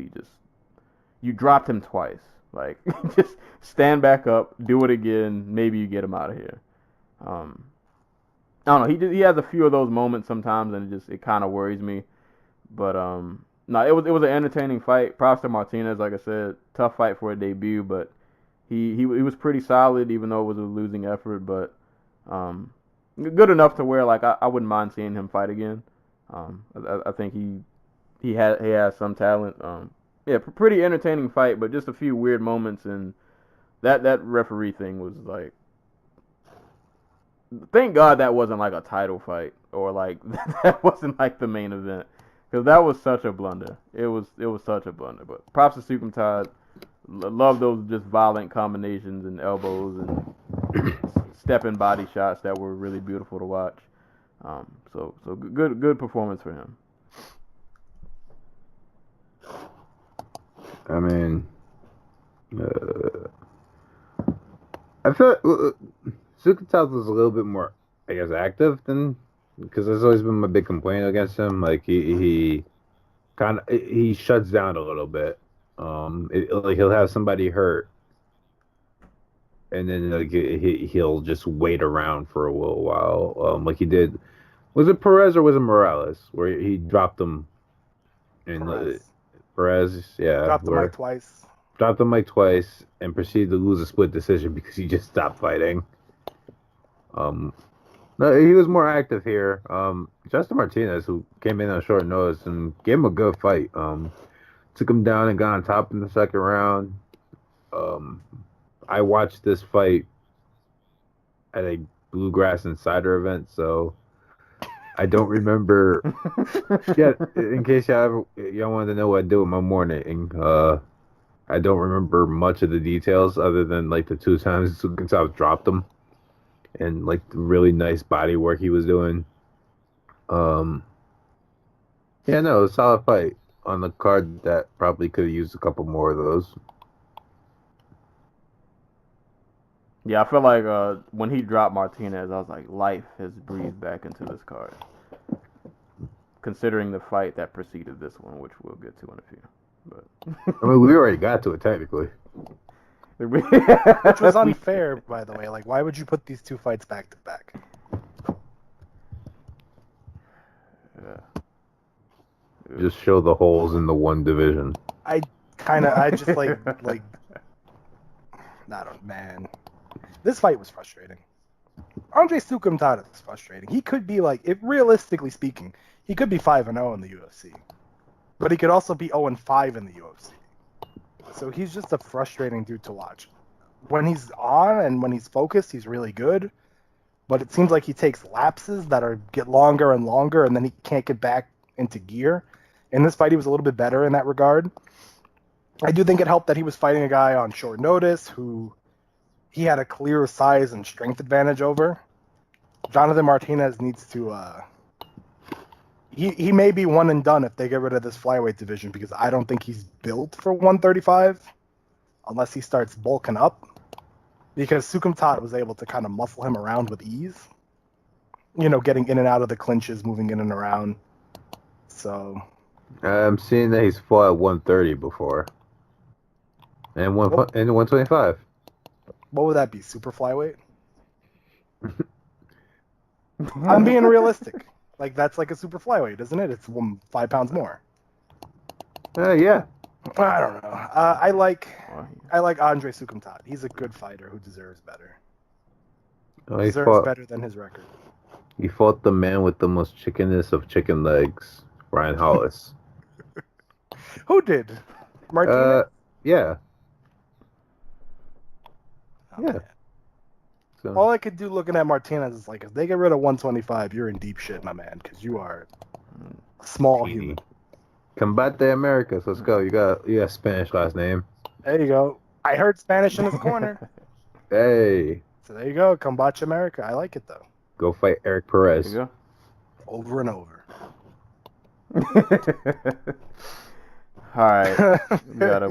you dropped him twice. Like, just stand back up, do it again. Maybe you get him out of here. I don't know. He has a few of those moments sometimes, and it kind of worries me. But no, it was an entertaining fight. Props to Martinez, like I said, tough fight for a debut, but he was pretty solid, even though it was a losing effort. But good enough to where like I wouldn't mind seeing him fight again. I think he has some talent. Yeah, pretty entertaining fight, but just a few weird moments, and that referee thing was like, thank God that wasn't like a title fight, or like that wasn't like the main event, because that was such a blunder. It was such a blunder. But props to Sukumtat. Love those just violent combinations and elbows and stepping body shots that were really beautiful to watch. So good performance for him. I mean, I feel Sukumtat was a little bit more, I guess, active than, because that's always been my big complaint against him. Like he shuts down a little bit. Like he'll have somebody hurt, and then like he'll just wait around for a little while. Like he did. Was it Perez or was it Morales where he dropped him? Perez, yeah. Dropped the mic twice. Dropped the mic twice and proceeded to lose a split decision because he just stopped fighting. No, he was more active here. Justin Martinez, who came in on short notice and gave him a good fight. Took him down and got on top in the second round. I watched this fight at a Bluegrass Insider event, so I don't remember. Yeah, in case y'all wanted to know what I do with my morning, I don't remember much of the details other than like the 2 times Sukumtat dropped him and like the really nice body work he was doing. Yeah, no, it was a solid fight on the card that probably could have used a couple more of those. Yeah, I feel like when he dropped Martinez, I was like, life has breathed back into this card. Considering the fight that preceded this one, which we'll get to in a few. But I mean, we already got to it technically. Which was unfair, by the way. Like, why would you put these 2 fights back to back? Yeah. Just show the holes in the one division. I just like, man. This fight was frustrating. Andre Sukumtat is frustrating. He could be like, realistically speaking, he could be 5-0 in the UFC. But he could also be 0-5 in the UFC. So he's just a frustrating dude to watch. When he's on and when he's focused, he's really good. But it seems like he takes lapses that get longer and longer, and then he can't get back into gear. In this fight, he was a little bit better in that regard. I do think it helped that he was fighting a guy on short notice who he had a clear size and strength advantage over. Jonathan Martinez needs to... He may be one and done if they get rid of this flyweight division, because I don't think he's built for 135 unless he starts bulking up. Because Sukumtat was able to kind of muscle him around with ease. getting in and out of the clinches, moving in and around. So I'm seeing that he's fought at 130 before. And 125. what would that be? Super flyweight? I'm being realistic. Like, that's like a super flyweight, isn't it? It's 5 pounds more. Yeah. I don't know. I like Andre Sukumtat. He's a good fighter who deserves better. Deserves better than his record. He fought the man with the most chickenest of chicken legs, Ryan Hollis. Who did? Martinez? Yeah. Oh, yeah. man. So. All I could do looking at Martinez is like, if they get rid of 125, you're in deep shit, my man, because you are a small human. Combate Americas. Let's go. You got Spanish last name. There you go. I heard Spanish in his corner. Hey. So there you go. Combate America. I like it though. Go fight Eric Perez. There you Over and over. All right. we gotta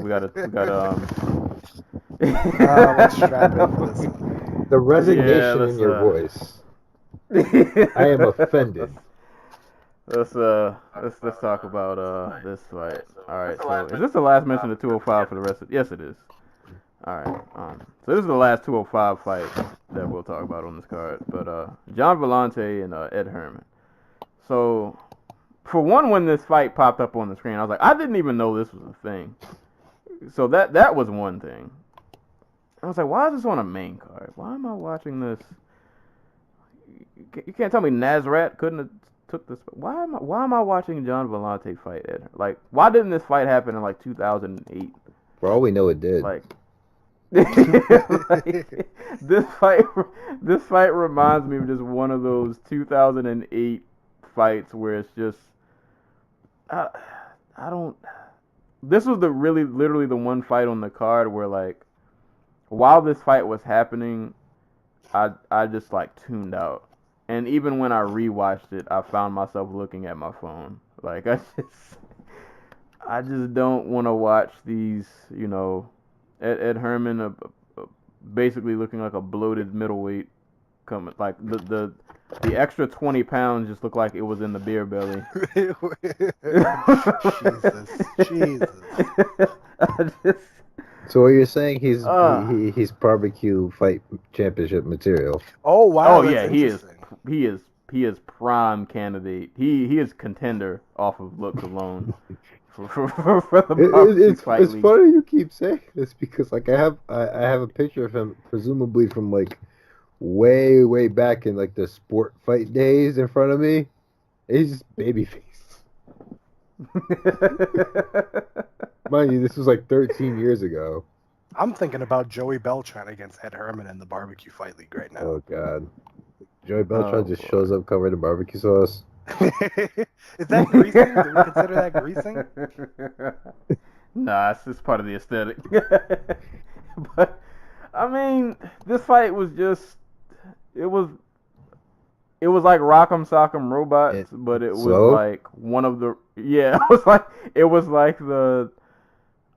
let's strap in for this one. The resignation in your voice. I am offended. Let's talk about this fight. All right, so is this the last mention of 205 for the rest of? Yes, it is. All right. So this is the last 205 fight that we'll talk about on this card. But John Vellante and Ed Herman. So for one, when this fight popped up on the screen, I was like, I didn't even know this was a thing. So that was one thing. I was like, why is this on a main card? Why am I watching this? You can't tell me Nazrat couldn't have took this. Why am I watching John Vellante fight Ed? Like, why didn't this fight happen in like 2008? For all we know, it did. Like, this fight reminds me of just one of those 2008 fights where it's just I don't. This was literally the one fight on the card where, like, while this fight was happening, I just like tuned out. And even when I rewatched it, I found myself looking at my phone. Like, I just don't want to watch these, Ed Herman basically looking like a bloated middleweight coming. Like, the extra 20 pounds just looked like it was in the beer belly. Jesus. So what you're saying, he's barbecue fight championship material. Oh wow! Oh yeah, he is prime candidate. He is contender off of looks alone. for the it's funny you keep saying this because, like, I have a picture of him, presumably from like way back in like the sport fight days, in front of me. He's just babyface. Mind you, this was like 13 years ago. I'm thinking about Joey Beltran against Ed Herman in the barbecue fight league right now. Oh God, Joey Beltran just shows up covered in barbecue sauce. Is that greasing? Do we consider that greasing? Nah, it's just part of the aesthetic. But I mean, this fight was just it was like Rock'em Sock'em Robots, but it was like one of the it was like the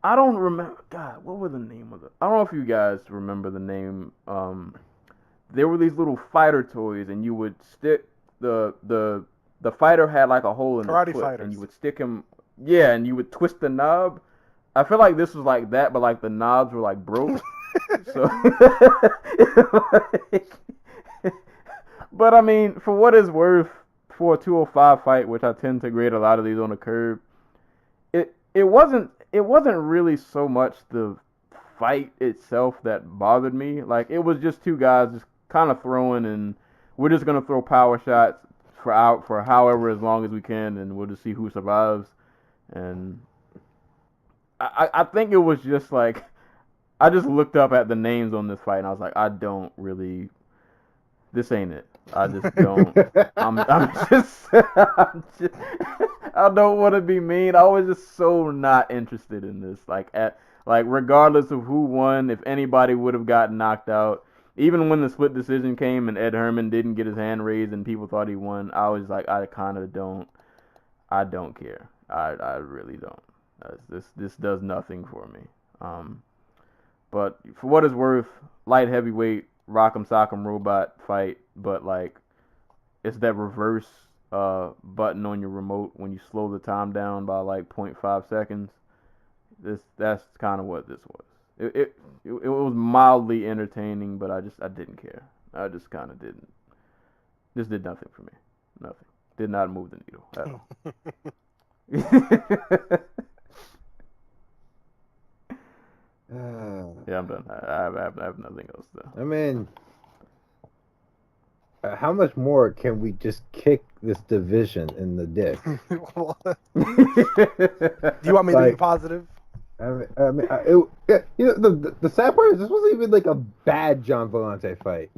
I don't remember. God, what was the name of it? I don't know if you guys remember the name. There were these little fighter toys, and you would stick the fighter had like a hole in Karate his foot, fighters. and you would stick him. Yeah, and you would twist the knob. I feel like this was like that, but like the knobs were like broke. So, but I mean, for what it's worth, for a 205 fight, which I tend to grade a lot of these on the curb, it wasn't really so much the fight itself that bothered me. Like, it was just two guys just kind of throwing, and we're just gonna throw power shots for however as long as we can, and we'll just see who survives. And I think it was just like, I just looked up at the names on this fight and I was like, this ain't it. I just don't. I'm just I don't want to be mean. I was just so not interested in this. Like, regardless of who won, if anybody would have gotten knocked out, even when the split decision came and Ed Herman didn't get his hand raised and people thought he won, I was like, I don't care. I really don't. This does nothing for me. But for what it's worth, light heavyweight, Rock'em Sock'em Robot fight, but like, it's that reverse button on your remote when you slow the time down by like 0.5 seconds. That's kind of what this was. It was mildly entertaining, but I didn't care. I just kind of didn't. This did nothing for me. Nothing. Did not move the needle at all. Yeah, I'm done. I have nothing else though. I mean, how much more can we just kick this division in the dick? Do you want me to be positive? The sad part is this wasn't even like a bad John Vellante fight.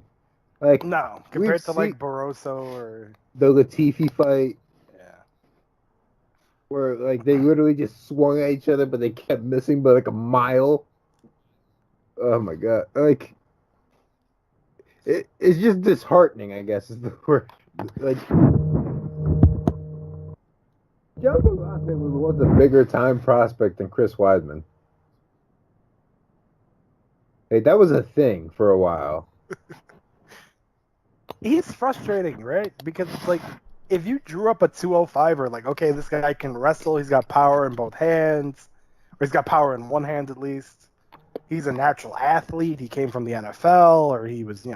Like No, compared to like Barroso or the Latifi fight, yeah, where like they literally just swung at each other, but they kept missing by like a mile. Oh my god! Like it's just disheartening, I guess is the word. Like John Vellante was a bigger time prospect than Chris Weidman. Hey, that was a thing for a while. he's frustrating, right? Because it's like if you drew up a 205er, like okay, this guy can wrestle, he's got power in both hands, or he's got power in one hand at least. He's a natural athlete. He came from the NFL, or he was,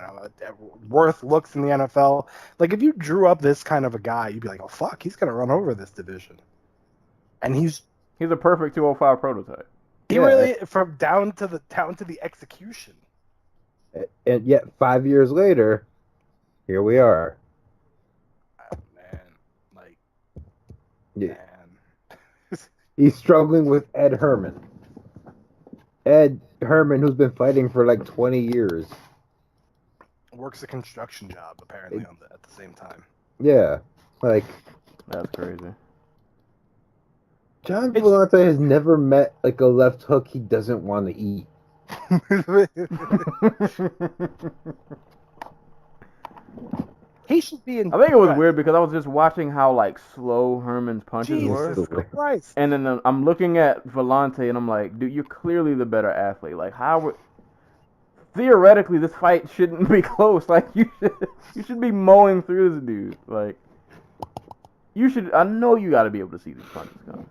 worth looks in the NFL. Like, if you drew up this kind of a guy, you'd be like, oh, fuck, he's going to run over this division. And he's a perfect 205 prototype. He really, from down to the execution. And yet, 5 years later, here we are. Oh, man. Like, yeah. man. He's struggling with Ed Herman. Ed Herman, who's been fighting for like 20 years. Works a construction job, apparently, at the same time. Yeah. Like, that's crazy. John Vellante has never met like a left hook he doesn't want to eat. He should be in. I think it was weird because I was just watching how like slow Herman's punches were. Jesus Christ. And then I'm looking at Vellante and I'm like, dude, you're clearly the better athlete. Like, theoretically this fight shouldn't be close. Like, you should be mowing through this dude. Like, I know you got to be able to see these punches coming.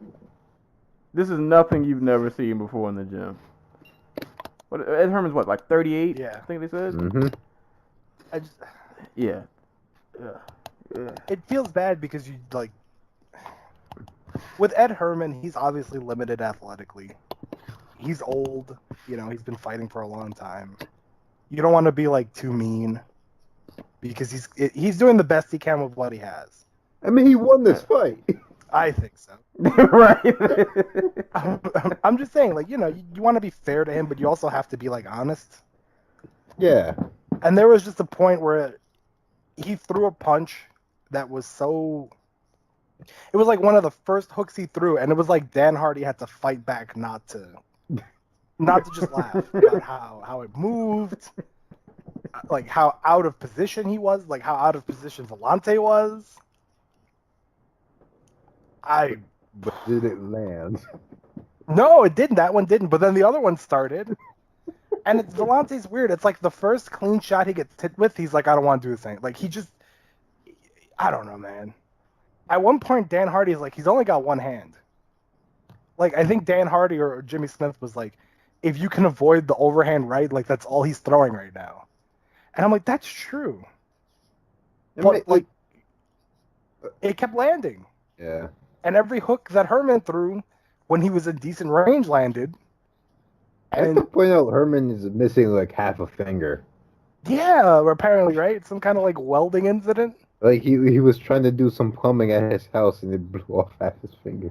This is nothing you've never seen before in the gym. Ed Herman's what, like 38? Yeah. I think they said. Mm-hmm. Yeah. It feels bad because you like with Ed Herman, he's obviously limited athletically. He's old, he's been fighting for a long time. You don't want to be like too mean because he's doing the best he can with what he has. I mean, he won this fight. I think so. Right. I'm just saying, like, you want to be fair to him, but you also have to be like honest. Yeah. And there was just a point where he threw a punch that was it was like one of the first hooks he threw, and it was like Dan Hardy had to fight back not to just laugh about how it moved, like how out of position he was, like how out of position Vellante was. But did it land? No, it didn't. That one didn't. But then the other one started. And Vellante's weird. It's like the first clean shot he gets hit with, he's like, I don't want to do the thing. Like, I don't know, man. At one point, Dan Hardy's like, he's only got one hand. Like, I think Dan Hardy or Jimmy Smith was like, if you can avoid the overhand right, like, that's all he's throwing right now. And I'm like, that's true. But, like, it kept landing. Yeah. And every hook that Herman threw, when he was in decent range, landed. I have to point out Herman is missing like half a finger. Yeah, apparently, right? Some kind of like welding incident. Like he was trying to do some plumbing at his house and it blew off half his finger.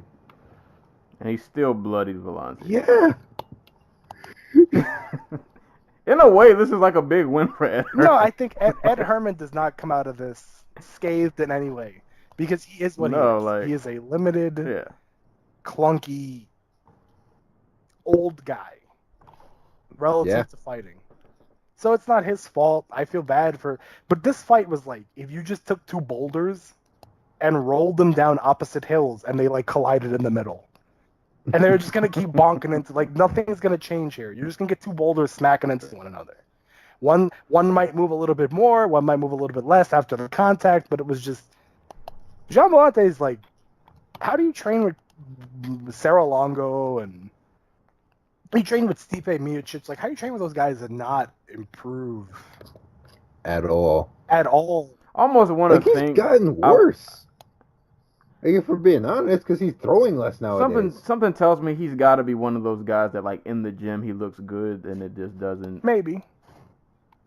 And he still bloodied Vellante. Yeah. In a way, this is like a big win for Ed Herman. No, I think Ed Herman does not come out of this scathed in any way. Because he is what he is. Like, he is a limited, clunky, old guy relative to fighting. So it's not his fault. I feel bad but this fight was like, if you just took two boulders and rolled them down opposite hills and they like collided in the middle. And they were just going to keep bonking into, like, nothing's going to change here. You're just going to get two boulders smacking into one another. One might move a little bit more, one might move a little bit less after the contact, but it was just Gian Vellante is like, how do you train with Sarah Longo and you train with Stipe Miocic? Like, how do you train with those guys and not improve At all. at all? Almost want to Like, he's think gotten worse. Like, if we're being honest, because he's throwing less nowadays. something tells me he's got to be one of those guys that like in the gym he looks good and it just doesn't Maybe.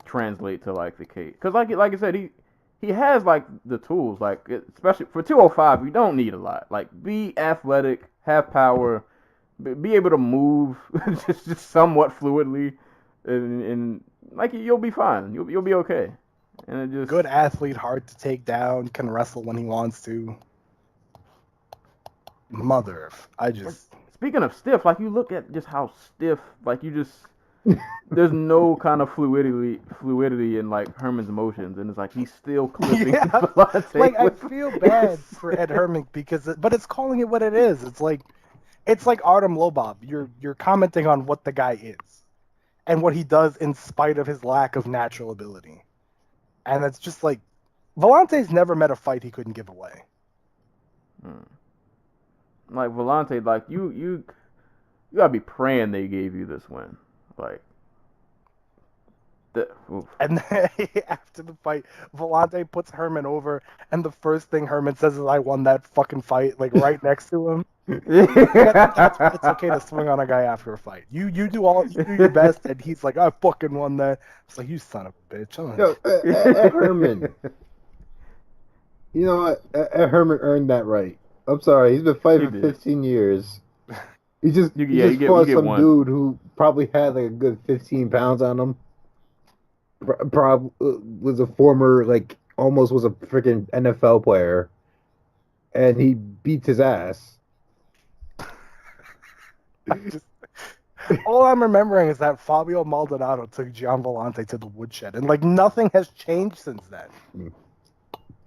translate to like the cage. Because like I said, he has like the tools. Like especially for 205, you don't need a lot. Like be athletic, have power, be able to move just somewhat fluidly, and like you'll be fine. You'll be okay. And it just Good athlete, hard to take down, can wrestle when he wants to. Mother, I just Speaking of stiff, like you look at just how stiff, like you just there's no kind of fluidity in like Herman's motions, and it's like he's still clipping Vellante. like I feel bad for Ed Herman but it's calling it what it is. It's like Artem Lobov. You're commenting on what the guy is and what he does in spite of his lack of natural ability, and it's just like Vellante's never met a fight he couldn't give away. Like Vellante, like you gotta be praying they gave you this win. Like, and then after the fight, Vellante puts Herman over, and the first thing Herman says is, "I won that fucking fight," like right next to him. It's okay to swing on a guy after a fight. You do your best, and he's like, "I fucking won that." It's like, you son of a bitch. Yo, Ed Herman. You know what? Ed Herman earned that right. I'm sorry, he's been fighting for 15 years. He just fought some dude who probably had like a good 15 pounds on him. Probably was a former, like, almost was a freaking NFL player. And he beats his ass. All I'm remembering is that Fabio Maldonado took Gian Vellante to the woodshed, and like nothing has changed since then.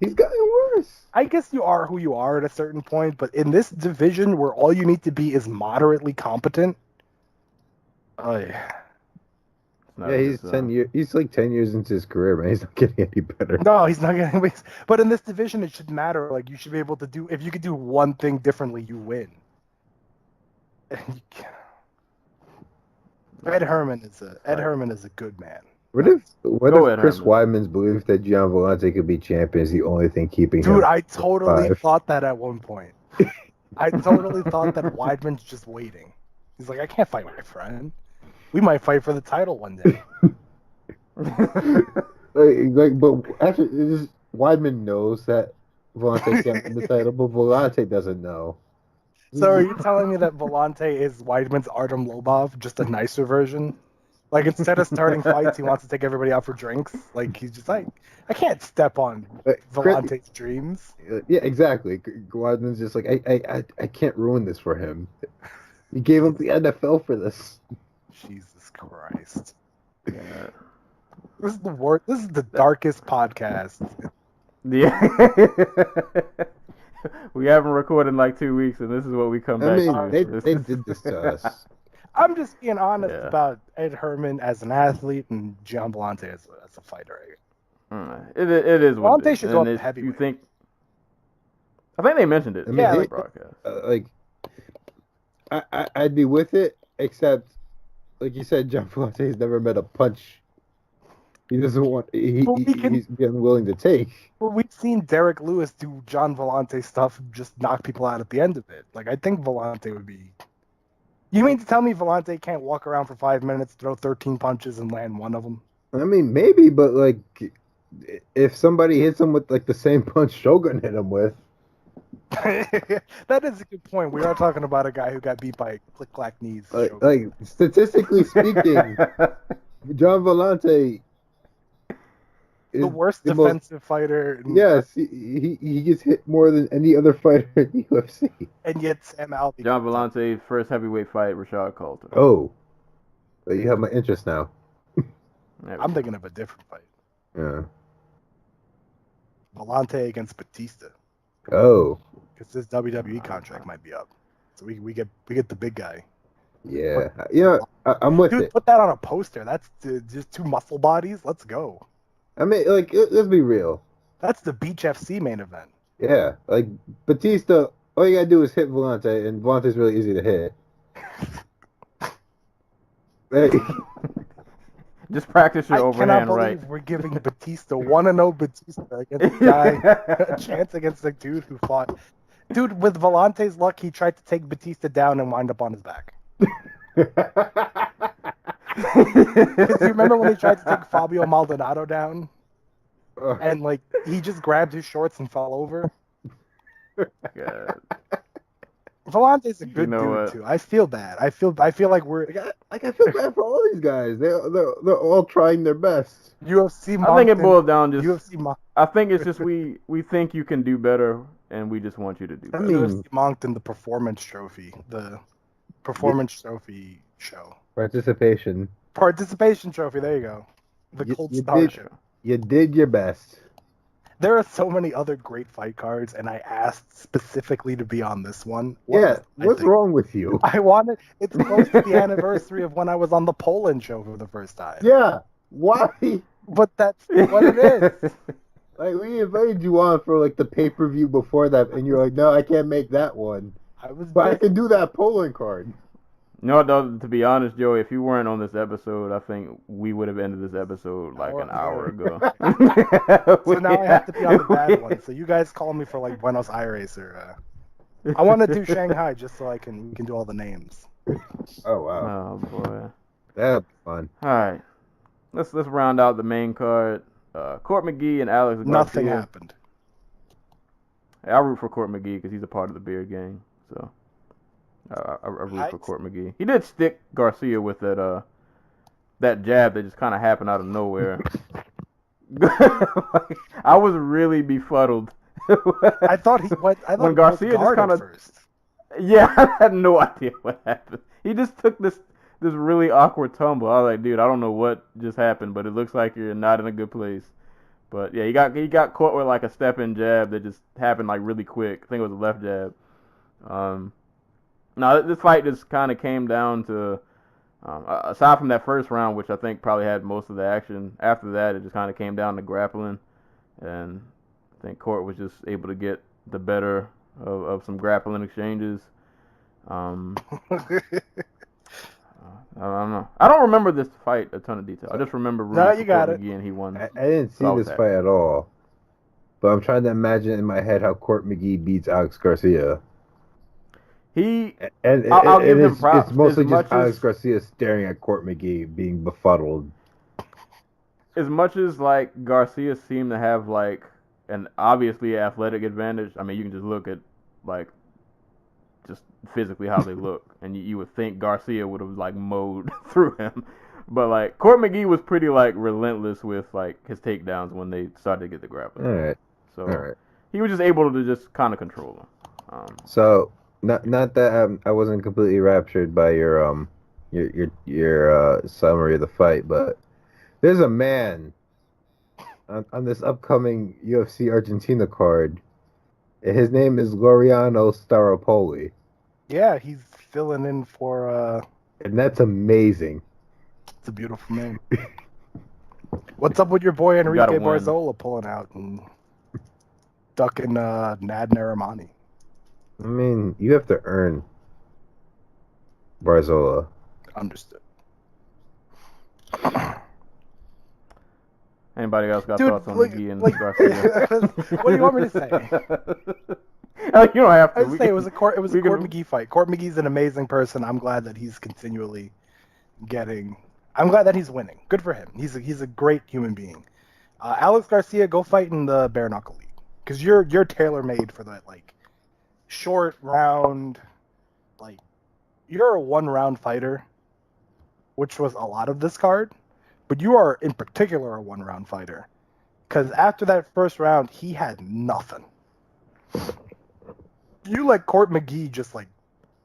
He's gotten worse. I guess you are who you are at a certain point, but in this division where all you need to be is moderately competent, yeah, he's 10 years. He's like 10 years into his career, man. He's not getting any better. No, he's not getting. But in this division, it should matter. Like you should be able to do. If you could do one thing differently, you win. Ed Herman is a good man. What if Chris Weidman's belief that Gian Vellante could be champion is the only thing keeping him? Dude, I totally thought that at one point. I totally thought that Weidman's just waiting. He's like, I can't fight my friend. We might fight for the title one day. but actually, Weidman knows that Vellante can't win the title, but Vellante doesn't know. So are you telling me that Vellante is Weidman's Artem Lobov, just a nicer version? Like, instead of starting fights, he wants to take everybody out for drinks. Like, he's just like, I can't step on Vellante's dreams. Yeah, exactly. Weidman's just like, I can't ruin this for him. He gave him the NFL for this. Jesus Christ. Yeah. This is the worst. This is the darkest podcast. Yeah. We haven't recorded in like 2 weeks, and this is what we come back to. They did this to us. I'm just being honest about Ed Herman as an athlete and Gian Vellante as a fighter. It is what Vellante should go up heavyweight. You think? I think they mentioned it. Yeah, in the broadcast. I'd be with it, except, like you said, Gian Vellante's never met a punch. He doesn't want. He's unwilling to take. Well, we've seen Derek Lewis do Gian Vellante stuff, just knock people out at the end of it. Like, I think Vellante would be. You mean to tell me Vellante can't walk around for 5 minutes, throw 13 punches, and land one of them? I mean, maybe, but like, if somebody hits him with like the same punch Shogun hit him with. That is a good point. We are talking about a guy who got beat by click-clack knees. Like statistically speaking, Gian Vellante is the worst defensive fighter. Yes, he gets hit more than any other fighter in the UFC. And yet Sam Alvey. Gian Vellante's first heavyweight fight, Rashad Coulter. Oh, well, you have my interest now. I'm thinking of a different fight. Yeah. Vellante against Batista. Oh. Because his WWE contract might be up, so we get the big guy. Yeah, I'm with Dude, it. put that on a poster. That's just 2 muscle bodies. Let's go. I mean, like, let's be real. That's the Beach FC main event. Yeah, like Batista, all you gotta do is hit Volante, and Volante's really easy to hit. Hey, Just practice your I overhand cannot right. believe we're giving Batista 1-0 Batista against a guy, a chance against a dude who fought. Dude, with Volante's luck, he tried to take Batista down and wind up on his back. Because you remember when he tried to take Fabio Maldonado down? And, like, he just grabbed his shorts and fell over? God. Volante's a good You know dude, what? too. I feel bad. I feel like we're... I feel bad for all these guys. They're all trying their best. UFC Moncton. I think it boils down just. UFC Moncton. I think it's just we think you can do better, and we just want you to do I better. mean, UFC Moncton, the performance trophy. The performance trophy show. participation. Participation trophy, there you go. The You- Cold you Star did- show. You did your best. There are so many other great fight cards, and I asked specifically to be on this one. What Yeah, was I what's thinking? wrong with you? I wanted. It's close to the anniversary of when I was on the Poland show for the first time. Yeah, why? But that's what it is. Like, we invited you on for like the pay-per-view before that, and you're like, no, I can't make that one, I was. but I busy. can do that Poland card. No, though, to be honest, Joey, if you weren't on this episode, I think we would have ended this episode like an hour ago. So now I have to be on the bad one. So you guys call me for like Buenos Aires or. I want to do Shanghai just so we can do all the names. Oh wow, Oh boy. that'd be fun. All right, let's round out the main card. Court McGee and Alex Garcia. Nothing happened. I root for Court McGee because he's a part of the Beard Gang. So I root for Court McGee. He did stick Garcia with that jab that just kind of happened out of nowhere. Like, I was really befuddled. I thought he went. I thought When he Garcia was just guarded kinda- first. Yeah, I had no idea what happened. He just took this really awkward tumble. I was like, dude, I don't know what just happened, but it looks like you're not in a good place. But yeah, he got caught with like a step-in jab that just happened like really quick. I think it was a left jab. Now this fight just kind of came down to, aside from that first round, which I think probably had most of the action. After that, it just kind of came down to grappling, and I think Court was just able to get the better of some grappling exchanges. I don't know. I don't remember this fight a ton of detail. I just remember No, rooting you for got Court it. McGee and he won. I didn't see So I was this happy. fight at all, but I'm trying to imagine in my head how Court McGee beats Alex Garcia. He And I'll give him it's, props. it's mostly As much just Alex as- Garcia staring at Court McGee being befuddled. as much as like Garcia seemed to have like an obviously athletic advantage. I mean, you can just look at like just physically how they look, and you would think Garcia would have like mowed through him. But like Court McGee was pretty like relentless with like his takedowns when they started to get the grappling. All right, So all right. he was just able to just kind of control him. So not that I wasn't completely raptured by your summary of the fight, but there's a man on this upcoming UFC Argentina card. His name is Laureano Staropoli, Yeah, he's filling in for. and that's amazing. It's a beautiful name. What's up with your boy Enrique gotta win. Barzola pulling out and ducking Nad Narimani? I mean, you have to earn Barzola. Understood. Anybody else got Dude, thoughts on like- McGee and like- Garcia? What do you want me to say? You don't have to. I'd say it was a Court we Court can- McGee fight. Court McGee's an amazing person. I'm glad that he's continually getting. I'm glad that he's winning. Good for him. He's a great human being. Alex Garcia, go fight in the bare knuckle league because you're tailor made for that like short round. Like you're a 1-round fighter, which was a lot of this card, but you are in particular a 1-round fighter because after that first round he had nothing. You let Court McGee just like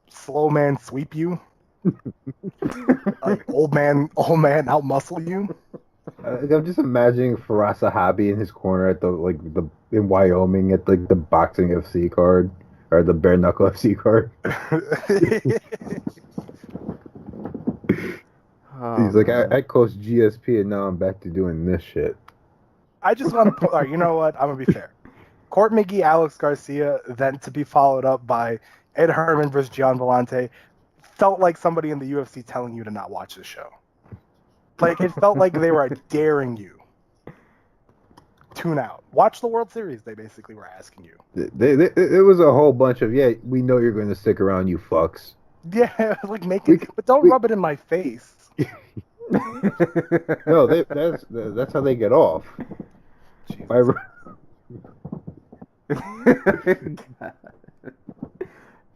slow man sweep you, like old man out muscle you. I'm just imagining Faraz Sahabi in his corner at in Wyoming at like the boxing FC card or the bare knuckle FC card. He's like, I coached GSP and now I'm back to doing this shit. I just want to put. All right, you know what? I'm gonna be fair. Court McGee, Alex Garcia, then to be followed up by Ed Herman versus Gian Vellante, felt like somebody in the UFC telling you to not watch the show. Like, it felt like they were daring you. Tune out. Watch the World Series, they basically were asking you. It was a whole bunch of, yeah, we know you're going to stick around, you fucks. Yeah, like but don't rub it in my face. No, that's how they get off.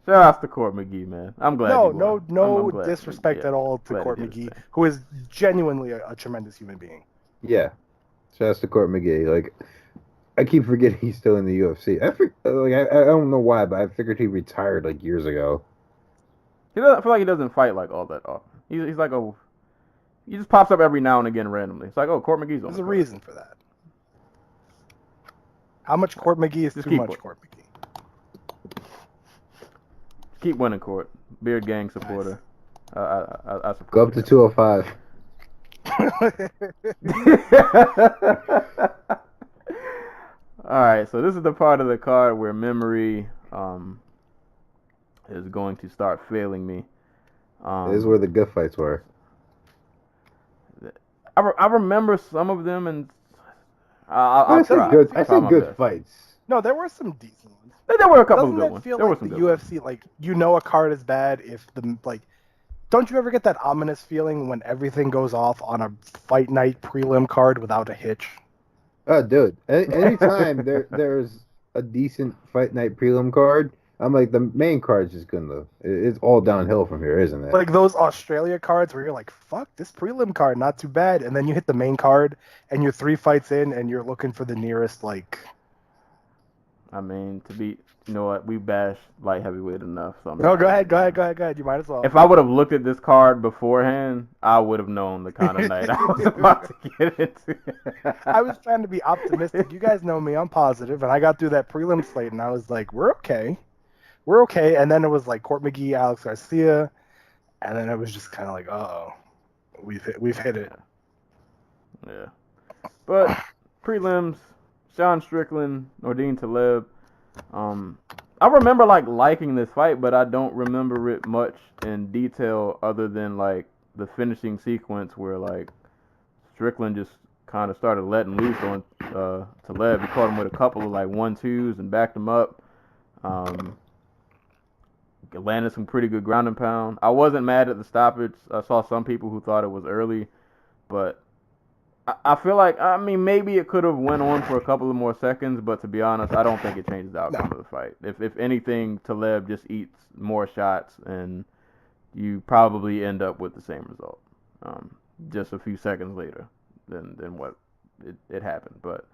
Shout out to Court McGee, man. I'm glad. No disrespect at all to Court McGee, who is genuinely a tremendous human being. Yeah, shout out to Court McGee. Like, I keep forgetting he's still in the UFC. I don't know why, but I figured he retired like years ago. I feel like he doesn't fight like all that often. He's like he just pops up every now and again randomly. It's like, oh, Court McGee's on. There's a reason for that. How much Court McGee is too much Court McGee? Keep winning, Court. Beard Gang supporter. Nice. I support. Go up to 205. All right, so this is the part of the card where memory is going to start failing me. This is where the good fights were. I remember some of them, and I said good fights. No, there were some decent ones. There were a couple of good ones. ones. Feel there like were some the good UFC, ones. like, you know, a card is bad if don't you ever get that ominous feeling when everything goes off on a fight night prelim card without a hitch? Oh, dude. Anytime there's a decent fight night prelim card, I'm like, the main card's just it's all downhill from here, isn't it? Like those Australia cards where you're like, fuck, this prelim card, not too bad. And then you hit the main card and you're 3 fights in and you're looking for the nearest, like... I mean, you know what, we bash light heavyweight enough. So go ahead. You might as well. If I would have looked at this card beforehand, I would have known the kind of night I was about to get into. I was trying to be optimistic. You guys know me, I'm positive, and I got through that prelim slate and I was like, we're okay. And then it was like Court McGee, Alex Garcia, and then it was just kind of like, uh-oh, we've hit it. Yeah. But prelims, Sean Strickland, Nordine Taleb. I remember liking this fight, but I don't remember it much in detail other than like the finishing sequence where like Strickland just kind of started letting loose on Taleb. He caught him with a couple of like 1-2s and backed him up. Landed some pretty good ground and pound. I wasn't mad at the stoppage. I saw some people who thought it was early, but I feel like, I mean, maybe it could have went on for a couple of more seconds, but to be honest, I don't think it changes the outcome of the fight. If anything, Taleb just eats more shots, and you probably end up with the same result, just a few seconds later than what it happened. But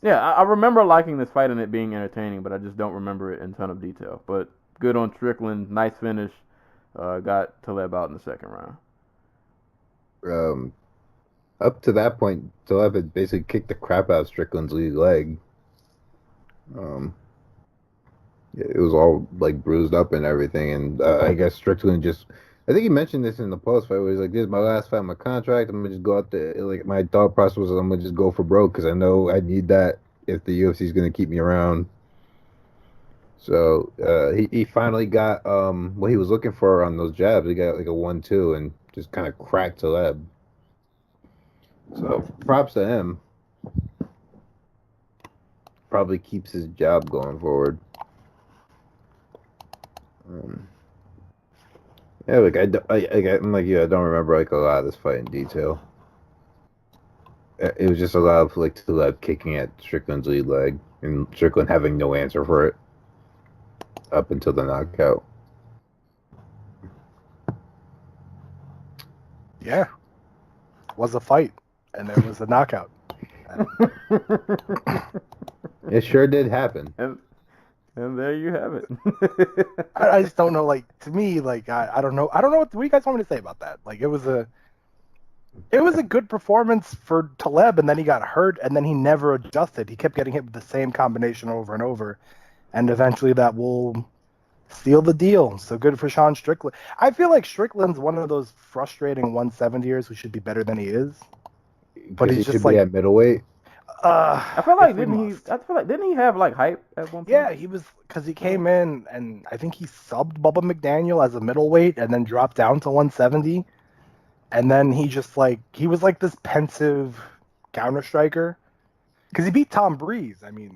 yeah, I remember liking this fight and it being entertaining, but I just don't remember it in a ton of detail. But good on Strickland, nice finish, got Taleb out in the second round. Up to that point, Taleb had basically kicked the crap out of Strickland's lead leg. It was all like bruised up and everything, and I guess Strickland I think he mentioned this in the post fight where he's like, "This is my last fight, my contract. I'm gonna just go out there." Like, my thought process was, I'm gonna just go for broke because I know I need that if the UFC is gonna keep me around. So he finally got what he was looking for on those jabs. He got like a 1-2 and just kind of cracked Taleb. So props to him. Probably keeps his job going forward. Yeah, like I'm like, yeah, I don't remember like a lot of this fight in detail. It was just a lot of like Taleb kicking at Strickland's lead leg and Strickland having no answer for it up until the knockout. Yeah, it was a fight, and there was a knockout. It sure did happen. And there you have it. I just don't know. Like, to me, like, I don't know. I don't know what you guys want me to say about that. Like, it was a good performance for Taleb, and then he got hurt, and then he never adjusted. He kept getting hit with the same combination over and over, and eventually that will Seal the deal. So good for Sean Strickland. I feel like Strickland's one of thers frustrating 170ers who should be better than he is. But he's he just should be at middleweight. I feel like didn't he have like hype at one point? Yeah, he was, because he came in and I think he subbed Bubba McDaniel as a middleweight and then dropped down to 170. And then he just he was like this pensive counter striker because he beat Tom Breeze. I mean,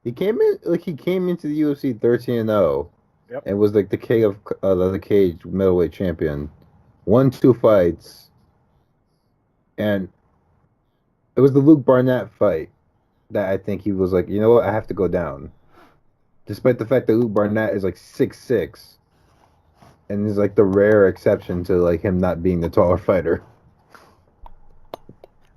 He came into the UFC 13-0. Yep. And was like the king of the cage middleweight champion. Won 2 fights. And it was the Luke Barnett fight that I think he was like, you know what, I have to go down. Despite the fact that Luke Barnett is like 6'6", and is like the rare exception to like him not being the taller fighter.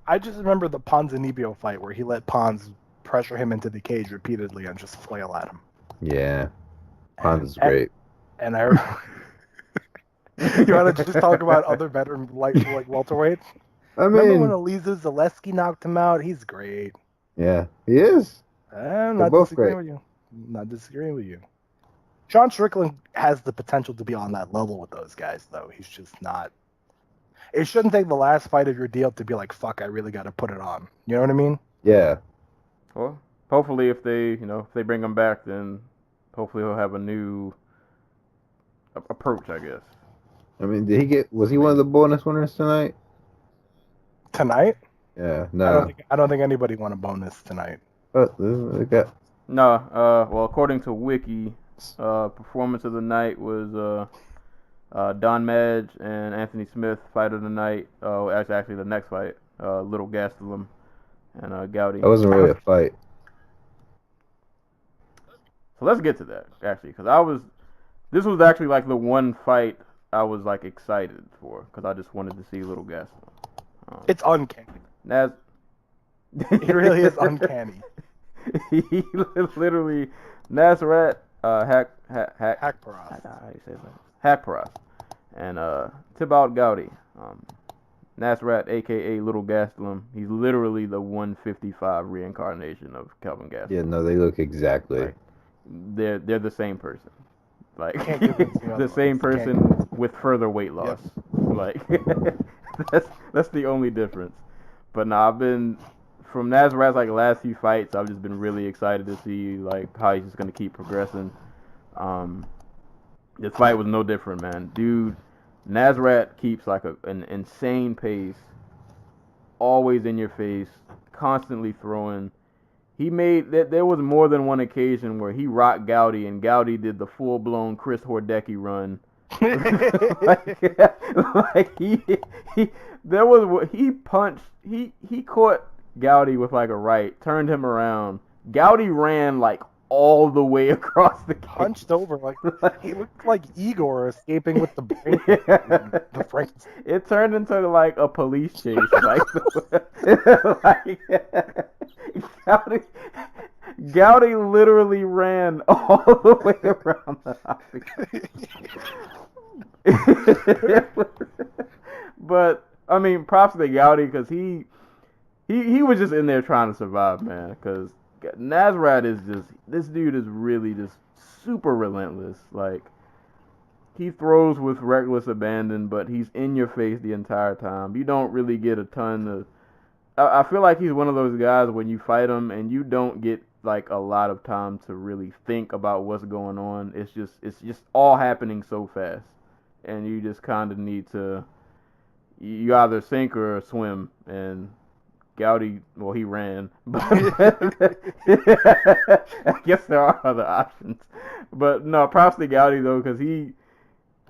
I just remember the Ponzinibbio fight where he let Pons pressure him into the cage repeatedly and just flail at him. Yeah, Pons is great. And I you want to just talk about other veteran like welterweights? I mean, remember when Elisa Zaleski knocked him out? He's great. Yeah, he is. I'm They're not both disagreeing great. with you. Not disagreeing with you. Sean Strickland has the potential to be on that level with those guys, though. He's just not. It shouldn't take the last fight of your deal to be like, fuck, I really got to put it on. You know what I mean? Yeah. Well, hopefully if they bring him back, then hopefully he'll have a new approach, I guess. I mean, was he one of the bonus winners tonight? Tonight? Yeah, no. I don't think anybody won a bonus tonight. Well, according to Wiki, performance of the night was Don Madge and Anthony Smith, fight of the night. Actually the next fight, Little Gastelum and Gowdy. That wasn't really a fight. So let's get to that, actually, because this was actually like the one fight I was like excited for, because I just wanted to see Little Gastelum. It's uncanny. It really is uncanny. He literally Nasrat Hakparas. How you say that? Hakparas and Thibaut Gowdy. Nasrat, aka Little Gastelum. He's literally the 155 reincarnation of Kelvin Gastelum. Yeah, no, they look exactly. Like, they're the same person. Like the the same person with further weight loss. Yes. Like that's the only difference. But I've been from Nasrat's like last few fights, I've just been really excited to see like how he's just gonna keep progressing. This fight was no different, man. Dude, Nasrat keeps like an insane pace, always in your face, constantly throwing. There was more than one occasion where he rocked Gowdy, and Gowdy did the full-blown Chris Hordecki run. He caught Gowdy with like a right, turned him around. Gowdy ran like all the way across the cage. Punched over like he looked like Igor escaping with the brain. Yeah. The Franks. It turned into like a police chase. Gowdy literally ran all the way around the octagon. But I mean, props to Gowdy because he was just in there trying to survive, man. Because Nasrat this dude is really just super relentless. Like, he throws with reckless abandon, but he's in your face the entire time. You don't really get a ton of. I feel like he's one of those guys when you fight him and you don't get like a lot of time to really think about what's going on. It's just all happening so fast, and you just kind of need to. You either sink or swim, and Gowdy, well, he ran, but I guess there are other options. But no, props to Gowdy though, because he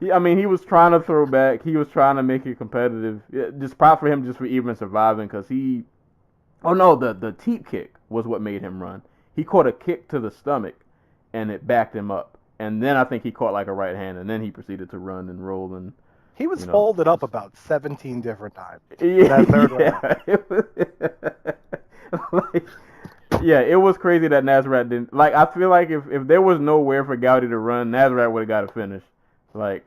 was trying to throw back. He was trying to make it competitive. Just props for him just for even surviving, because the teep kick was what made him run. He caught a kick to the stomach, and it backed him up. And then I think he caught like a right hand, and then he proceeded to run and roll and. He was folded up about 17 different times. Yeah, it was crazy that Nasrat didn't. Like, I feel like if there was nowhere for Gowdy to run, Nasrat would have got a finish. Like,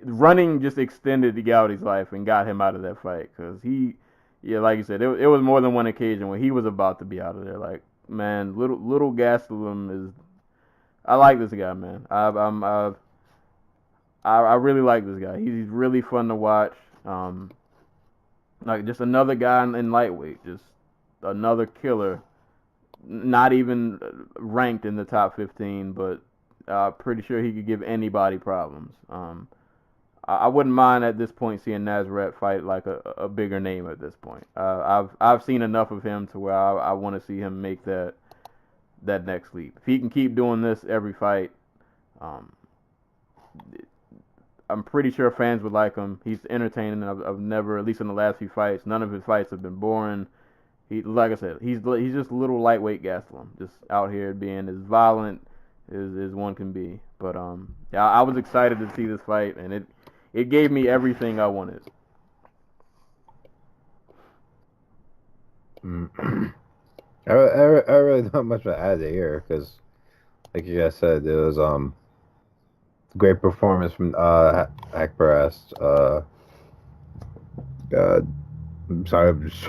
running just extended Gowdy's life and got him out of that fight. Because like you said, it was more than one occasion when he was about to be out of there. Like, man, little Gastelum is I like this guy, man. I really like this guy. He's really fun to watch. Like just another guy in lightweight, just another killer. Not even ranked in the top 15, but pretty sure he could give anybody problems. I wouldn't mind at this point seeing Nazareth fight like a bigger name at this point. I've seen enough of him to where I want to see him make that next leap. If he can keep doing this every fight, I'm pretty sure fans would like him. He's entertaining. I've never, at least in the last few fights, none of his fights have been boring. He, like I said, he's just a little lightweight Gastelum, just out here being as violent as one can be. But yeah, I was excited to see this fight, and it gave me everything I wanted. I really not much to add here because, like you guys said, it was great performance from Akbarast. I'm sorry, I'm just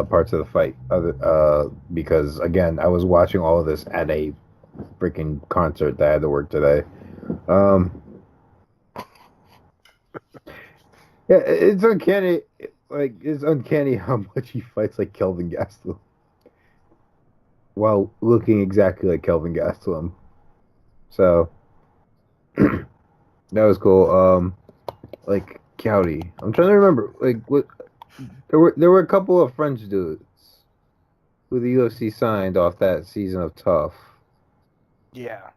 parts of the fight. Because again, I was watching all of this at a freaking concert that I had to work today. Yeah, it's uncanny. Like, it's uncanny how much he fights like Kelvin Gastelum while looking exactly like Kelvin Gastelum. So that was cool. Like Cowdy. I'm trying to remember. Like, what? There were a couple of French dudes who the UFC signed off that season of Tough. Yeah.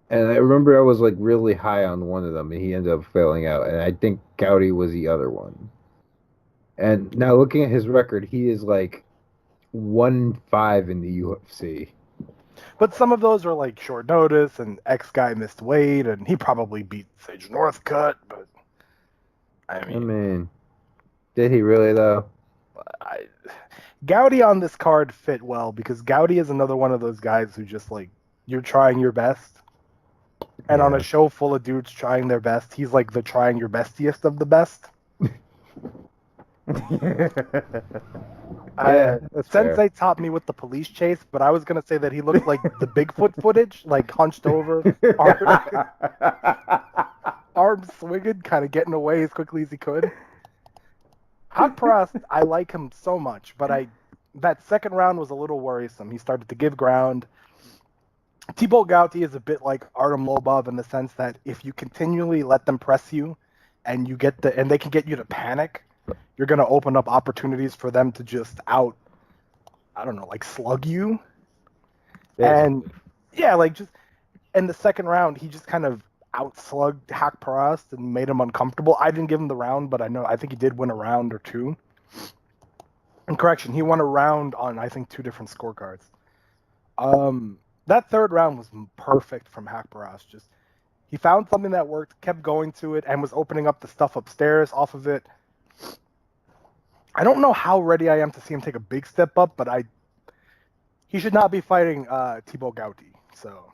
And I remember I was like really high on one of them, and he ended up failing out. And I think Cowdy was the other one. And now looking at his record, he is like 1-5 in the UFC. But some of those are like short notice, and X guy missed weight, and he probably beat Sage Northcutt. But I mean, did he really though? Gowdy on this card fit well because Gowdy is another one of those guys who just like you're trying your best. And on a show full of dudes trying their best, he's like the trying your bestiest of the best. Sensei taught me with the police chase, but I was going to say that he looked like the Bigfoot footage, like hunched over, arms swinging, kind of getting away as quickly as he could. Haqparast, I like him so much, but that second round was a little worrisome. He started to give ground. Thibault Gouti is a bit like Artem Lobov in the sense that if you continually let them press you and they can get you to panic, you're going to open up opportunities for them to just slug you. Yeah. And yeah, like just in the second round, he just kind of outslugged Haqparast and made him uncomfortable. I didn't give him the round, but I think he did win a round or two. And correction, he won a round on, I think, 2 different scorecards. That third round was perfect from Haqparast. Just he found something that worked, kept going to it, and was opening up the stuff upstairs off of it. I don't know how ready I am to see him take a big step up, but he should not be fighting Thibault Gouti. So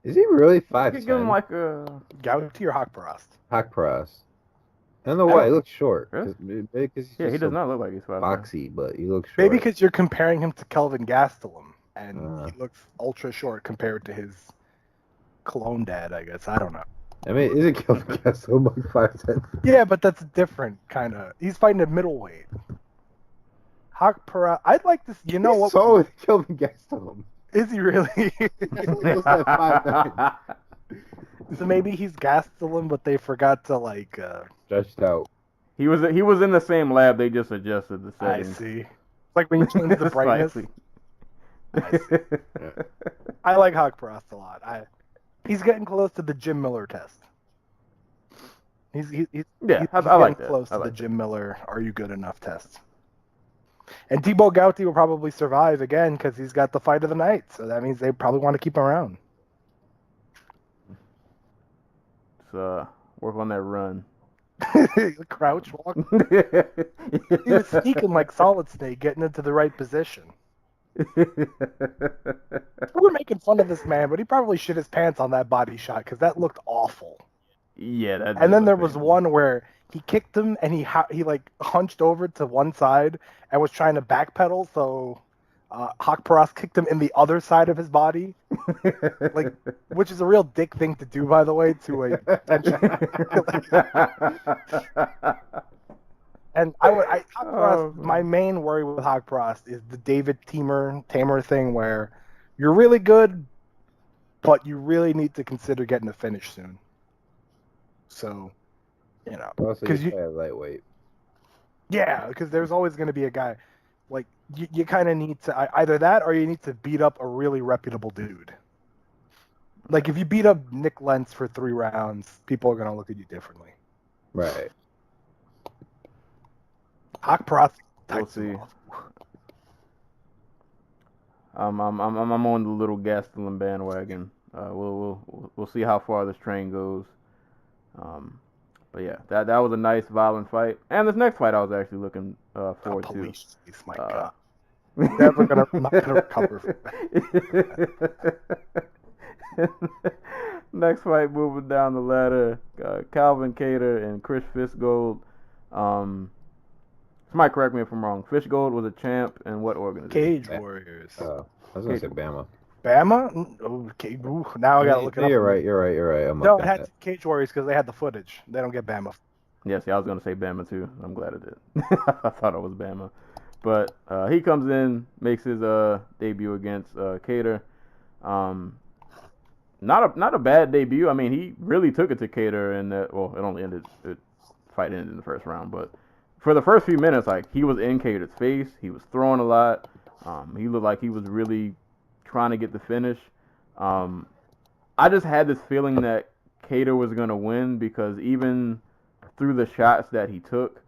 is he really 5'10"? Give him like a Gouti or Haqparast? Haqparast. I don't know why he looks short. Really? Because he does not look like he's 5'10". boxy, but he looks short. Maybe because you're comparing him to Kelvin Gastelum. And he looks ultra short compared to his clone dad, I guess. I don't know. I mean, isn't Kelvin Gastelum like 5'10"? Yeah, but that's different, kind of. He's fighting at middleweight. Haqparast, I'd like to. You know what? So is Kelvin Gastelum. Is he really? So maybe he's Gastelum, but they forgot to stretched out. He was in the same lab. They just adjusted the settings. I see. It's like when you change the brightness. I like Haqparast a lot. He's getting close to the Jim Miller test. He's I like that. Close to the Jim Miller "Are you good enough?" test. And Thibault Gouti will probably survive again because he's got the fight of the night. So that means they probably want to keep him around. So work on that run. Crouch walk. He was sneaking like Solid Snake, getting into the right position. We're making fun of this man, but he probably shit his pants on that body shot because that looked awful. Yeah, and then there was one where he kicked him and he like hunched over to one side and was trying to backpedal, so Haqparast kicked him in the other side of his body, like, which is a real dick thing to do, by the way, to a potentially. And Haqparast, my main worry with Haqparast is the David Tamer thing, where you're really good, but you really need to consider getting a finish soon. So, because you play lightweight. Yeah, because there's always going to be a guy. Like, you kind of need to either that or you need to beat up a really reputable dude. Like, if you beat up Nick Lentz for 3 rounds, people are going to look at you differently. Right. Haqparast, We'll see. I'm on the little Gastelum bandwagon. We'll see how far this train goes. But yeah, that was a nice, violent fight. And this next fight, I was actually looking forward to. Police, my God. Not gonna recover from that. Next fight, moving down the ladder, Calvin Kattar and Chris Fishgold. Somebody correct me if I'm wrong. Fishgold was a champ in what organization? Cage Warriors. I was gonna say Bama. Bama? Okay. Ooh, now I gotta look it up. You're right. No, it had Cage Warriors because they had the footage. They don't get Bama. Yes, I was gonna say Bama too. I'm glad it did. I thought it was Bama, but he comes in, makes his debut against Kattar. Not a bad debut. I mean, he really took it to Kattar, and it only ended. Fight ended in the first round, but for the first few minutes, like, he was in Kattar's face. He was throwing a lot. He looked like he was really trying to get the finish. I just had this feeling that Kattar was gonna win because even through the shots that he took,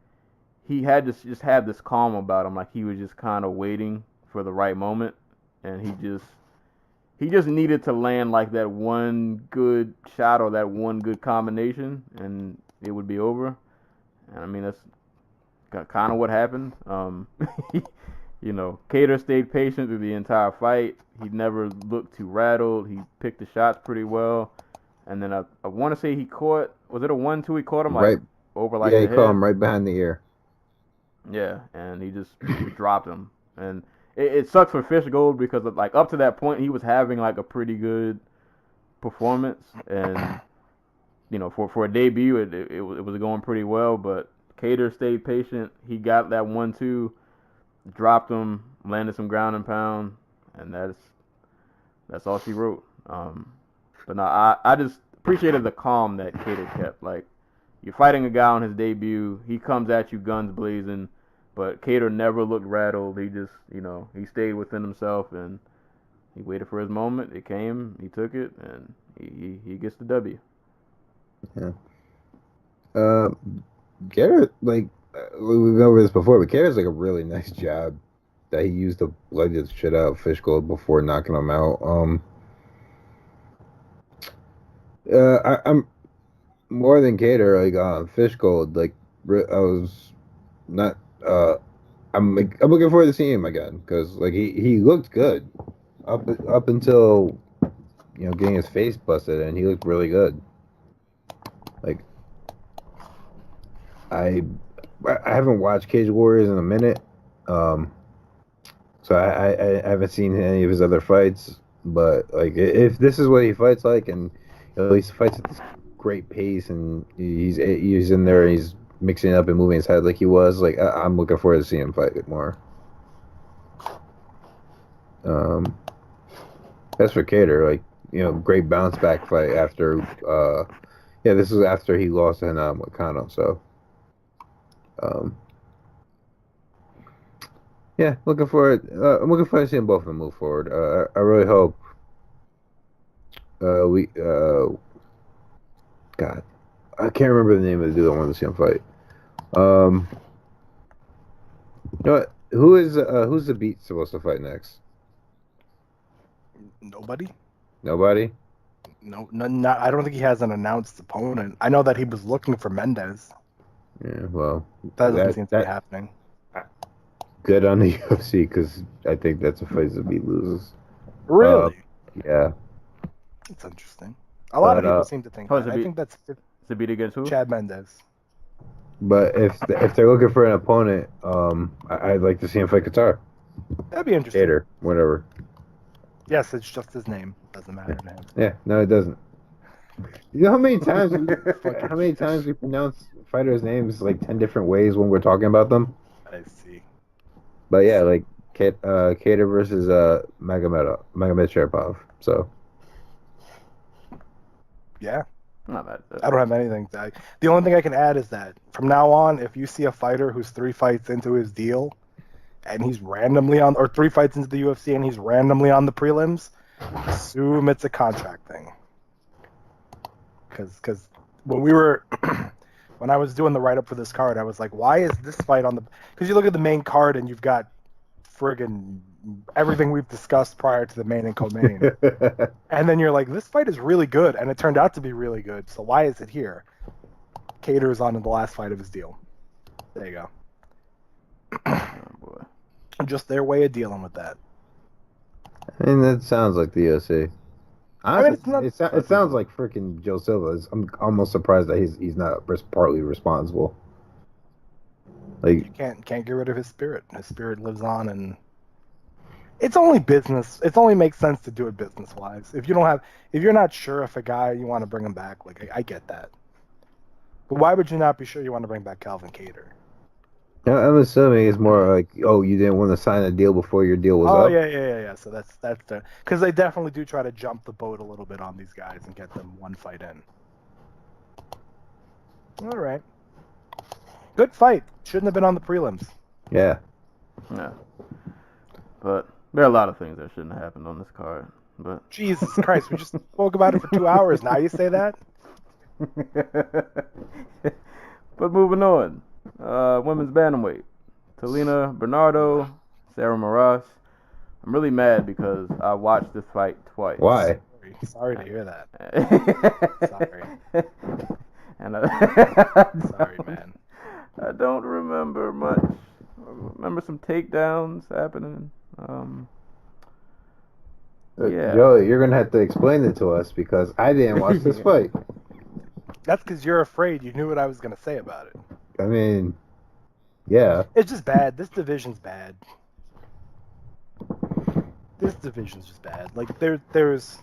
he had to just have this calm about him, like he was just kind of waiting for the right moment, and he just needed to land like that one good shot or that one good combination, and it would be over. And I mean, that's kind of what happened. Kattar stayed patient through the entire fight. He never looked too rattled. He picked the shots pretty well. And then I want to say he caught, was it a 1-2? He caught him right over the he head. caught him right behind the ear. Yeah, and he just dropped him. And it sucks for Fishgold because like up to that point he was having like a pretty good performance, and for a debut it was going pretty well, but Kattar stayed patient. He got that 1-2, dropped him, landed some ground and pound, and that's all she wrote. But no, I just appreciated the calm that Kattar kept. Like, you're fighting a guy on his debut, he comes at you guns blazing, but Kattar never looked rattled. He just, he stayed within himself, and he waited for his moment. It came, he took it, and he gets the W. Yeah. Garrett, like, we've over this before, but Garrett's like a really nice jab that he used to blood the shit out of Fishgold before knocking him out. I'm more than Kattar, like, Fishgold, like, I was not, I'm looking forward to seeing him again, because, like, he looked good up until, getting his face busted, and he looked really good. Like, I haven't watched Cage Warriors in a minute, so I haven't seen any of his other fights. But like, if this is what he fights like, and at least fights at this great pace, and he's in there, and he's mixing it up and moving his head like he was, like, I'm looking forward to seeing him fight it more. As for Kattar, like, great bounce back fight after. This was after he lost to Moncton, so. Looking forward. I'm looking forward to seeing both of them move forward. I really hope. God, I can't remember the name of the dude I wanted to see him fight. What? Who's the Beat supposed to fight next? Nobody. Nobody. No, not. I don't think he has an announced opponent. I know that he was looking for Mendez. Yeah, well, that doesn't seem to be happening. Good on the UFC, because I think that's a fight that Beat loses. Really? Yeah. It's interesting. A lot of people seem to think that. I think that's the Beat against who? Chad Mendez. But if they're looking for an opponent, I'd like to see him fight Qatar. That'd be interesting. Cater, whatever. Yes, it's just his name. Doesn't matter to him. Yeah, no, it doesn't. You know how many times we pronounce fighters' names like 10 different ways when we're talking about them? I see. But yeah, like Cater versus Magomed Sharipov. So Yeah. Not bad. I don't have anything. The only thing I can add is that from now on, if you see a fighter who's 3 fights into his deal, and he's randomly on, or 3 fights into the UFC and he's randomly on the prelims, assume it's a contract thing. Because when I was doing the write up for this card, I was like, why is this fight on the? Because you look at the main card and you've got friggin' everything we've discussed prior to the main and co-main, and then you're like, this fight is really good, and it turned out to be really good. So why is it here? Cater is on in the last fight of his deal. There you go. Oh, boy. Just their way of dealing with that. I mean, that sounds like the UFC. Honestly, I mean, it sounds like freaking Joe Silva. I'm almost surprised that he's not partly responsible. Like, You can't get rid of his spirit. His spirit lives on, and it's only business. It only makes sense to do it business wise. If you're not sure if a guy you want to bring him back, like I get that. But why would you not be sure you want to bring back Calvin Cater? I'm assuming it's more like, oh, you didn't want to sign a deal before your deal was up. Oh yeah. So that's the because they definitely do try to jump the boat a little bit on these guys and get them one fight in. All right. Good fight. Shouldn't have been on the prelims. Yeah. Yeah. But there are a lot of things that shouldn't have happened on this card. But Jesus Christ, we just spoke about it for 2 hours. Now you say that? But moving on. Women's bantamweight. Talina Bernardo, Sarah Moras. I'm really mad because I watched this fight twice. Why? Sorry to hear that. Sorry. And Sorry, man. I don't remember much. I remember some takedowns happening. Yeah. Joey, you're gonna have to explain it to us because I didn't watch this fight. That's because you're afraid. You knew what I was going to say about it. I mean, yeah. It's just bad. This division's bad. This division's just bad. Like, there's...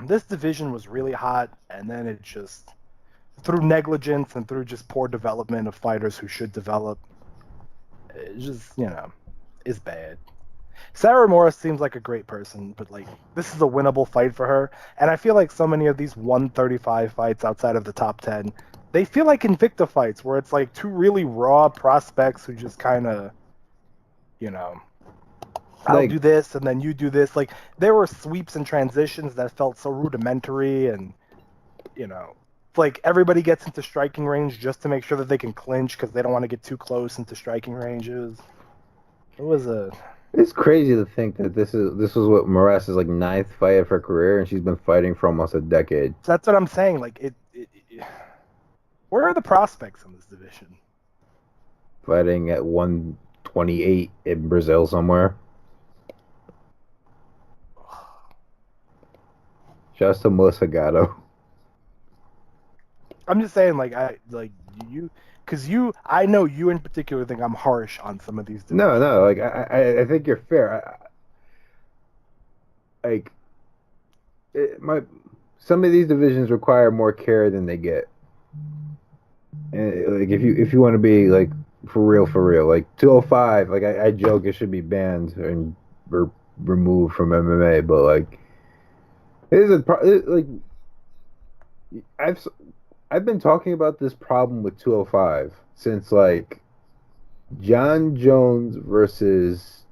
This division was really hot, and then it just... Through negligence and through just poor development of fighters who should develop, it just, is bad. Sarah Morris seems like a great person, but like this is a winnable fight for her. And I feel like so many of these 135 fights outside of the top 10, they feel like Invicta fights where it's like 2 really raw prospects who just kind of, I'll do this and then you do this. Like there were sweeps and transitions that felt so rudimentary, and like everybody gets into striking range just to make sure that they can clinch because they don't want to get too close into striking ranges. It's crazy to think that this was what Moras' like 9th fight of her career, and she's been fighting for almost a decade. That's what I'm saying. Like where are the prospects in this division? Fighting at 128 in Brazil somewhere. Shouts to Melissa Gatto. I'm just saying, I know you in particular think I'm harsh on some of these divisions. No, like I think you're fair. Some of these divisions require more care than they get. And like if you want to be like for real, like 205, like I joke it should be banned and removed from MMA, but like I've been talking about this problem with 205 since like John Jones versus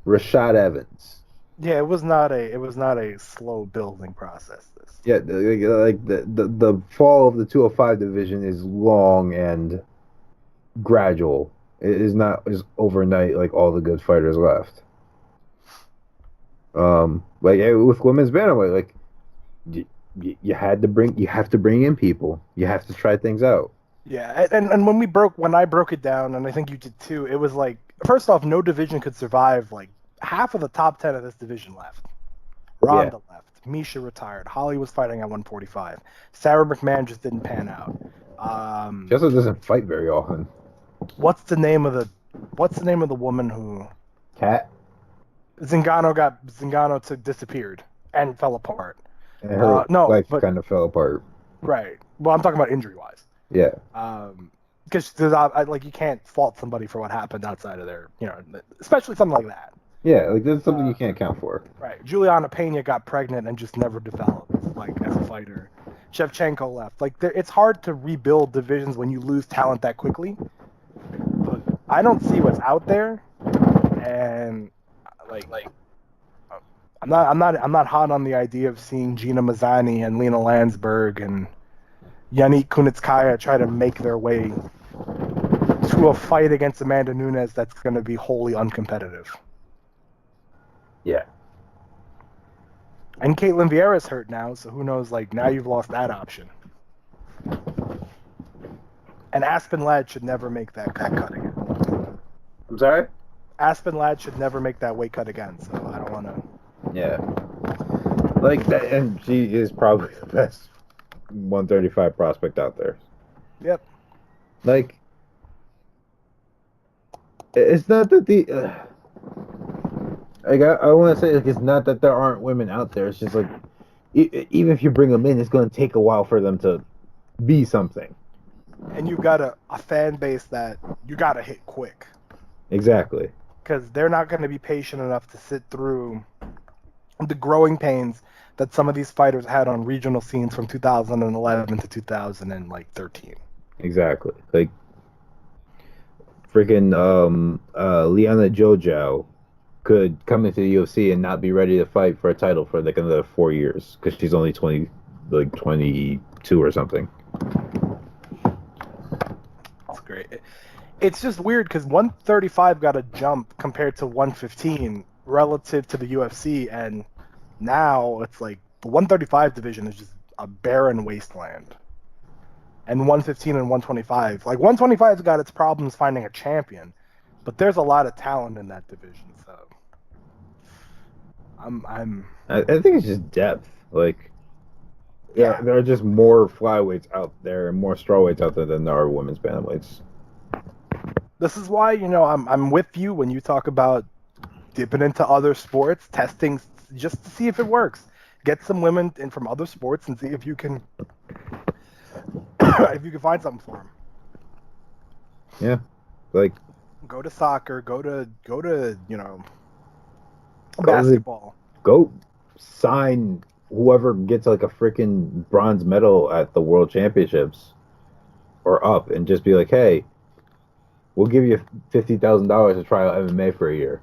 Rashad Evans. Yeah, it was not a slow building process. Yeah, like the fall of the 205 division is long and gradual. It is not as overnight like all the good fighters left. Like with women's bantamweight, like you have to bring in people. You have to try things out. Yeah, and when I broke it down, and I think you did too, it was like, first off, no division could survive. Like half of the top 10 of this division left. Ronda left. Misha retired. Holly was fighting at 145. Sarah McMahon just didn't pan out. She also doesn't fight very often. What's the name of the What's the name of the woman who Cat. Zingano disappeared and fell apart? And her No, life but kind of fell apart. right. Well, I'm talking about injury-wise. Yeah. Because like you can't fault somebody for what happened outside of their, especially something like that. Yeah, like that's something you can't account for. Right. Juliana Pena got pregnant and just never developed, like, as a fighter. Shevchenko left. Like, it's hard to rebuild divisions when you lose talent that quickly. But I don't see what's out there, and I'm not hot on the idea of seeing Gina Mazzani and Lena Landsberg and Yannick Kunitskaya try to make their way to a fight against Amanda Nunes that's going to be wholly uncompetitive. Yeah. And Caitlin Vieira's hurt now, so who knows, like, now you've lost that option. And Aspen Ladd should never make that cut again. I'm sorry? Aspen Ladd should never make that weight cut again, so I don't want to... Yeah. Like that, and she is probably the best 135 prospect out there. Yep. Like, it's not that I want to say, like, it's not that there aren't women out there. It's just like, even if you bring them in, it's going to take a while for them to be something. And you've got a fan base that you got to hit quick. Exactly. Because they're not going to be patient enough to sit through the growing pains that some of these fighters had on regional scenes from 2011 to 2013. Exactly. Like, freaking Liana Jojo could come into the UFC and not be ready to fight for a title for like another 4 years because she's only 22 or something. That's great. It's just weird because 135 got a jump compared to 115 relative to the UFC, and now it's like the 135 division is just a barren wasteland. And 115 and 125, like 125's got its problems finding a champion, but there's a lot of talent in that division. So I think it's just depth. Like, yeah, there are just more flyweights out there and more strawweights out there than there are women's bantamweights. This is why, I'm with you when you talk about dipping into other sports, testing just to see if it works. Get some women in from other sports and see if you can find something for them. Yeah, like, go to soccer, go to basketball. Go sign whoever gets like a freaking bronze medal at the World Championships or up, and just be like, hey, we'll give you $50,000 to try out MMA for a year.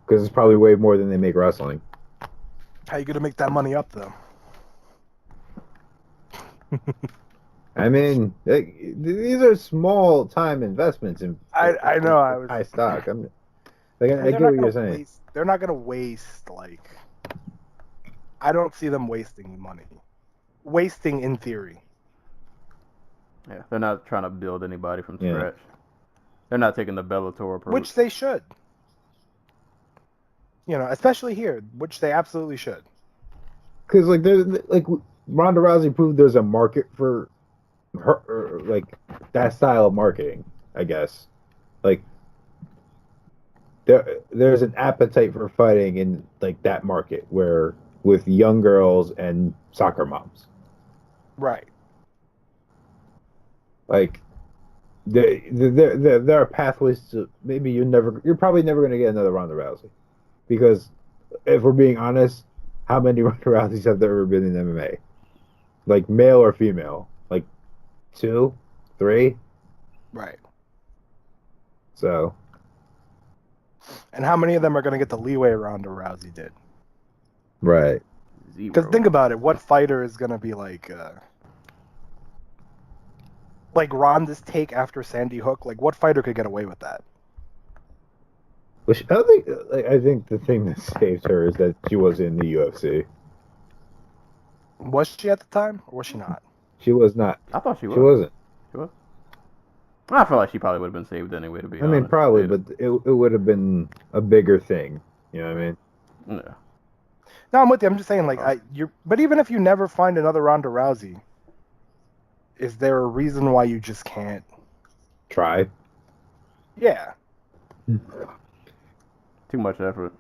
Because it's probably way more than they make wrestling. How you gonna make that money up, though? I mean, these are small time investments in I know I was high stock. I get what you're saying. They're not gonna waste, like, I don't see them wasting money. Wasting in theory. Yeah, they're not trying to build anybody from scratch. They're not taking the Bellator approach. Which they should. Especially here, which they absolutely should. Because, like, Ronda Rousey proved there's a market for her, like, that style of marketing, I guess. Like, there's an appetite for fighting in, like, that market where with young girls and soccer moms. Right. Like, there are pathways to maybe you're probably never going to get another Ronda Rousey, because if we're being honest, how many Ronda Rouseys have there ever been in MMA? Like, male or female? Like, 2, 3? Right. So. And how many of them are going to get the leeway Ronda Rousey did? Right. Because think about it, what fighter is going to be like Ronda's take after Sandy Hook? Like, what fighter could get away with that? Which I think the thing that saved her is that she was in the UFC. Was she at the time, or was she not? She was not. I thought she was. She wasn't. She was? I feel like she probably would have been saved anyway, to be honest. I mean, probably, but it would have been a bigger thing. You know what I mean? Yeah. No, I'm with you. I'm just saying, like, but even if you never find another Ronda Rousey, is there a reason why you just can't Try. Yeah. Too much effort.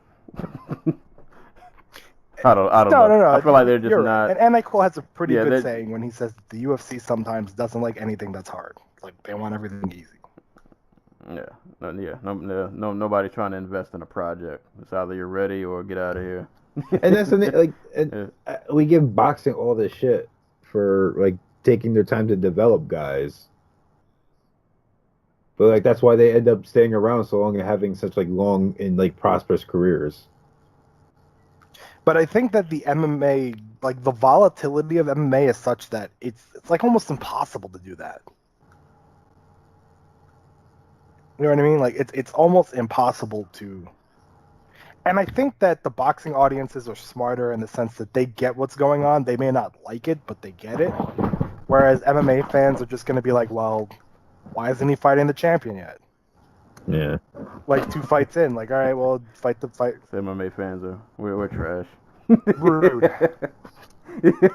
I don't No. know. I feel like they're just You're not. right. And Nicole has a pretty Yeah, good they're- saying when he says the UFC sometimes doesn't like anything that's hard. Like they want everything easy. Nobody trying to invest in a project. It's either you're ready or get out of here. And that's the thing, we give boxing all this shit for like taking their time to develop guys. But like that's why they end up staying around so long and having such like long and like prosperous careers. But I think that the MMA, like the volatility of MMA, is such that it's like almost impossible to do that. You know what I mean? Like it's almost impossible to. And I think that the boxing audiences are smarter in the sense that they get what's going on. They may not like it, but they get it. Whereas MMA fans are just going to be like, well, why isn't he fighting the champion yet? Yeah. Like 2 fights in, like, all right, well, fight the fight. MMA fans we're trash. Rude.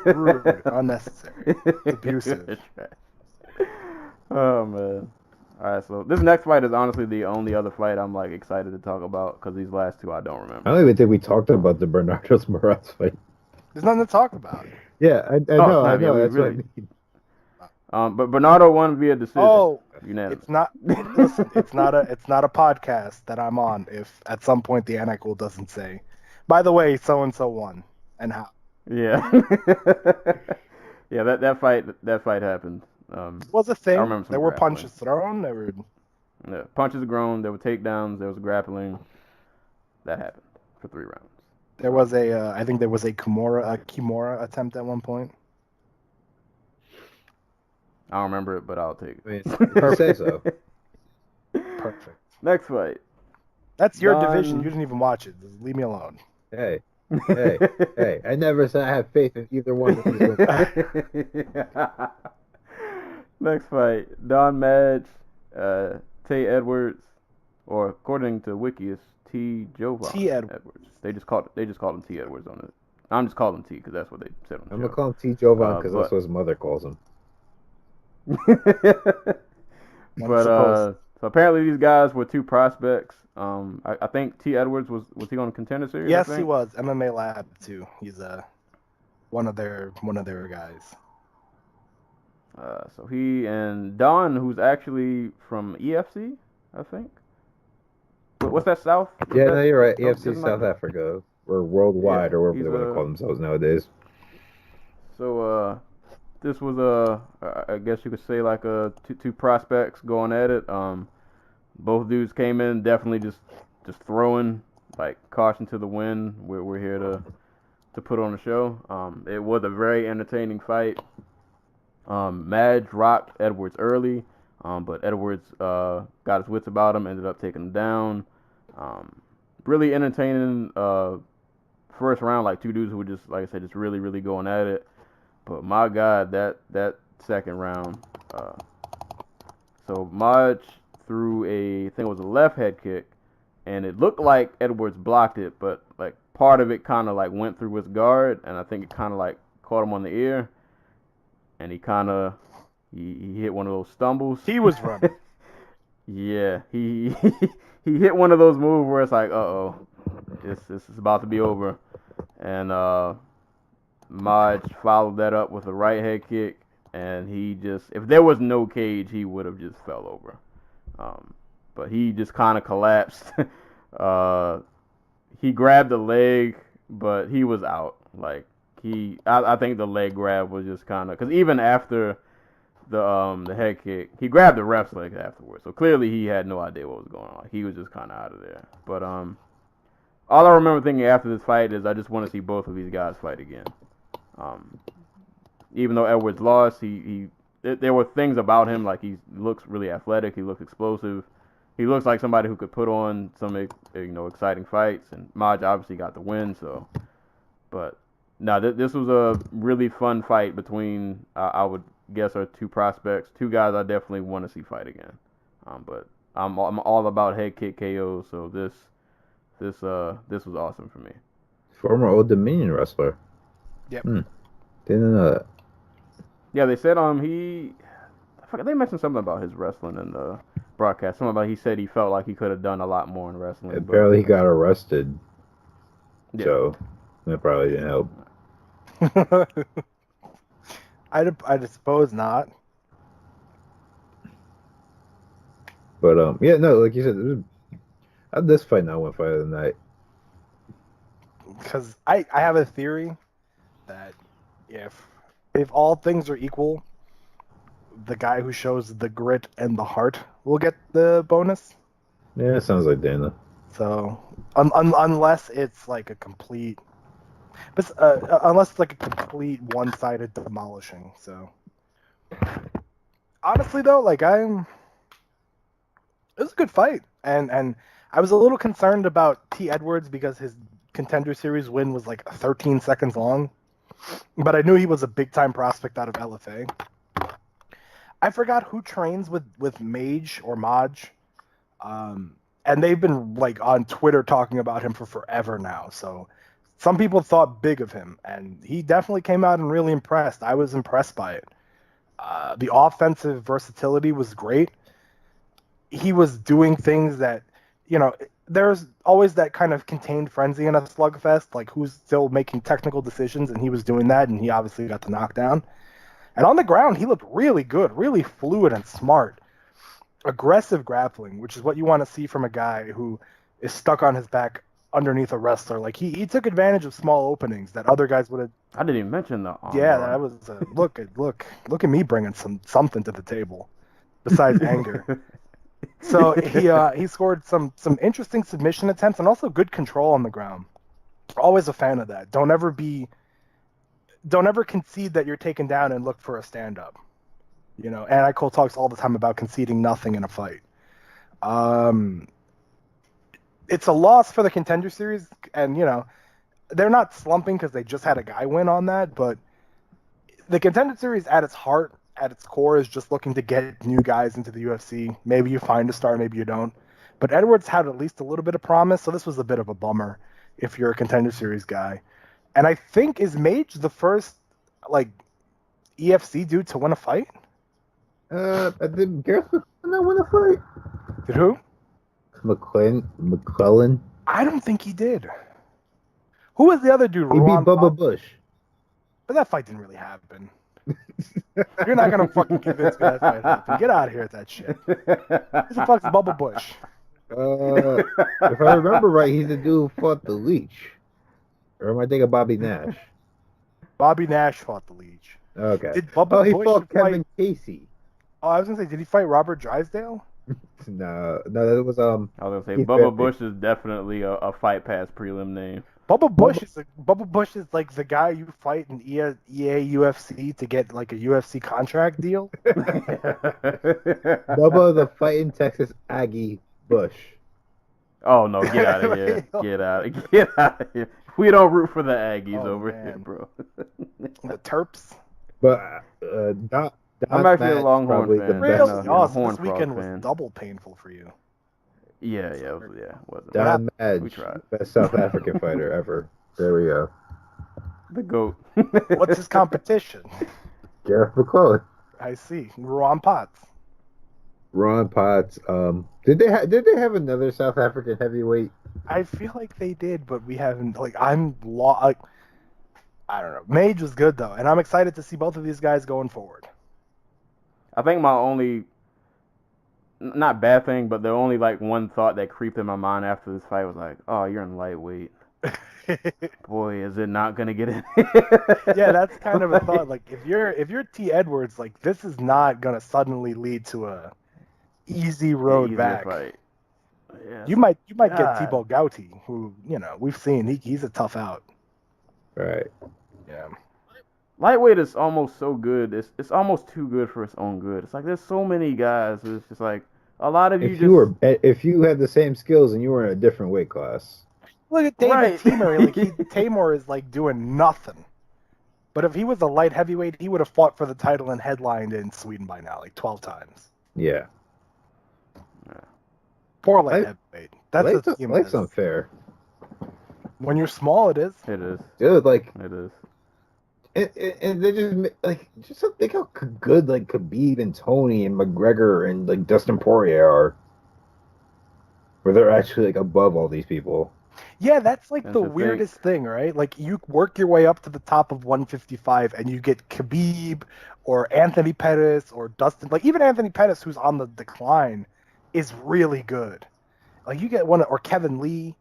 Rude. Unnecessary. It's abusive. Oh man. Alright, so this next fight is honestly the only other fight I'm like excited to talk about because these last two I don't remember. I don't even think we talked about the Bernardo's Moraz fight. There's nothing to talk about. Yeah, I know. That's what I mean. But Bernardo won via decision. Oh, unanimous. it's not. Listen, it's not a podcast that I'm on. If at some point the Anacle doesn't say, by the way, so and so won and how. Yeah. Yeah, that fight happened. Was a thing. I remember some There were grappling. punches thrown. There were. Yeah, punches grown. There were takedowns. There was grappling. That happened for 3 rounds. There was I think there was a Kimura attempt at one point. I don't remember it, but I'll take it. I mean, if you say so. Perfect. Next fight. That's your Done. division. You didn't even watch it. Just leave me alone. Hey. I never said I have faith in either one of these women. Next fight. Don Madge, Tay Edwards, or according to Wiki, it's T. Jovan T. Edwards. They just called him T. Edwards on it. I'm just calling him T because that's what they said on the I'm show. gonna call him T. Jovan because but- that's what his mother calls him. But so apparently these guys were 2 prospects. I think T. Edwards was he on Contender Series? I Yes, think? he was. MMA Lab too. He's one of their guys. So he and Don, who's actually from EFC, I think. What's that, South? Yeah, no, you're right. South- EFC something South like that? Africa or worldwide Yeah, or whatever he's they want to call themselves nowadays. So this was I guess you could say like two prospects going at it. Both dudes came in definitely just throwing, like caution to the wind. We're here to put on a show. It was a very entertaining fight. Madge rocked Edwards early, but Edwards got his wits about him, ended up taking him down. Really entertaining first round, like 2 dudes who were just, like I said, just really, really going at it. But my God, that second round. So Madge threw I think it was a left head kick, and it looked like Edwards blocked it, but like part of it kind of like went through his guard, and I think it kind of like caught him on the ear, and he kind of he hit one of those stumbles. He was running. Yeah, he hit one of those moves where it's like, this is about to be over, and Madge followed that up with a right head kick, and he just, if there was no cage, he would have just fell over. But he just kind of collapsed. He grabbed the leg, but he was out. Like I think the leg grab was just kind of, because even after the head kick, he grabbed the ref's leg afterwards. So clearly he had no idea what was going on. He was just kind of out of there. But all I remember thinking after this fight is I just want to see both of these guys fight again. Even though Edwards lost, there were things about him, like he looks really athletic, he looks explosive, he looks like somebody who could put on some exciting fights, and Madge obviously got the win. So, but no, this was a really fun fight between I would guess our 2 prospects, 2 guys I definitely want to see fight again. But I'm all about head kick KOs, so this was awesome for me. Former Old Dominion wrestler. Yep. Didn't know that. Yeah, they said I forgot, they mentioned something about his wrestling in the broadcast. Something about he said he felt like he could have done a lot more in wrestling. Apparently, he got arrested, Yeah. so that probably didn't help. I'd suppose not. But yeah, no, like you said, this fight not one fight of the night. Because I have a theory that if all things are equal, the guy who shows the grit and the heart will get the bonus. Yeah, it sounds like Dana. So unless it's like a complete, unless it's like a complete one-sided demolishing. So honestly, though, like it was a good fight, and I was a little concerned about T. Edwards because his Contender Series win was like 13 seconds long, but I knew he was a big-time prospect out of LFA. I forgot who trains with Mage or Maj, and they've been like on Twitter talking about him for forever now. So some people thought big of him, and he definitely came out and really impressed. I was impressed by it. The offensive versatility was great. He was doing things that, there's always that kind of contained frenzy in a slugfest, like who's still making technical decisions, and he was doing that, and he obviously got the knockdown. And on the ground, he looked really good, really fluid and smart. Aggressive grappling, which is what you want to see from a guy who is stuck on his back underneath a wrestler. Like, he took advantage of small openings that other guys would have. I didn't even mention the arm. Yeah, that was look at me bringing something to the table besides anger. So he scored some interesting submission attempts and also good control on the ground. Always a fan of that. Don't ever concede that you're taken down and look for a stand-up. Anna Cole talks all the time about conceding nothing in a fight. It's a loss for the Contender Series, and, they're not slumping because they just had a guy win on that, but the Contender Series at its heart, at its core, is just looking to get new guys into the UFC. Maybe you find a star, maybe you don't. But Edwards had at least a little bit of promise, so this was a bit of a bummer if you're a Contender Series guy. And I think, is Mage the first, EFC dude to win a fight? Did Gareth McClellan win a fight? Did who? McClellan? I don't think he did. Who was the other dude? He beat Ron Bubba Pop? Bush. But that fight didn't really happen. You're not going to fucking convince me that fight happened. Get out of here with that shit. Who the fuck's Bubba Bush? If I remember right, he's the dude who fought the Leech. Or am I thinking Bobby Nash? Bobby Nash fought the Leech. Okay. Did Bubba he Bush fought fight... Kevin Casey. Oh, I was going to say, did he fight Robert Drysdale? No, that was I was gonna say Bubba Bush is definitely a Fight Pass prelim name. Bubba Bush is like the guy you fight in EA UFC to get like a UFC contract deal. Bubba the fighting Texas Aggie Bush. Oh no, get out of here. Get out of here. We don't root for the Aggies over here, bro. The Terps. But I'm actually a Longhorn fan. This weekend was double painful for you. Yeah, it wasn't. Don Madge, best South African fighter ever. There we go. The GOAT. What's his competition? Gareth McClellan. I see. Ron Potts. Did they have another South African heavyweight? I feel like they did, but we haven't. I don't know. Mage was good though, and I'm excited to see both of these guys going forward. I think my only, not bad thing, but the only one thought that creeped in my mind after this fight was like, oh, you're in lightweight. Boy, is it not gonna get in? Yeah, that's kind of a thought. Like if you're T. Edwards, this is not gonna suddenly lead to a easy road back. Fight. Yeah, you might get Thibaut Gouti, who we've seen he's a tough out. Right. Yeah. Lightweight is almost so good. It's almost too good for its own good. It's like there's so many guys. It's just like a lot of you. If you had the same skills and you were in a different weight class. Look at David Teymur. Teymur is doing nothing. But if he was a light heavyweight, he would have fought for the title and headlined in Sweden by now, 12 times. Yeah. Poor light heavyweight. That's life's unfair. When you're small, it is. It is. Dude, it is. And they just think how good like Khabib and Tony and McGregor and like Dustin Poirier are, where they're actually like above all these people. Yeah, that's like That's the the thing. weirdest thing, right? Like you work your way up to the top of 155 and you get Khabib or Anthony Pettis or Dustin. Like even Anthony Pettis, who's on the decline, is really good. Like you get one or Kevin Lee,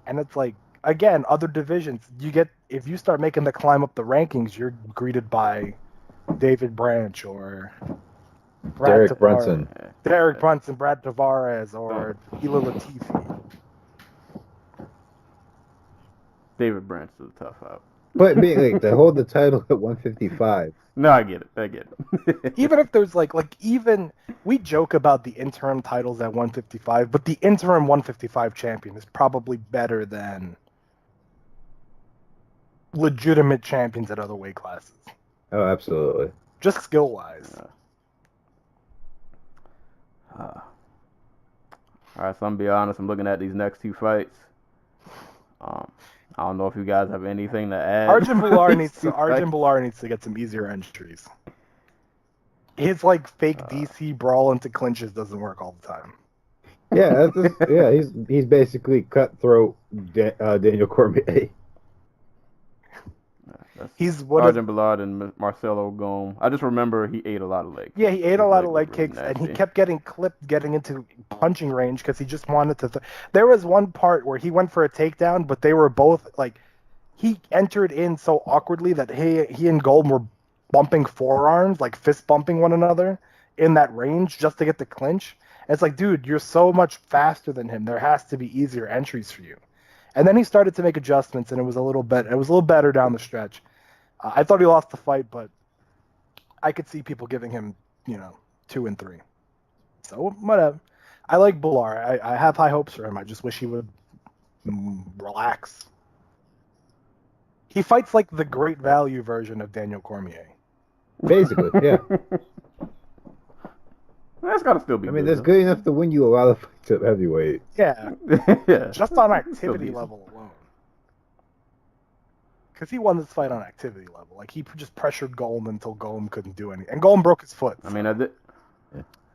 and it's like again other divisions. You get if you start making the climb up the rankings, you're greeted by David Branch or Derek Tavares- Brunson. Derek Brunson, Brad Tavares, or Ela Latifi. David Branch is a tough out. But like to hold the title at 155. No, I get it. Even if there's even we joke about the interim titles at 155, but the interim 155 champion is probably better than legitimate champions at other weight classes, Oh, absolutely. just skill wise. All right, so I'm gonna be honest. I'm looking at these next two fights. I don't know if you guys have anything to add. Arjun Bilal needs to get some easier entries. His fake DC brawl into clinches doesn't work all the time. Yeah, he's basically cutthroat Daniel Cormier. He's Arjun Bilal and Marcelo Gome. I just remember he ate a lot of leg kicks. Yeah, he ate a lot of leg really kicks, and he nasty. kept getting clipped getting into punching range because he just wanted to. There was one part where he went for a takedown, but they were both he entered in so awkwardly that he and Golden were bumping forearms, like fist bumping one another in that range just to get the clinch. And it's like, dude, you're so much faster than him. There has to be easier entries for you. And then he started to make adjustments, and it was a little better down the stretch. I thought he lost the fight, but I could see people giving him, 2 and 3. So whatever. I like Bilal. I have high hopes for him. I just wish he would relax. He fights like the great value version of Daniel Cormier. Basically, yeah. That's gotta still be. I mean, good, that's good enough to win you a lot of fights at heavyweight. Yeah, though. Yeah. just on It's still activity decent. level alone. Because he won this fight on activity level. Like, he just pressured Golm until Golm couldn't do anything. And Golm broke his foot. I mean, at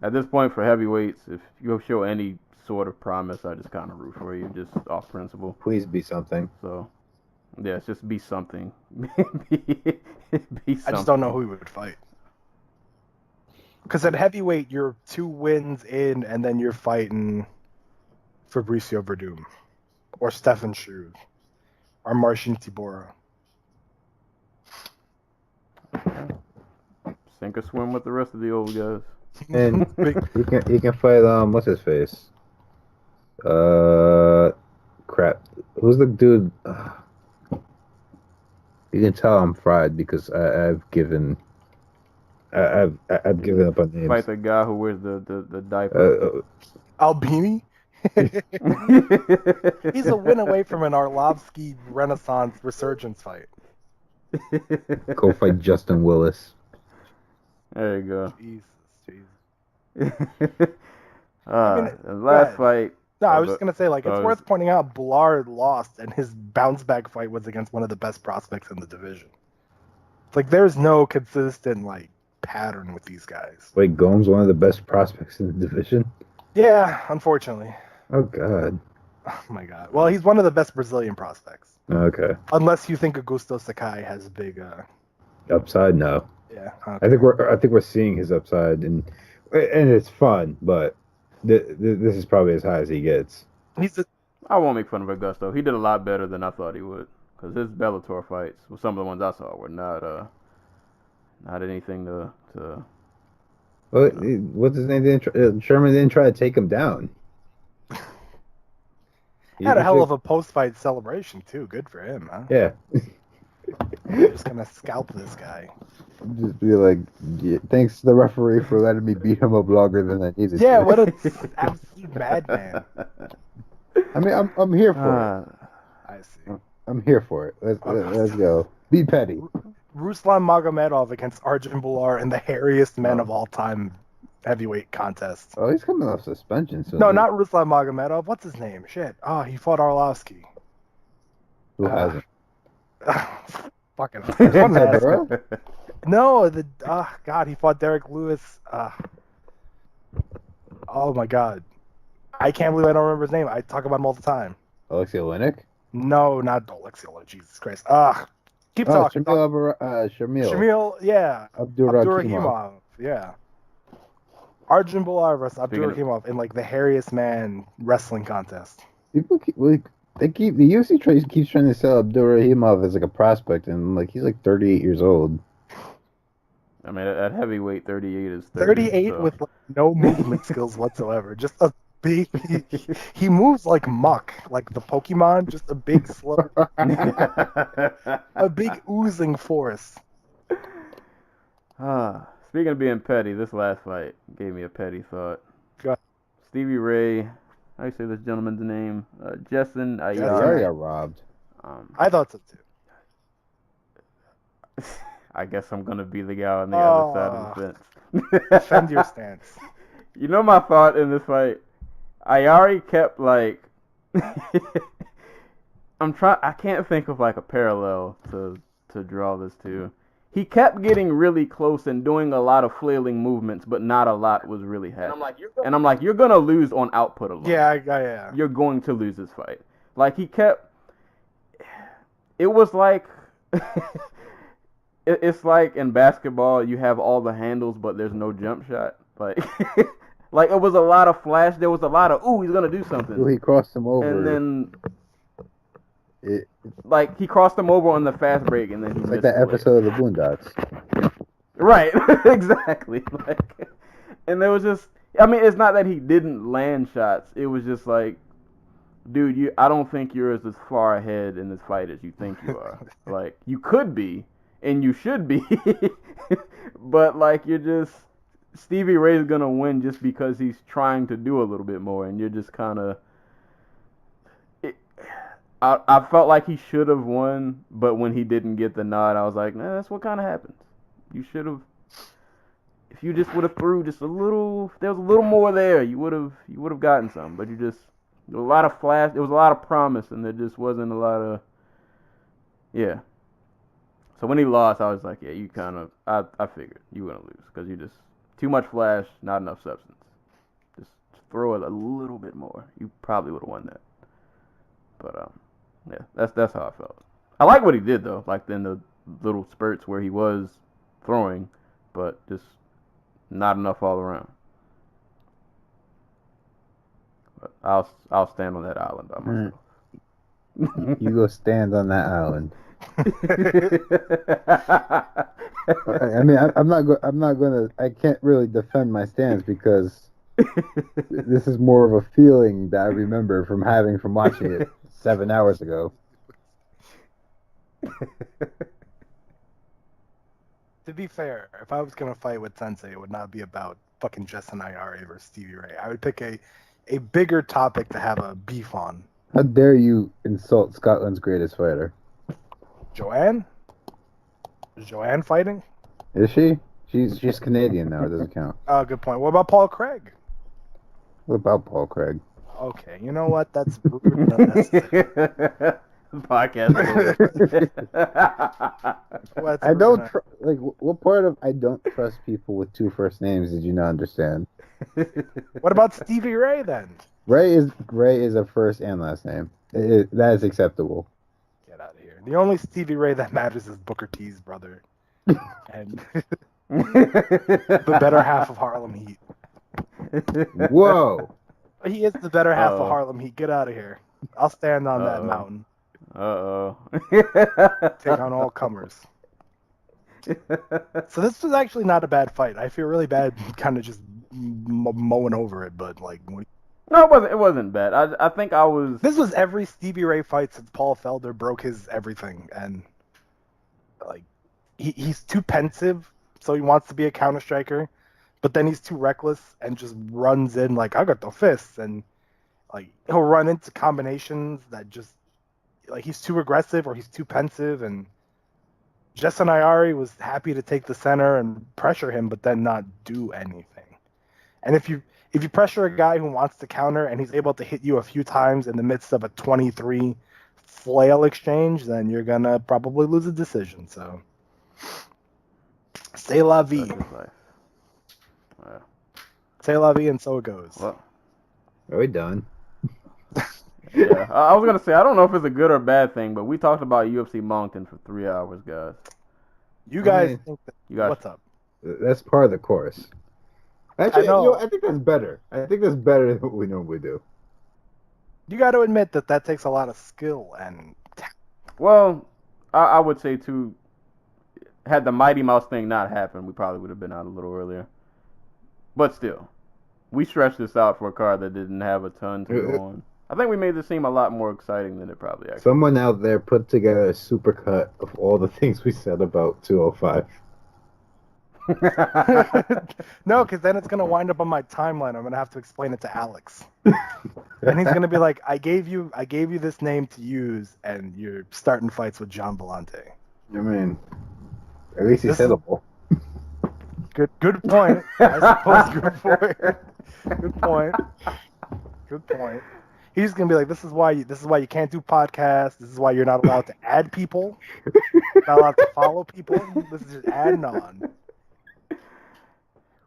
this point for heavyweights, if you show any sort of promise, I just kind of root for you, just off principle. Please be something. So, yeah, it's just be something. be something. I just don't know who he would fight. Because at heavyweight, you're 2 wins in, and then you're fighting Fabricio Verdum, or Stefan Struve, or Marcin Tibora. Sink or swim with the rest of the old guys. And he can fight what's his face? Crap. Who's the dude? You can tell I'm fried because I've given up on names. Fight the guy who wears the diaper. Albini? He's a win away from an Arlovsky Renaissance resurgence fight. Go fight Justin Willis. There you go. Jesus. The last fight. No, I was just going to say, it's was- worth pointing out Blard lost, and his bounce back fight was against one of the best prospects in the division. It's there's no consistent, pattern with these guys. Wait, Gomes one of the best prospects in the division? Yeah, unfortunately. Oh, God. Oh, my God. Well, he's one of the best Brazilian prospects. Okay. Unless you think Augusto Sakai has a big, Upside, no. yeah. I think we're seeing his upside, and it's fun, but this is probably as high as he gets. I won't make fun of Augusto. He did a lot better than I thought he would. Because his Bellator fights, well, some of the ones I saw were not anything to. Well, what's his name? Sherman didn't try to take him down. He had a hell of a post-fight celebration, too. Good for him, huh? Yeah. I'm just going to scalp this guy. Just be like, yeah, thanks to the referee for letting me beat him up longer than I needed Yeah, to. what an absolute madman. I mean, I'm here for it. I see. I'm here for it. Let's go. Be petty. Ruslan Magomedov against Arjun Bilal in the hairiest men of all time heavyweight contest. Oh, he's coming off suspension. So No, not Ruslan Magomedov. What's his name? Shit. Oh, he fought Arlovsky. Who hasn't? Fucking what an asshole. Bro? No, God, he fought Derek Lewis. Oh my God, I can't believe I don't remember his name. I talk about him all the time. Alexei Oleinik? No, not Oleksiy. Jesus Christ. Keep Oh, talking. Shamil. Shamil, yeah. Abdurakhimov. Abdurakhimov, yeah. Arjun Bulaar versus Speaking of- Abdurakhimov in like the hairiest man wrestling contest. People keep the UFC keeps trying to sell Abdurakhimov as like a prospect, and like he's like 38 years old. I mean, at heavyweight, 38 is 38 so. with like, no movement skills whatsoever. Just a big. He moves like muck, like the Pokemon. Just a big slow, a big oozing force. Speaking of being petty, this last fight gave me a petty thought. Go ahead. Stevie Ray, how do you say this gentleman's name? Jessen He Ayari. already got robbed. I thought so too. I guess I'm gonna be the guy on the other side of the fence. Defend your stance. You know my thought in this fight? Ayari kept like I can't think of like a parallel to draw this to. He kept getting really close and doing a lot of flailing movements, but not a lot was really happening. And I'm like, you're gonna lose on output alone. Yeah. You're going to lose this fight. Like he kept. It was like. It's like in basketball, you have all the handles, but there's no jump shot. Like, like it was a lot of flash. There was a lot of, ooh, he's gonna do something. Well, he crossed him over. And then, like he crossed him over on the fast break, and then he It's missed like that the leg. episode of the Boondocks. Right, exactly. Like, and there was just, I mean, it's not that he didn't land shots. It was just like, dude, I don't think you're as far ahead in this fight as you think you are. Like, you could be. And you should be, but like you're just Stevie Ray's gonna win just because he's trying to do a little bit more, and you're just kind of. I felt like he should have won, but when he didn't get the nod, I was like, nah, that's what kind of happens. You should have. If you just would have threw just a little, if there was a little more there, you would have gotten some. But you just there was a lot of flash, there was a lot of promise, and there just wasn't a lot of. Yeah. So when he lost, I was like, yeah, you kind of, I figured you were going to lose because you just, too much flash, not enough substance. Just throw it a little bit more. You probably would have won that. But, yeah, that's how I felt. I like what he did, though, like in the little spurts where he was throwing, but just not enough all around. But I'll stand on that island by myself. You go stand on that island. I mean, I can't really defend my stance because this is more of a feeling that I remember from watching it 7 hours ago. To be fair, if I was gonna fight with Sensei, it would not be about fucking Jessen Ayari versus Stevie Ray. I would pick a bigger topic to have a beef on. How dare you insult Scotland's greatest fighter? Joanne? Is Joanne fighting? Is she? She's Canadian now. It doesn't count. Oh, good point. What about Paul Craig? What about Paul Craig? Okay, you know what? That's rude and unnecessary. Podcast. I don't what part of I don't trust people with two first names did you not understand? What about Stevie Ray then? Ray is a first and last name. That is acceptable. Get out of here. The only Stevie Ray that matters is Booker T's brother. And the better half of Harlem Heat. Whoa. He is the better half of Harlem Heat. Get out of here. I'll stand on that mountain. Take on all comers. So this was actually not a bad fight. I feel really bad kind of just mowing over it, but like... No, it wasn't bad. I think I was... This was every Stevie Ray fight since Paul Felder broke his everything, and like he's too pensive, so he wants to be a counter striker, but then he's too reckless and just runs in like I got the fists, and like he'll run into combinations that just like he's too aggressive or he's too pensive, and Jessen Ayari was happy to take the center and pressure him, but then not do anything. And if you pressure a guy who wants to counter and he's able to hit you a few times in the midst of a 23, flail exchange, then you're gonna probably lose a decision. So, c'est la vie. Such is life. Yeah. C'est la vie, and so it goes. Well, Are we done? yeah. I was gonna say I don't know if it's a good or bad thing, but we talked about UFC Moncton for 3 hours, guys. You guys mean, think that, You guys, what's up? That's part of the course. Actually, I know. I think that's better. I think that's better than what we normally do. You got to admit that takes a lot of skill and. Well, I would say too. Had the Mighty Mouse thing not happened, we probably would have been out a little earlier. But still, we stretched this out for a card that didn't have a ton to go on. I think we made this seem a lot more exciting than it probably actually. Someone out there put together a supercut of all the things we said about 205. No, because then it's gonna wind up on my timeline. I'm gonna have to explain it to Alex, and he's gonna be like, "I gave you this name to use, and you're starting fights with John Vellante." I mean, at least he's This is- hittable. Good point. I suppose. Good point. Good point. He's gonna be like, "This is why you can't do podcasts. This is why you're not allowed to add people. Not allowed to follow people. This is just adding on."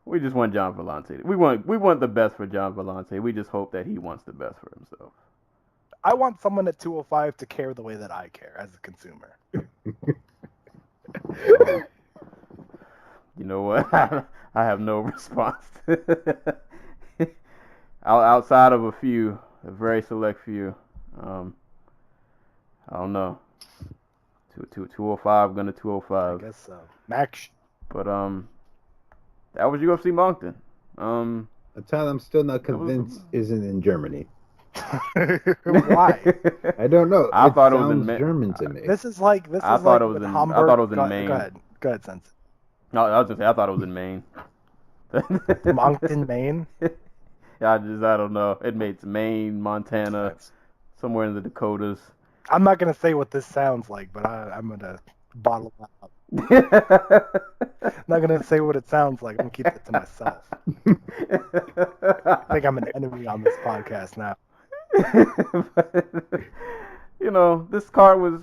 We just want John Vellante. We want the best for John Vellante. We just hope that he wants the best for himself. I want someone at 205 to care the way that I care as a consumer. You know what? I have no response. Outside of a very select few. I don't know. 205 gonna 205. I guess so. Max. But that was UFC Moncton. A town I'm still not convinced isn't in Germany. Why? I don't know. I thought it was sounds in German to me. This is like with I thought it was in Maine. Go ahead, Sense. No, I was gonna say I thought it was in Maine. Moncton, Maine. Yeah, I don't know. It makes Maine, Montana, somewhere in the Dakotas. I'm not gonna say what this sounds like, but I'm gonna bottle that up. I'm not gonna say what it sounds like. I'm gonna keep it to myself. I think I'm an enemy on this podcast now. But, you know, this card was.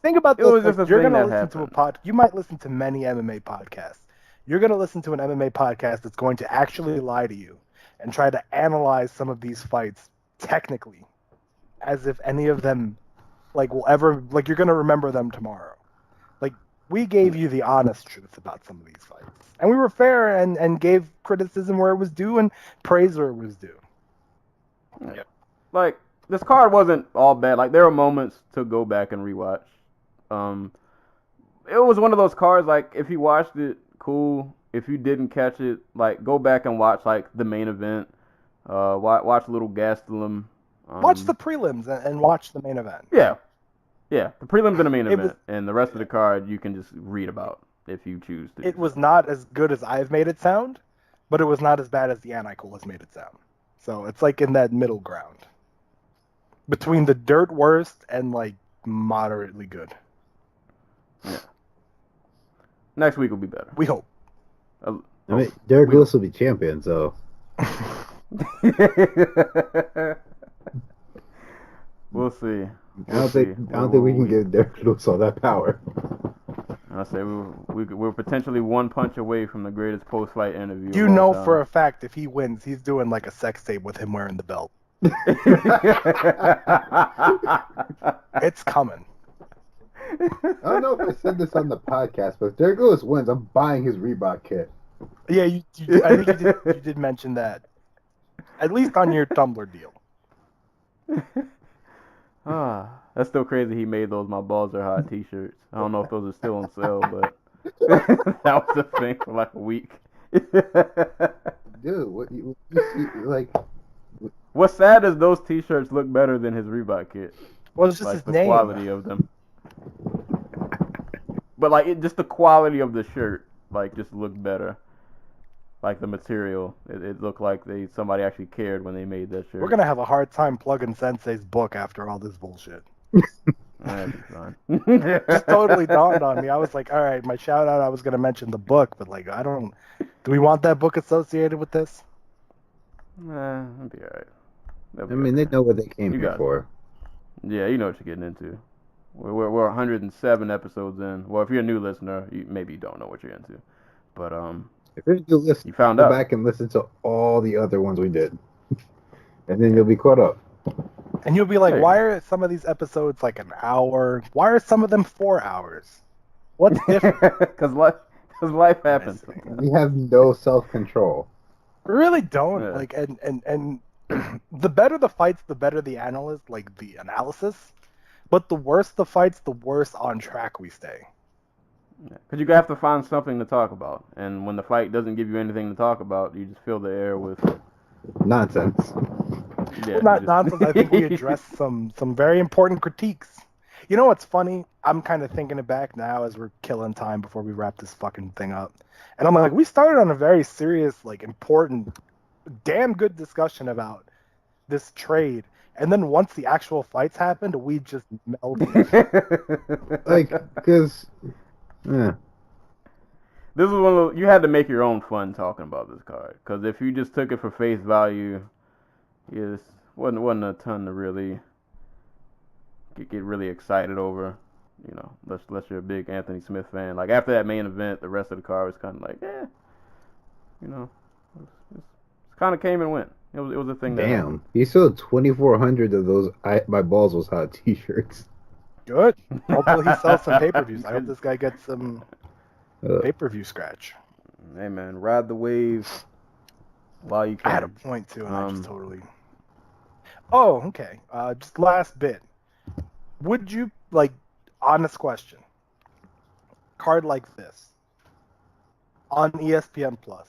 Think about It this. was just a You're thing gonna that listen to a happened. You might listen to many MMA podcasts. You're gonna listen to an MMA podcast that's going to actually lie to you and try to analyze some of these fights technically, as if any of them, will ever you're gonna remember them tomorrow. We gave you the honest truth about some of these fights. And we were fair and gave criticism where it was due and praise where it was due. Yeah. This card wasn't all bad. There were moments to go back and rewatch. It was one of those cards, if you watched it, cool. If you didn't catch it, go back and watch, the main event. Watch Little Gastelum. Watch the prelims and watch the main event. Yeah. Yeah, the prelims and the main It event, was- and the rest of the card you can just read about if you choose to. It was not as good as I've made it sound, but it was not as bad as the Anicle has made it sound. So it's in that middle ground. Between the dirt worst and moderately good. Yeah. Next week will be better. We hope. I mean, Derek Lewis will be champion, so. We'll see. I don't think we can give Derek Lewis all that power. I say we're potentially one punch away from the greatest post-fight interview. You of all know time. for a fact if he wins, he's doing a sex tape with him wearing the belt. It's coming. I don't know if I said this on the podcast, but if Derek Lewis wins, I'm buying his Reebok kit. Yeah, I think you did mention that. At least on your Tumblr deal. That's still crazy. He made those "My Balls Are Hot" T-shirts. I don't know if those are still on sale, but that was a thing for a week. Dude, what you see, What's sad is those T-shirts look better than his Reebok kit. Well, it's just his the name. quality of them. But just the quality of the shirt, just looked better. The material, it looked like somebody actually cared when they made that shirt. We're gonna have a hard time plugging Sensei's book after all this bullshit. That'd be fun. Just totally dawned on me. I was like, all right, my shout out, I was gonna mention the book, but I don't. Do we want that book associated with this? Nah, it'll be alright. I mean, they know what they came You here got it. for. Yeah, you know what you're getting into. We're 107 episodes in. Well, if you're a new listener, maybe you don't know what you're into. But If you're a new listener, you found go out. back and listen to all the other ones we did, and then you'll be caught up. And you'll be like, Hey. why are some of these episodes like an hour? Why are some of them 4 hours? What's different? Because life happens. We have no self-control. Really don't. Yeah. Like, and the better the fights, the better the analyst, like the analysis. But the worse the fights, the worse on track we stay. Because you have to find something to talk about. And when the fight doesn't give you anything to talk about, you just fill the air with... Nonsense. Yeah, Well, not nonsense. I think we addressed some very important critiques. You know what's funny? I'm kind of thinking it back now as we're killing time before we wrap this fucking thing up. And I'm like, we started on a very serious, like, important, damn good discussion about this trade. And then once the actual fights happened, we just melted. Like, because... Yeah. This was one of those, you had to make your own fun talking about this card. Because if you just took it for face value, it wasn't a ton to really get really excited over. You know, unless you're a big Anthony Smith fan. Like, after that main event, the rest of the card was kind of like, you know, it kind of came and went. It was a thing. Damn. He sold 2,400 of those My Balls Was Hot t-shirts. Good. Hopefully he sells some pay-per-views. I hope this guy gets some pay-per-view scratch. Hey, man, ride the wave while you can. I had a point, too, and I just totally... Oh, okay. Just last bit. Would you, like, honest question, card like this on ESPN Plus,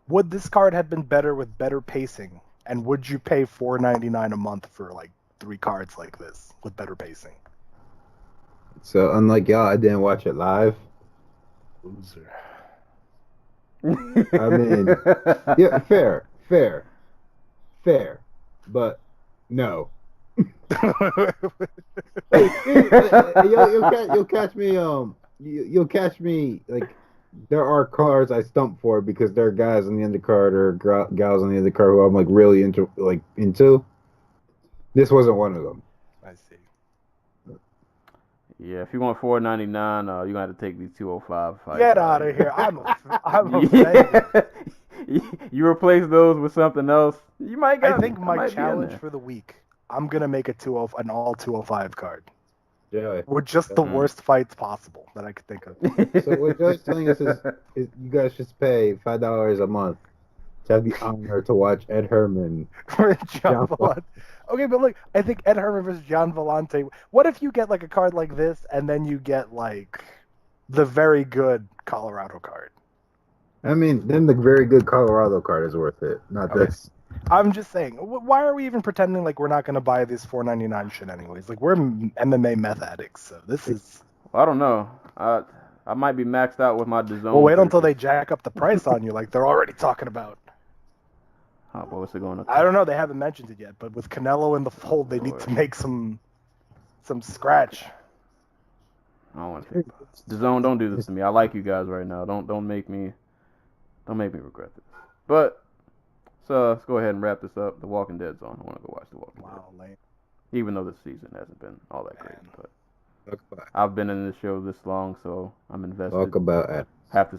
would this card have been better with better pacing? And would you pay $4.99 a month for, like, 3 cards like this with better pacing? So, unlike y'all, I didn't watch it live. Loser. I mean, yeah, fair. But, no. You'll catch me. You'll catch me. Like, there are cards I stump for because there are guys on the undercard or gals on the undercard who I'm like really into. This wasn't one of them. I see. Yeah, if you want $4.99, you're gonna have to take these 205 fights. Get out of here! I'm offended. You replace those with something else, you might get. I think my challenge for the week, I'm gonna make an all 205 card. Yeah. With just the worst fights possible that I could think of. So what Joe's telling us is you guys should pay $5 a month to have the honor to watch Ed Herman. John Vellante. Okay, but look, I think Ed Herman versus John Vellante. What if you get like a card like this, and then you get like the very good Colorado card? I mean, then the very good Colorado card is worth it, not this. I'm just saying, why are we even pretending like we're not going to buy this $4.99 shit anyways? Like, we're MMA meth addicts, so this is... I don't know. I might be maxed out with my DAZN. Well, wait until they jack up the price on you like they're already talking about. What's it going to I don't know. They haven't mentioned it yet, but with Canelo in the fold, they need to make some scratch. I don't want to think about it. DAZN, don't do this to me. I like you guys right now. Don't make me regret this. But... So let's go ahead and wrap this up. The Walking Dead's on. I want to go watch The Walking Dead. Wow, lame. Even though this season hasn't been all that great, but I've been in this show this long, so I'm invested. Talk about addicts. Have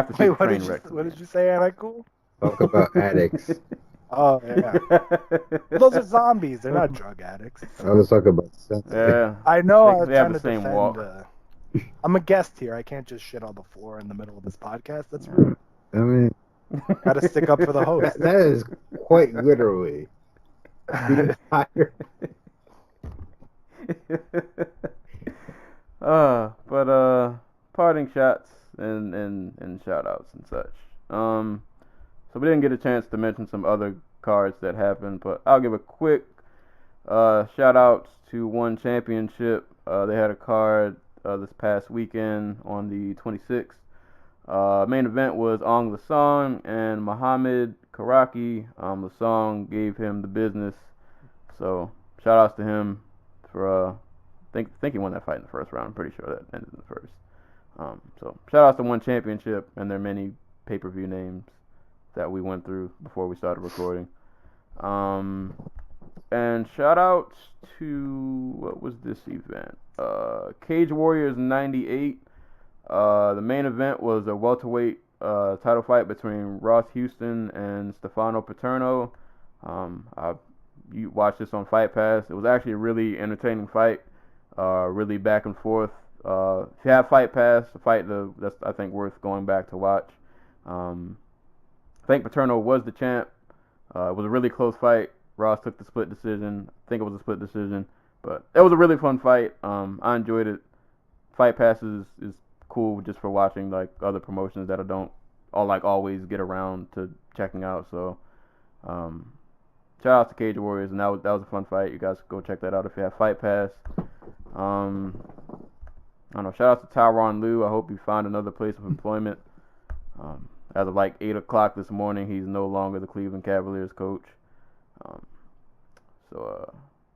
to see Wait, train wreck. what did you say, Anna? Cool? Talk about addicts. Oh, yeah. Those are zombies. They're not drug addicts. I was talking about sensitive. Yeah. I know. I was They have trying the to same defend. walk. I'm a guest here. I can't just shit on the floor in the middle of this podcast. That's rude. I mean, Gotta stick up for the host. that is quite literally the entire. Parting shots and shout outs and such. So we didn't get a chance to mention some other cards that happened, but I'll give a quick shout outs to One Championship. They had a card this past weekend on the 26th. Main event was Ong Lasong and Muhammad Karaki. Lasong gave him the business, so shout outs to him for think he won that fight in the first round. I'm pretty sure that ended in the first. So shout outs to One Championship and their many pay-per-view names that we went through before we started recording. And shout outs to, what was this event? Cage Warriors 98. The main event was a welterweight title fight between Ross Houston and Stefano Paterno. You watched this on Fight Pass. It was actually a really entertaining fight, really back and forth. If you have Fight Pass, that's I think worth going back to watch. I think Paterno was the champ. It was a really close fight. Ross took the split decision. I think it was a split decision, but it was a really fun fight. I enjoyed it. Fight Pass is cool just for watching like other promotions that I don't always get around to checking out. So shout out to Cage Warriors, and that was a fun fight. You guys go check that out if you have Fight Pass. I don't know. Shout out to Tyronn Lue. I hope you find another place of employment. As of like 8 o'clock this morning, he's no longer the Cleveland Cavaliers coach. So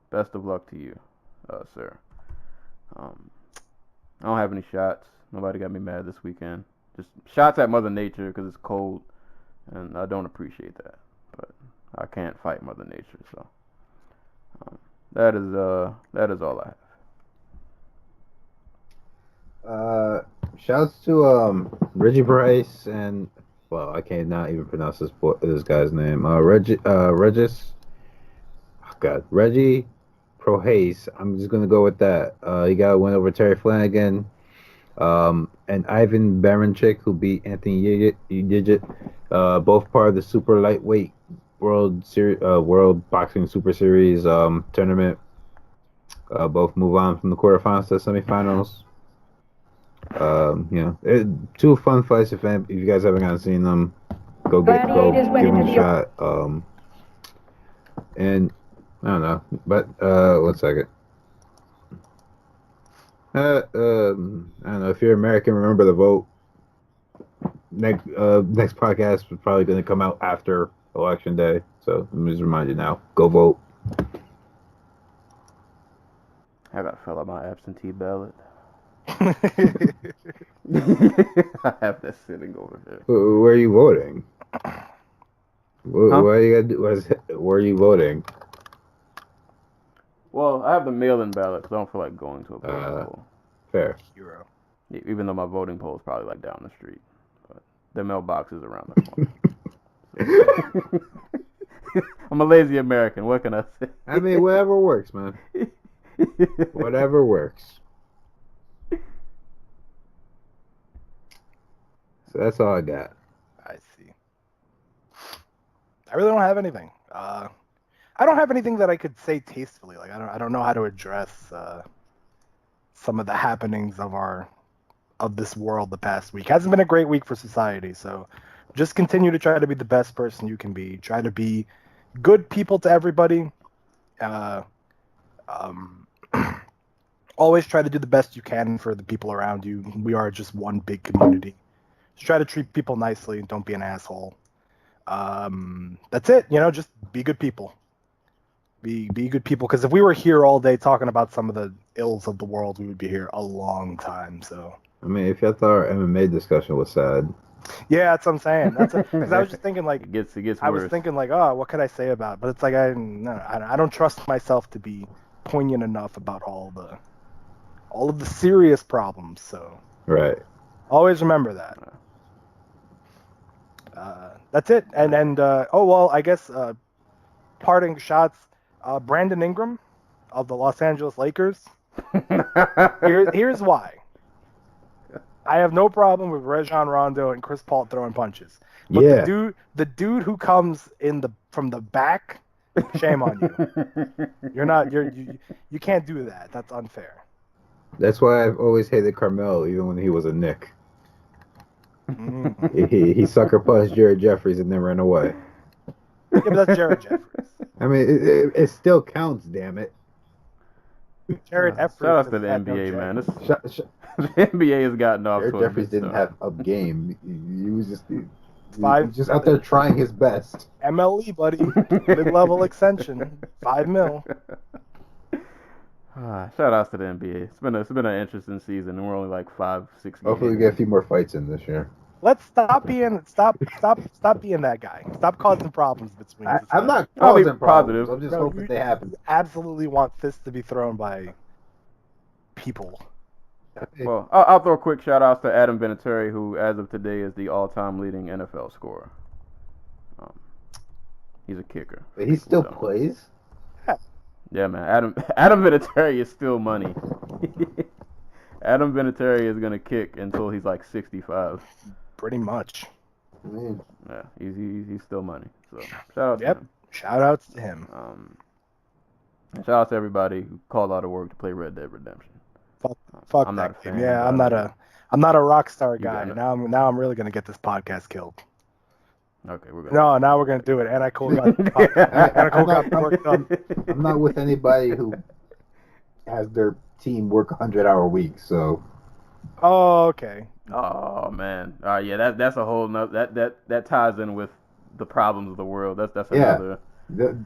best of luck to you, sir. I don't have any shots. Nobody got me mad this weekend. Just shots at Mother Nature because it's cold, and I don't appreciate that. But I can't fight Mother Nature, so that is all I have. Shouts to Reggie Bryce and, well, I can't not even pronounce this guy's name. Reggie Prohace. I'm just gonna go with that. He got a win over Terry Flanagan. And Ivan Baranchyk, who beat Anthony Yigit, both part of the super lightweight World Boxing Super Series tournament. Both move on from the quarterfinals to the semifinals. Two fun fights. If you guys haven't seen them, go give them a shot. And I don't know, but 1 second. I don't know, if you're American, remember the vote. Next podcast is probably going to come out after Election Day, so let me just remind you now: go vote. I gotta fill out my absentee ballot. I have that sitting over here. Where are you voting? What are you gonna do? Where are you voting? Well, I have the mail-in ballot, so I don't feel like going to a polling poll. Fair. Hero. Even though my voting poll is probably like down the street, but the mailbox is around the corner. I'm a lazy American. What can I say? I mean, whatever works, man. Whatever works. So that's all I got. I see. I really don't have anything. I don't have anything that I could say tastefully. Like I don't know how to address some of the happenings of this world the past week. Hasn't been a great week for society, so just continue to try to be the best person you can be. Try to be good people to everybody. Always try to do the best you can for the people around you. We are just one big community. Just try to treat people nicely and don't be an asshole. That's it. Just be good people. Be good people, because if we were here all day talking about some of the ills of the world, we would be here a long time. So I mean, if you thought our MMA discussion was sad. Yeah, that's what I'm saying. Because I was just thinking like it gets worse. I was thinking like, oh, what could I say about it? But it's like I don't trust myself to be poignant enough about all of the serious problems. So Right. Always remember that. That's it. And I guess parting shots. Brandon Ingram of the Los Angeles Lakers. Here's why. I have no problem with Rajon Rondo and Chris Paul throwing punches. But the dude who comes from the back, shame on you. You can't do that. That's unfair. That's why I've always hated Carmelo, even when he was a Knick. He sucker punched Jared Jeffries and then ran away. Yeah, but that's Jared Jeffries. I mean, it still counts, damn it. Jared Jeffries. Shout out to the NBA, man. The NBA has gotten off. Jared Jeffries didn't have a game. He was just he Five. was just out there trying his best. MLE, buddy. Mid-level extension. $5 million. Shout outs to the NBA. It's been an interesting season, and we're only like 5-6 games. Hopefully we get a few more fights in this year. Let's stop being that guy. Stop causing problems between us. I'm not I'll be causing problems. positive. I'm just No, hoping they happen. You absolutely want this to be thrown by people. Well, I'll throw a quick shout out to Adam Vinatieri, who, as of today, is the all-time leading NFL scorer. He's a kicker. He still plays? Yeah, man. Adam Vinatieri is still money. Adam Vinatieri is gonna kick until he's like 65. Pretty much. Yeah, he's still money. So shout out to him. Shout outs to him. And shout out to everybody who called out of work to play Red Dead Redemption. Fuck I'm that not a game. fan, Yeah, but I'm not a rock star You guy. got it. Now I'm really gonna get this podcast killed. Okay, we're good. No, now we're gonna do it. And I got work done. I'm not with anybody who has their team work 100-hour weeks, so. Oh, okay. Oh man. Yeah, that's a whole nother that ties in with the problems of the world. That's another. The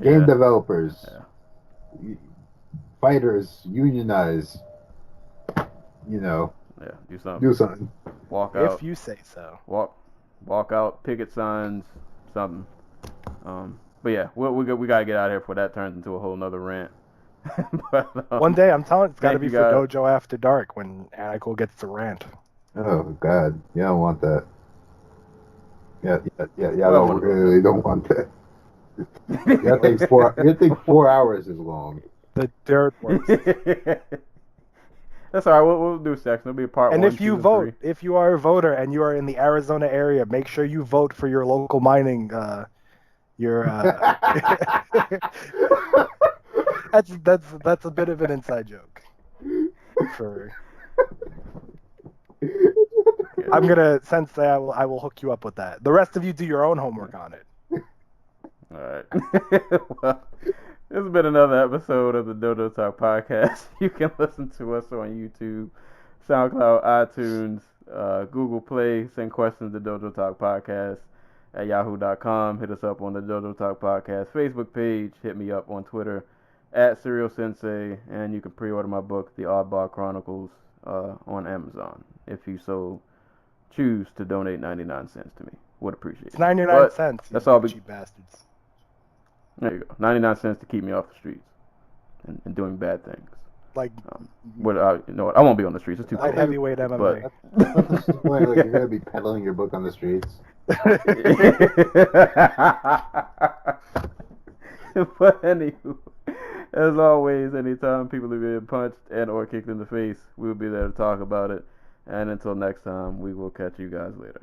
game developers, fighters, unionize. Yeah, do something. Do something. Walk out. If you say so. Walk out. Picket signs. Something. But yeah, we gotta get out of here before that turns into a whole nother rant. But, One day, I'm telling you, it's got to thank be you, for guys. Dojo After Dark when Anaco gets to rant. Oh God, you don't want that. Yeah. Well, Really don't want that. You think 4 hours is long. The dirt works. That's all right. We'll do a section. It'll be a part And 1, if you 2, and vote, 3. if you are a voter and you are in the Arizona area, make sure you vote for your local mining. That's a bit of an inside joke. I'm gonna sense that I will hook you up with that. The rest of you do your own homework on it. All right. Well, this has been another episode of the Dojo Talk Podcast. You can listen to us on YouTube, SoundCloud, iTunes, Google Play. Send questions to Dojo Talk Podcast at yahoo.com. Hit us up on the Dojo Talk Podcast Facebook page. Hit me up on Twitter at Serial Sensei. And you can pre-order my book, The Oddball Chronicles, on Amazon. If you so choose to donate 99 cents to me. Would appreciate it. It's 99 cents. That's all. Cheap bastards. There you go. 99 cents to keep me off the streets and doing bad things. Like, you know what? I won't be on the streets. It's too light cold. heavyweight MMA. That's the point. Like, you're gonna be peddling your book on the streets. But anywho, as always, anytime people are being punched and or kicked in the face, we'll be there to talk about it. And until next time, we will catch you guys later.